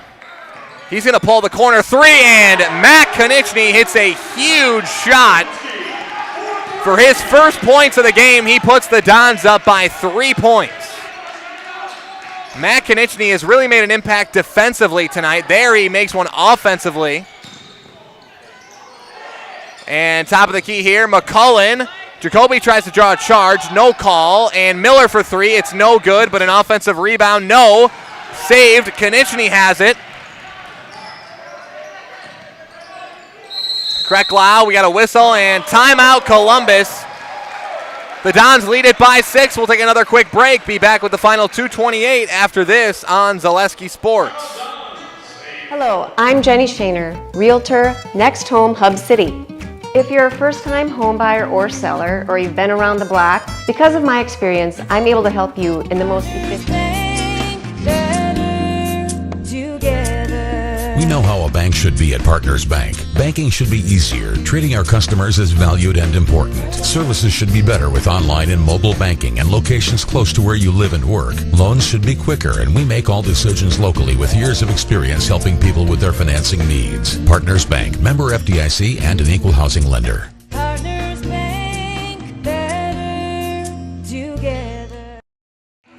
he's going to pull the corner three, and Matt Konechny hits a huge shot. For his first points of the game, he puts the Dons up by 3 points. Matt Konechny has really made an impact defensively tonight. There he makes one offensively. And top of the key here, McCullen. Jacoby tries to draw a charge, no call, and Miller for three. It's no good, but an offensive rebound, no. Saved, Konechny has it. Kreklau, we got a whistle, and timeout Columbus. The Dons lead it by 6. We'll take another quick break. Be back with the final 2:28 after this on Zaleski Sports. Hello, I'm Jenny Shaner, Realtor, Next Home Hub City. If you're a first-time home buyer or seller, or you've been around the block, because of my experience, I'm able to help you in the most efficient. We know how a bank should be at Partners Bank. Banking should be easier. Treating our customers as valued and important. Services should be better with online and mobile banking and locations close to where you live and work. Loans should be quicker, and we make all decisions locally with years of experience helping people with their financing needs. Partners Bank, member FDIC, and an equal housing lender.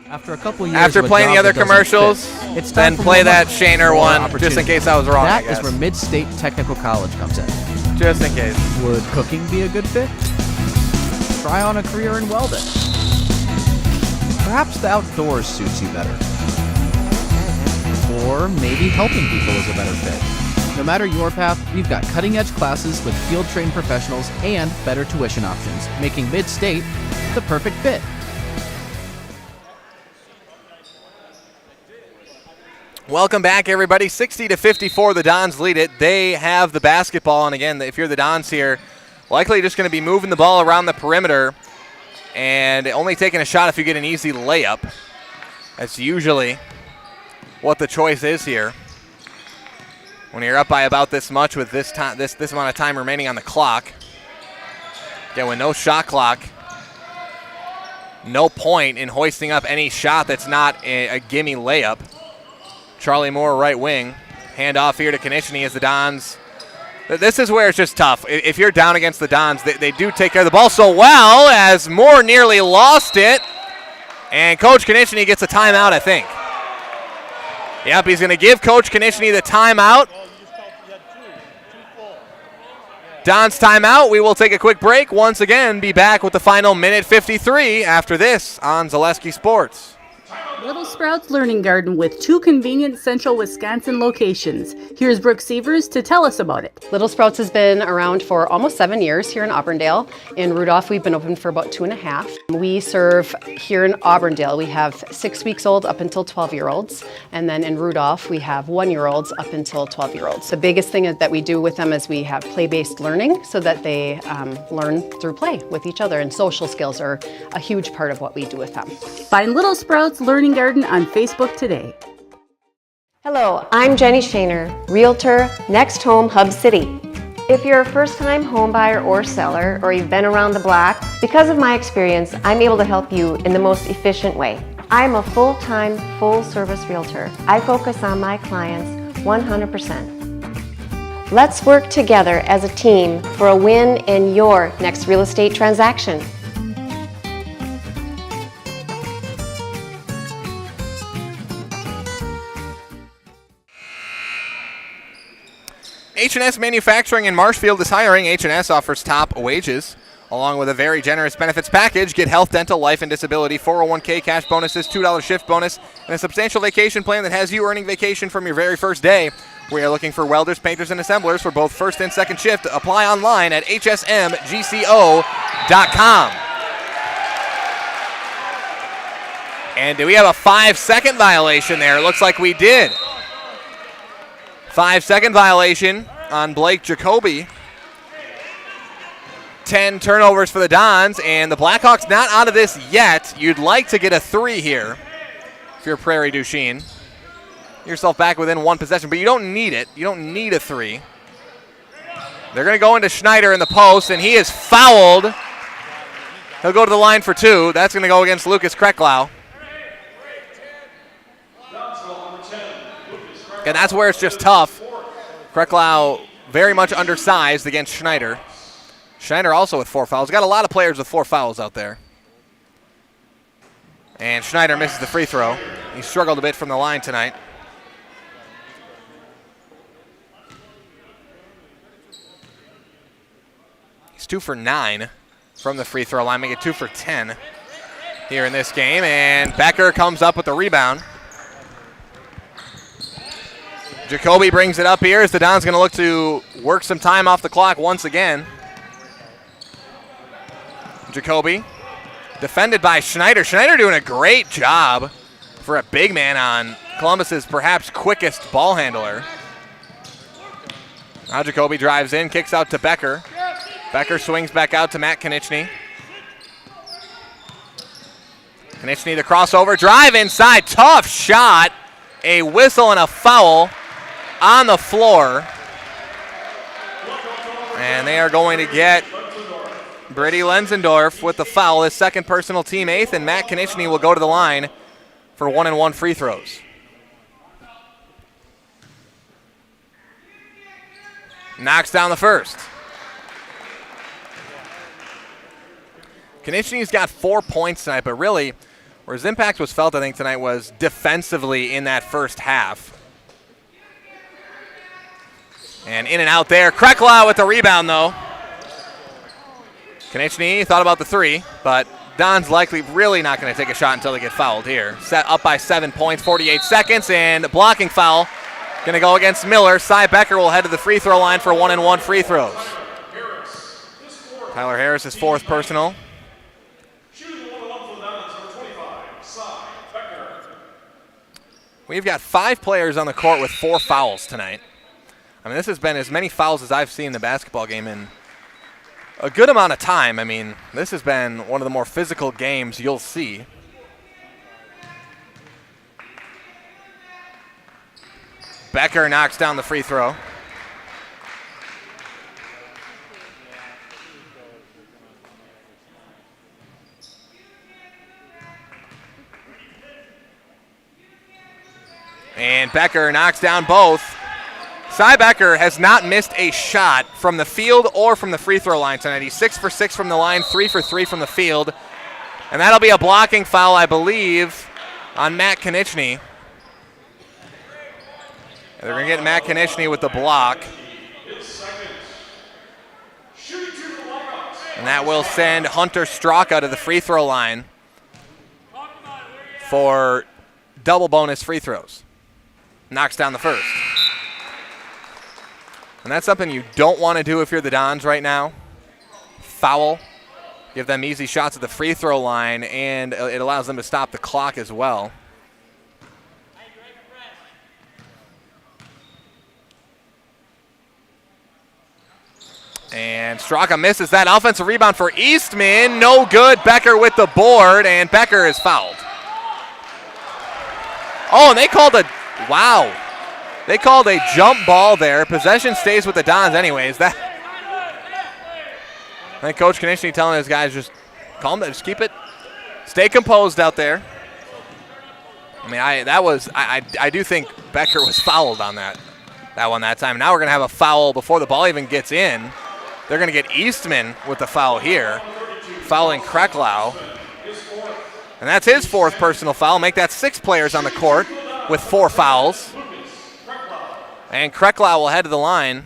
After a couple years After playing the other commercials, it's then play that Shaner one, just in case I was wrong. That is where Mid-State Technical College comes in. Just in case. Would cooking be a good fit? Try on a career in welding. Perhaps the outdoors suits you better. Or maybe helping people is a better fit. No matter your path, we've got cutting-edge classes with field-trained professionals and better tuition options, making Mid-State the perfect fit. Welcome back, everybody. 60-54, the Dons lead it. They have the basketball, and again, if you're the Dons here, likely just going to be moving the ball around the perimeter and only taking a shot if you get an easy layup. That's usually what the choice is here. When you're up by about this much with this amount of time remaining on the clock. Again, with no shot clock, no point in hoisting up any shot that's not a gimme layup. Charlie Moore, right wing. Hand off here to Konechny as the Dons. This is where it's just tough. If you're down against the Dons, they do take care of the ball so well as Moore nearly lost it. And Coach Konechny gets a timeout, I think. Yep, he's going to give Coach Konechny the timeout. Dons timeout. We will take a quick break. Once again, be back with the final minute 53 after this on Zaleski Sports. Little Sprouts Learning Garden with 2 convenient central Wisconsin locations. Here's Brooke Sievers to tell us about it. Little Sprouts has been around for almost 7 years here in Auburndale. In Rudolph, we've been open for about 2.5. We serve here in Auburndale, we have 6 weeks old up until 12-year-olds. And then in Rudolph, we have 1-year-olds up until 12-year-olds. The biggest thing that we do with them is we have play-based learning so that they learn through play with each other. And social skills are a huge part of what we do with them. Find Little Sprouts Learning Garden on Facebook today. Hello, I'm Jenny Shaner, Realtor, Next Home Hub City. If you're a first-time home buyer or seller, or you've been around the block, because of my experience, I'm able to help you in the most efficient way. I'm a full-time, full-service realtor. I focus on my clients 100%. Let's work together as a team for a win in your next real estate transaction. H&S Manufacturing in Marshfield is hiring. H&S offers top wages, along with a very generous benefits package. Get health, dental, life, and disability, 401k cash bonuses, $2 shift bonus, and a substantial vacation plan that has you earning vacation from your very first day. We are looking for welders, painters, and assemblers for both first and second shift. Apply online at hsmgco.com. And do we have a 5-second violation there? It looks like we did. 5-second violation on Blake Jacoby. 10 turnovers for the Dons, and the Blackhawks not out of this yet. You'd like to get a 3 here if you're Prairie du Chien. Yourself back within 1 possession, but you don't need it. You don't need a 3. They're going to go into Schneider in the post, and he is fouled. He'll go to the line for 2. That's going to go against Lucas Kreklau. And that's where it's just tough. Kreklau very much undersized against Schneider. Schneider also with 4 fouls. Got a lot of players with 4 fouls out there. And Schneider misses the free throw. He struggled a bit from the line tonight. He's 2 for 9 from the free throw line, making it 2 for 10 here in this game. And Becker comes up with the rebound. Jacoby brings it up here as the Dons going to look to work some time off the clock once again. Jacoby, defended by Schneider. Schneider doing a great job for a big man on Columbus's perhaps quickest ball handler. Now Jacoby drives in, kicks out to Becker. Becker swings back out to Matt Konechny. Konechny the crossover, drive inside, tough shot. A whistle and a foul on the floor. And they are going to get Brady Lenzendorf with the foul, his second personal, team 8th, and Matt Konechny will go to the line for 1-and-1 free throws. Knocks down the first. Konechny's got 4 points tonight, but really where his impact was felt, I think, tonight was defensively in that first half. And in and out there. Kreklau with the rebound, though. Konechny thought about the 3, but Don's likely really not going to take a shot until they get fouled here. Set up by 7 points, 48 seconds, and blocking foul. Going to go against Miller. Cy Becker will head to the free throw line for 1-and-1 free throws. Tyler Harris is 4th personal. We've got 5 players on the court with 4 fouls tonight. I mean, this has been as many fouls as I've seen in the basketball game in a good amount of time. I mean, this has been one of the more physical games you'll see. Becker knocks down the free throw. And Becker knocks down both. Cy Becker has not missed a shot from the field or from the free throw line tonight. He's 6 for 6 from the line, 3 for 3 from the field. And that'll be a blocking foul, I believe, on Matt Konechny. They're going to get Matt Konechny with the block. And that will send Hunter Straka to the free throw line for double bonus free throws. Knocks down the first. And that's something you don't want to do if you're the Dons right now. Foul. Give them easy shots at the free throw line, and it allows them to stop the clock as well. And Straka misses that offensive rebound for Eastman. No good. Becker with the board, and Becker is fouled. Oh, and they called a wow. They called a jump ball there. Possession stays with the Dons anyways. I think Coach Konechny telling his guys just calm down, just keep it, stay composed out there. I mean, I do think Becker was fouled on that one that time. Now we're going to have a foul before the ball even gets in. They're going to get Eastman with the foul here, fouling Kreklau. And that's his 4th personal foul. Make that 6 players on the court with 4 fouls. And Kreklau will head to the line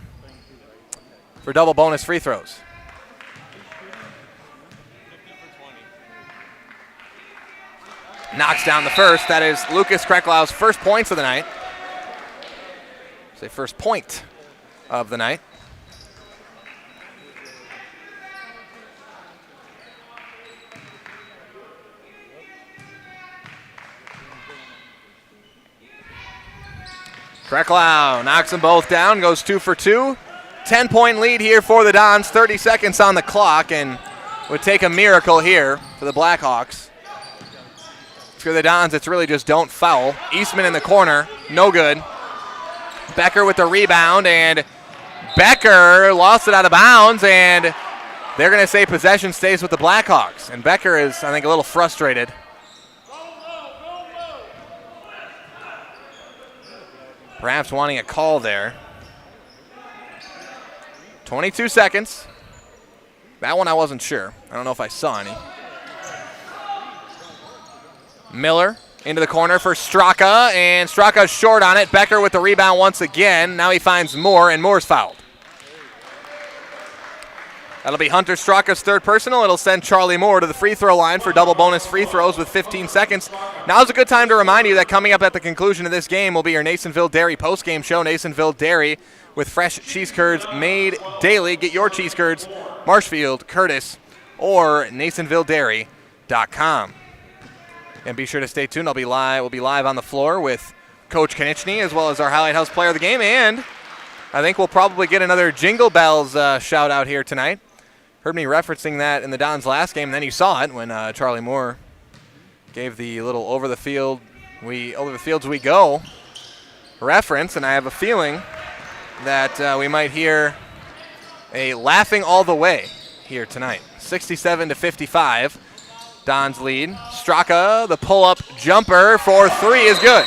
for double bonus free throws. Knocks down the first. That is Lucas Kreklau's first points of the night. Say first point of the night. Breklau knocks them both down, goes 2 for 2. 10-point lead here for the Dons, 30 seconds on the clock, and would take a miracle here for the Blackhawks. For the Dons, it's really just don't foul. Eastman in the corner, no good. Becker with the rebound, and Becker lost it out of bounds, and they're going to say possession stays with the Blackhawks. And Becker is, I think, a little frustrated. Perhaps wanting a call there. 22 seconds. That one I wasn't sure. I don't know if I saw any. Miller into the corner for Straka, and Straka's short on it. Becker with the rebound once again. Now he finds Moore, and Moore's fouled. That'll be Hunter Straka's third personal. It'll send Charlie Moore to the free throw line for double bonus free throws with 15 seconds. Now's a good time to remind you that coming up at the conclusion of this game will be your Nasonville Dairy postgame show. Nasonville Dairy with fresh cheese curds made daily. Get your cheese curds, Marshfield, Curtis, or NasonvilleDairy.com. And be sure to stay tuned. We'll be live on the floor with Coach Konieczny as well as our Highlight House player of the game. And I think we'll probably get another Jingle Bells shout out here tonight. Heard me referencing that in the Dons last game, and then you saw it when Charlie Moore gave the little over the fields we go reference, and I have a feeling that we might hear a laughing all the way here tonight. 67-55, Dons lead. Straka, the pull-up jumper for 3 is good.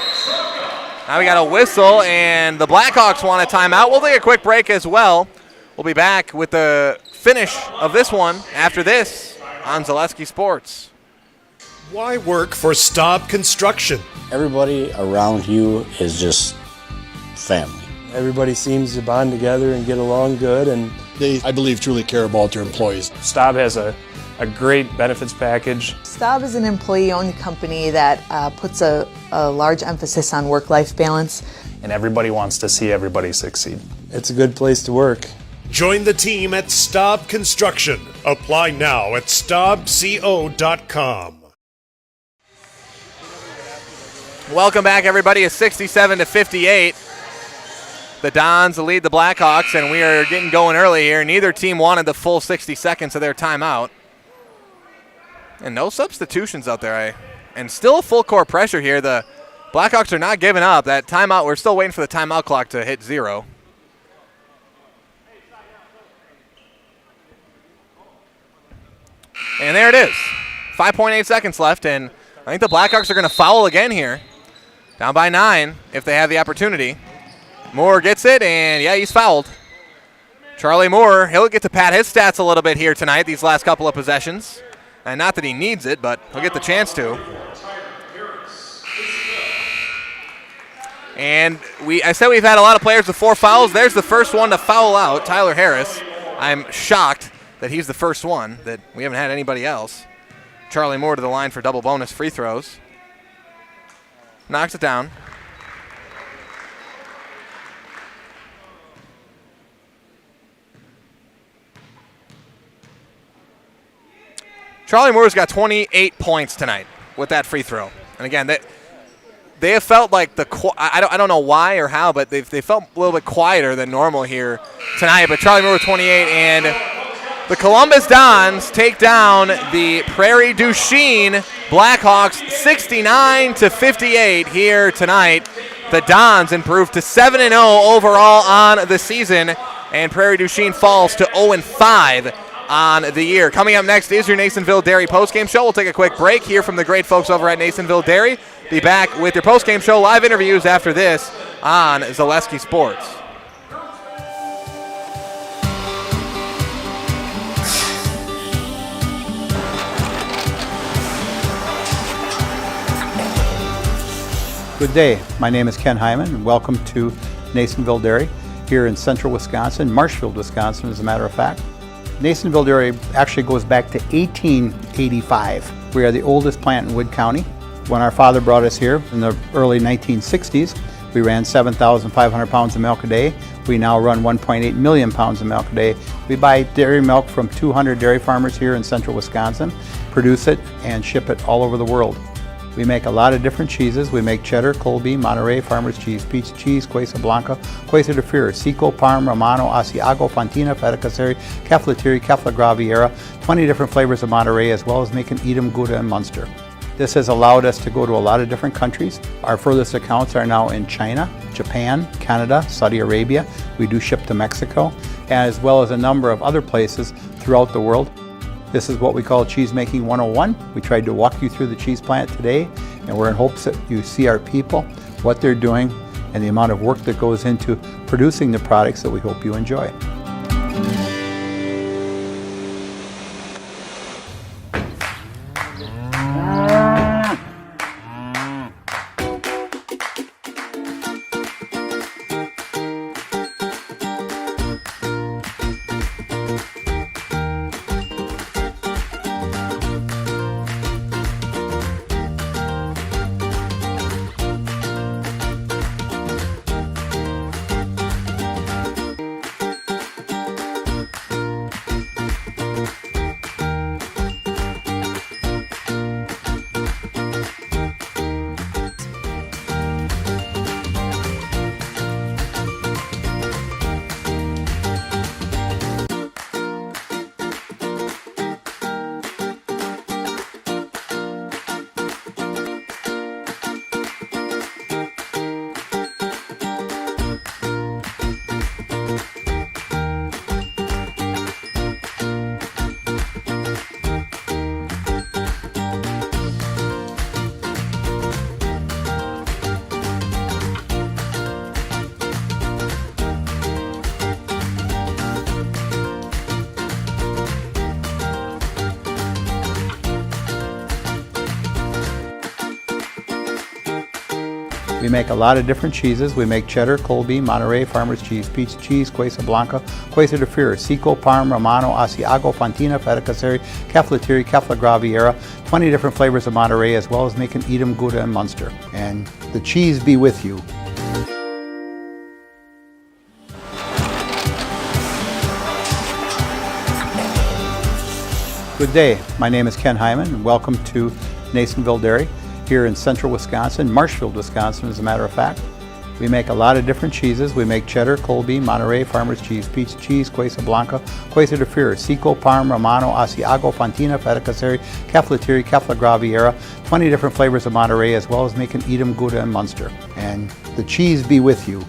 Now we got a whistle, and the Blackhawks want a timeout. We'll take a quick break as well. We'll be back with the finish of this one after this on Zaleski Sports. Why work for Staub Construction? Everybody around you is just family. Everybody seems to bond together and get along good, and They, I believe, truly care about their employees. Staub has a great benefits package. Staub is an employee-owned company that puts a large emphasis on work-life balance. And everybody wants to see everybody succeed. It's a good place to work. Join the team at Staub Construction. Apply now at staubco.com. Welcome back, everybody. It's 67-58. The Dons lead the Blackhawks, and we are getting going early here. Neither team wanted the full 60 seconds of their timeout. And no substitutions out there. And still full court pressure here. The Blackhawks are not giving up. That timeout, we're still waiting for the timeout clock to hit 0. And there it is. 5.8 seconds left, and I think the Blackhawks are going to foul again here. Down by 9 if they have the opportunity. Moore gets it, and yeah, he's fouled. Charlie Moore, he'll get to pad his stats a little bit here tonight, these last couple of possessions. And not that he needs it, but he'll get the chance to. And I said we've had a lot of players with 4 fouls. There's the first one to foul out, Tyler Harris. I'm shocked that he's the first one, that we haven't had anybody else. Charlie Moore to the line for double bonus free throws. Knocks it down. Charlie Moore's got 28 points tonight with that free throw. And again, they have felt like I don't know why or how, but they felt a little bit quieter than normal here tonight. But Charlie Moore with 28, and the Columbus Dons take down the Prairie du Chien Blackhawks 69-58 here tonight. The Dons improved to 7-0 overall on the season, and Prairie du Chien falls to 0-5 on the year. Coming up next is your Nasonville Dairy postgame show. We'll take a quick break, hear from the great folks over at Nasonville Dairy. Be back with your postgame show live interviews after this on Zaleski Sports. Good day. My name is Ken Hyman, and welcome to Nasonville Dairy here in central Wisconsin, Marshfield, Wisconsin, as a matter of fact. Nasonville Dairy actually goes back to 1885. We are the oldest plant in Wood County. When our father brought us here in the early 1960s, we ran 7,500 pounds of milk a day. We now run 1.8 million pounds of milk a day. We buy dairy milk from 200 dairy farmers here in central Wisconsin, produce it, and ship it all over the world. We make a lot of different cheeses. We make cheddar, Colby, Monterey, Farmer's cheese, pizza cheese, Quesa Blanca, Quesa de Fir, Seco, Parm, Romano, Asiago, Fontina, Feta Caseri, Cafflettieri, Caffla Graviera, 20 different flavors of Monterey, as well as making Edam, Gouda, and Munster. This has allowed us to go to a lot of different countries. Our furthest accounts are now in China, Japan, Canada, Saudi Arabia. We do ship to Mexico, as well as a number of other places throughout the world. This is what we call Cheese Making 101. We tried to walk you through the cheese plant today, and we're in hopes that you see our people, what they're doing, and the amount of work that goes into producing the products that we hope you enjoy. We make a lot of different cheeses. We make cheddar, Colby, Monterey, Farmer's cheese, pizza cheese, Quesa Blanca, Quesa de Fir, Seco, Parm, Romano, Asiago, Fontina, Feta Caseri, Cafflettieri, Caffla Graviera, 20 different flavors of Monterey, as well as making Edam, Gouda, and Munster. And the cheese be with you. Good day, my name is Ken Hyman, and welcome to Nasonville Dairy here in central Wisconsin, Marshfield, Wisconsin, as a matter of fact. We make a lot of different cheeses. We make cheddar, Colby, Monterey, Farmer's cheese, pizza cheese, Quesa Blanca, Quesa de Fir, Seco, Parm, Romano, Asiago, Fontina, Feta Caseri, Cafflettieri, Caffla Graviera, 20 different flavors of Monterey, as well as making Edam, Gouda, and Munster. And the cheese be with you.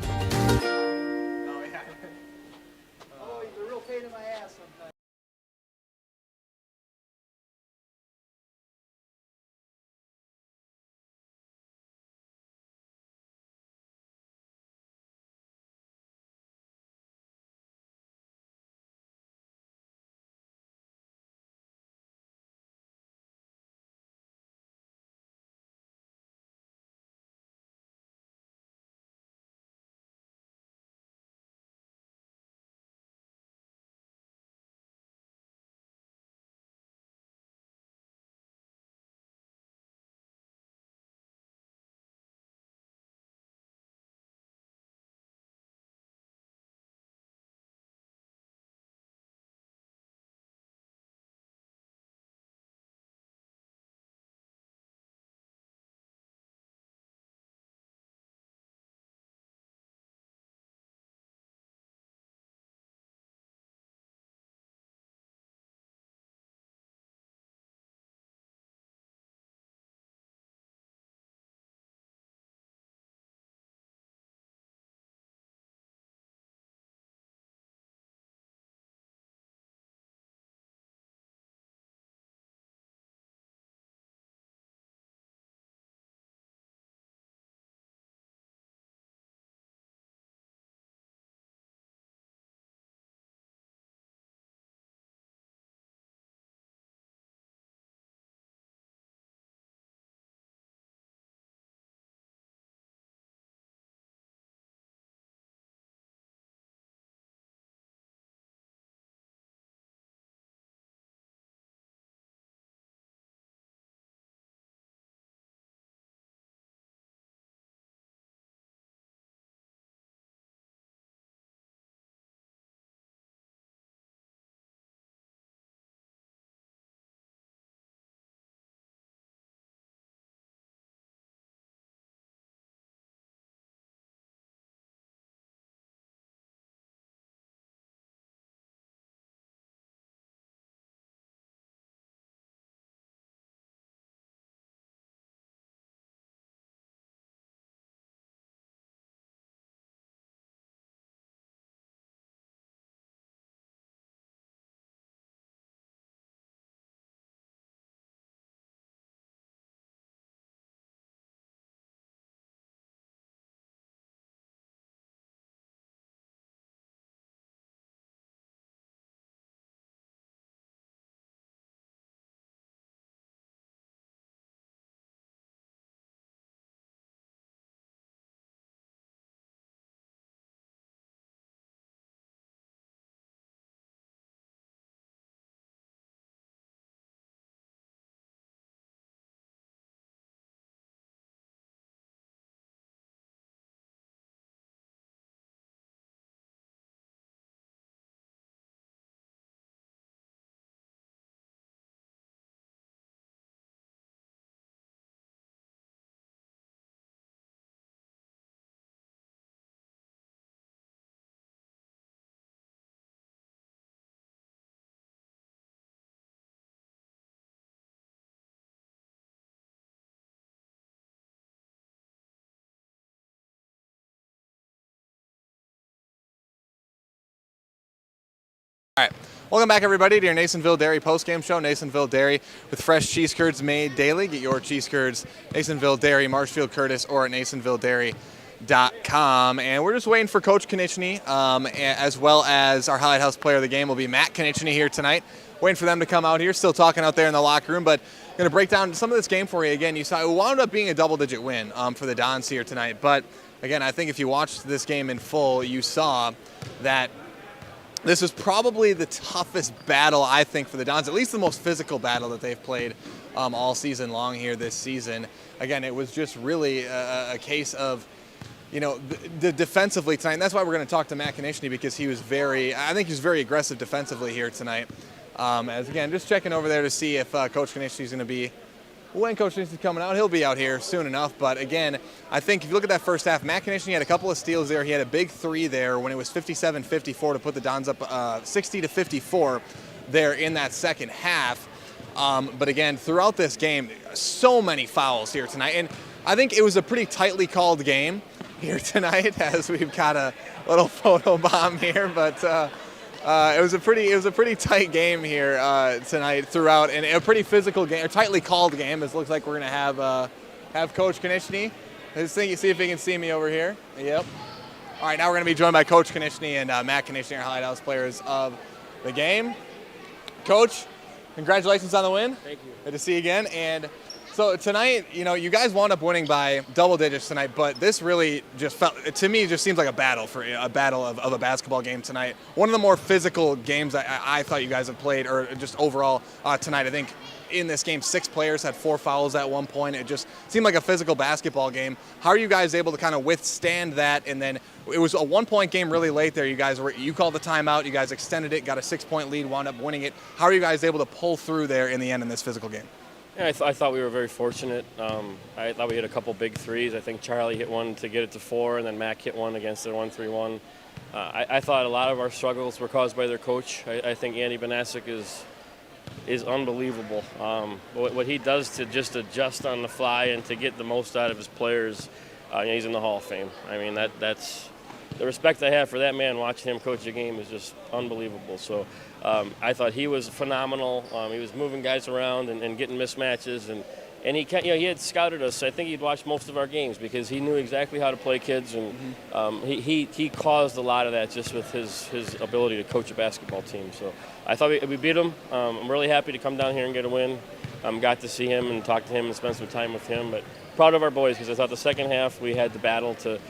Welcome back, everybody, to your Nasonville Dairy postgame show. Nasonville Dairy with fresh cheese curds made daily. Get your cheese curds, Nasonville Dairy, Marshfield Curtis, or at NasonvilleDairy.com. And we're just waiting for Coach Konechny, as well as our Highlight House player of the game will be Matt Konechny here tonight. Waiting for them to come out here. Still talking out there in the locker room, but going to break down some of this game for you. Again, you saw it wound up being a double-digit win for the Dons here tonight. But, again, I think if you watched this game in full, you saw that this is probably the toughest battle, I think, for the Dons, at least the most physical battle that they've played all season long here this season. Again, it was just really a case of, the defensively tonight. And that's why we're going to talk to Matt Konechny, because I think he was very aggressive defensively here tonight. As again, just checking over there to see if Coach Konechny is going to be, when Coach Konechny is coming out, he'll be out here soon enough. But again, I think if you look at that first half, Matt Konechny had a couple of steals there. He had a big three there when it was 57-54 to put the Dons up 60-54 there in that second half. But again, throughout this game, so many fouls here tonight. And I think it was a pretty tightly called game here tonight, as we've got a little photo bomb here. But it was a pretty tight game here tonight throughout, and a pretty physical game, a tightly called game. It looks like we're gonna have Coach Konechny. Let's see if he can see me over here. Yep. All right, now we're gonna be joined by Coach Konechny and Matt Konechny, our Highlight House players of the game. Coach, congratulations on the win. Thank you. Good to see you again. And so tonight, you guys wound up winning by double digits tonight, but this really just to me, it just seems like a battle of a basketball game tonight. One of the more physical games I thought you guys have played, or just overall tonight. I think in this game, 6 players had 4 fouls at one point. It just seemed like a physical basketball game. How are you guys able to kind of withstand that? And then it was a 1-point game really late there. You called the timeout, you guys extended it, got a 6-point lead, wound up winning it. How are you guys able to pull through there in the end in this physical game? Yeah, I thought we were very fortunate. I thought we hit a couple big threes. I think Charlie hit one to get it to 4, and then Mac hit one against the 1-3-1. I thought a lot of our struggles were caused by their coach. I think Andy Banasic is unbelievable. What he does to just adjust on the fly and to get the most out of his players, he's in the Hall of Fame. I mean, that's the respect I have for that man. Watching him coach a game is just unbelievable. So I thought he was phenomenal. He was moving guys around and getting mismatches, and he had scouted us. I think he'd watched most of our games because he knew exactly how to play kids, and he caused a lot of that just with his ability to coach a basketball team. So I thought we beat him. I'm really happy to come down here and get a win. Got to see him and talk to him and spend some time with him, but proud of our boys because I thought the second half we had the battle to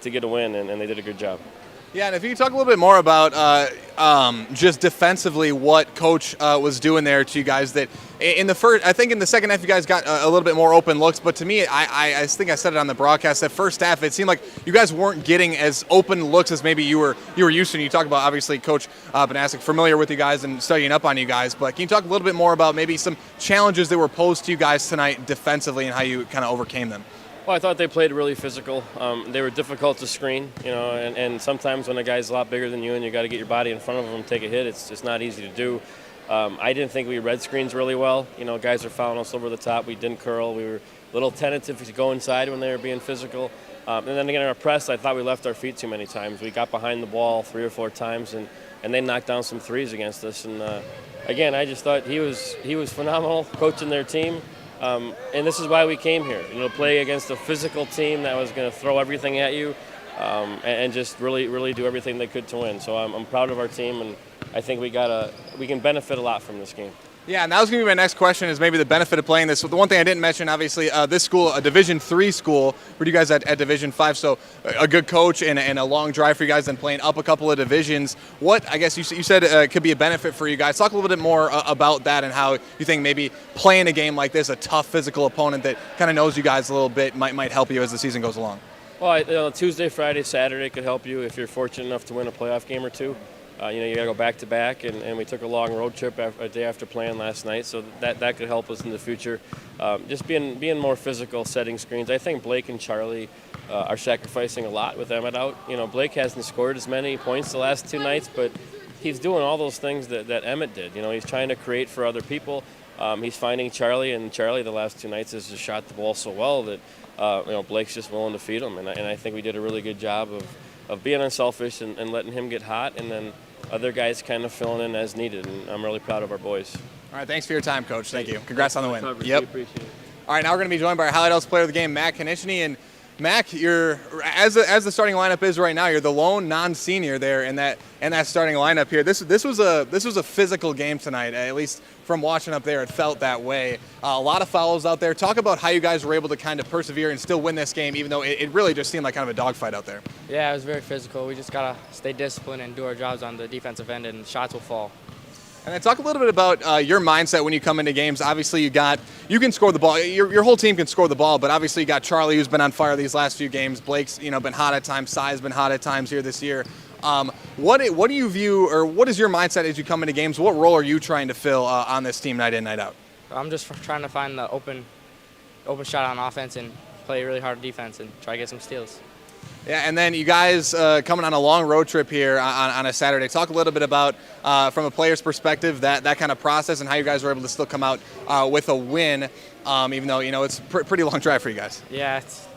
get a win, and they did a good job. Yeah, and if you could talk a little bit more about just defensively what Coach was doing there to you guys. That in the first, I think in the second half you guys got a little bit more open looks, but to me, I think I said it on the broadcast. That first half, it seemed like you guys weren't getting as open looks as maybe you were used to. And you talk about obviously Coach Banasic familiar with you guys and studying up on you guys, but can you talk a little bit more about maybe some challenges that were posed to you guys tonight defensively and how you kind of overcame them? Well, I thought they played really physical. They were difficult to screen, and sometimes when a guy's a lot bigger than you and you got to get your body in front of him and take a hit, it's not easy to do. I didn't think we read screens really well. Guys are fouling us over the top. We didn't curl. We were a little tentative to go inside when they were being physical. And then again, in our press, I thought we left our feet too many times. We got behind the ball 3 or 4 times, and they knocked down some threes against us. And again, I just thought he was phenomenal coaching their team. And this is why we came here, to play against a physical team that was going to throw everything at you and just really do everything they could to win. So I'm proud of our team, and I think we can benefit a lot from this game. Yeah, and that was going to be my next question, is maybe the benefit of playing this. So the one thing I didn't mention, obviously, this school, a Division III school, where you guys at Division V, so a good coach and a long drive for you guys, then playing up a couple of divisions. What, I guess you said could be a benefit for you guys. Talk a little bit more about that and how you think maybe playing a game like this, a tough physical opponent that kind of knows you guys a little bit, might help you as the season goes along. Well, Tuesday, Friday, Saturday could help you if you're fortunate enough to win a playoff game or two. You got to go back-to-back, and we took a long road trip a day after playing last night, so that could help us in the future. Just being more physical, setting screens. I think Blake and Charlie are sacrificing a lot with Emmett out. Blake hasn't scored as many points the last 2 nights, but he's doing all those things that Emmett did. He's trying to create for other people. He's finding Charlie, and Charlie the last 2 nights has just shot the ball so well that Blake's just willing to feed him, and I think we did a really good job of being unselfish and letting him get hot, and then other guys kind of filling in as needed, and I'm really proud of our boys. All right, thanks for your time, Coach. Thank you. Congrats on the win. Coverage. Yep. We appreciate it. All right, now we're going to be joined by our Highlight House player of the game, Matt Konechny. And Mac, you're as the starting lineup is right now, you're the lone non-senior there in that starting lineup here. This was a physical game tonight, at least from watching up there. It felt that way. A lot of fouls out there. Talk about how you guys were able to kind of persevere and still win this game, even though it really just seemed like kind of a dogfight out there. Yeah, it was very physical. We just gotta stay disciplined and do our jobs on the defensive end, and shots will fall. And then talk a little bit about your mindset when you come into games. Obviously, you can score the ball. Your whole team can score the ball, but obviously you got Charlie, who's been on fire these last few games. Blake's been hot at times. Sai's been hot at times here this year. What do you view, or what is your mindset as you come into games? What role are you trying to fill on this team night in, night out? I'm just trying to find the open shot on offense and play really hard defense and try to get some steals. Yeah, and then you guys coming on a long road trip here on a Saturday. Talk a little bit about, from a player's perspective, that kind of process and how you guys were able to still come out with a win, even though it's a pretty long drive for you guys. Yeah, it's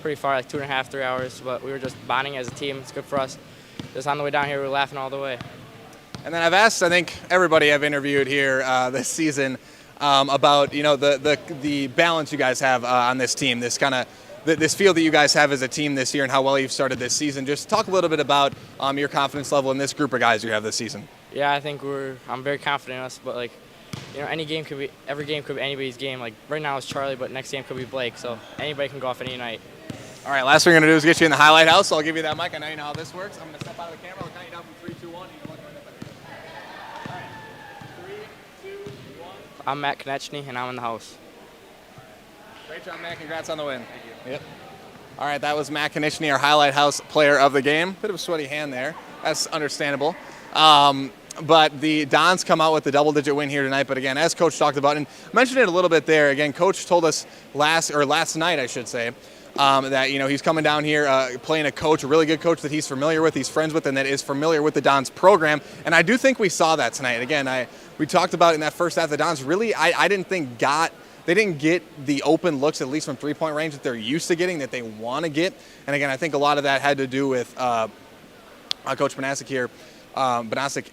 pretty far, like 2.5, 3 hours, but we were just bonding as a team. It's good for us. Just on the way down here, we were laughing all the way. And then I've asked, I think, everybody I've interviewed here this season about the balance you guys have on this team, this feel that you guys have as a team this year and how well you've started this season. Just talk a little bit about your confidence level in this group of guys you have this season. Yeah, I think I'm very confident in us, but every game could be anybody's game. Like right now it's Charlie, but next game could be Blake, so anybody can go off any night. All right, last thing we're going to do is get you in the highlight house. So I'll give you that mic. I know you know how this works. I'm going to step out of the camera. I'll count you down from 3, 2, 1. You can look right up at me. All right, 3, 2, 1. I'm Matt Konechny, and I'm in the house. Great job, Matt. Congrats on the win. Thank you. Yep. All right, that was Matt Konechny, our Highlight House player of the game. Bit of a sweaty hand there. That's understandable. But the Dons come out with the double-digit win here tonight. But again, as Coach talked about, and mentioned it a little bit there, again, Coach told us last night, I should say, that he's coming down here playing a coach, a really good coach that he's familiar with, he's friends with, and that is familiar with the Dons program. And I do think we saw that tonight. Again, we talked about in that first half, the Dons really, I didn't think they didn't get the open looks, at least from three-point range, that they're used to getting, that they want to get. And again, I think a lot of that had to do with Coach Banasic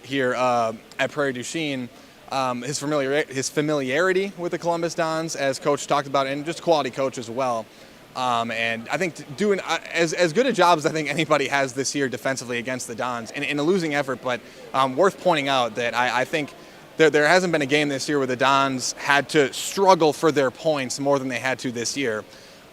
here at Prairie du Chien, his familiarity with the Columbus Dons, as Coach talked about, and just quality coach as well. And I think doing as good a job as I think anybody has this year defensively against the Dons in a losing effort, but worth pointing out that I think there hasn't been a game this year where the Dons had to struggle for their points more than they had to this year.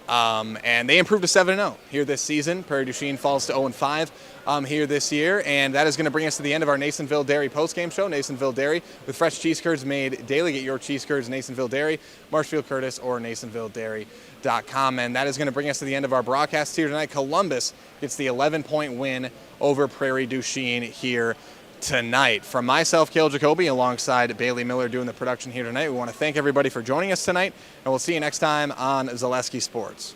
And they improved to 7-0 here this season. Prairie du Chien falls to 0-5 here this year. And that is going to bring us to the end of our Nasonville Dairy postgame show. Nasonville Dairy, with fresh cheese curds made daily. Get your cheese curds, Nasonville Dairy, Marshfield Curtis, or NasonvilleDairy.com. And that is going to bring us to the end of our broadcast here tonight. Columbus gets the 11-point win over Prairie du Chien here tonight. From myself, Cale Jacoby, alongside Bailey Miller doing the production here tonight, we want to thank everybody for joining us tonight, and we'll see you next time on Zaleski Sports.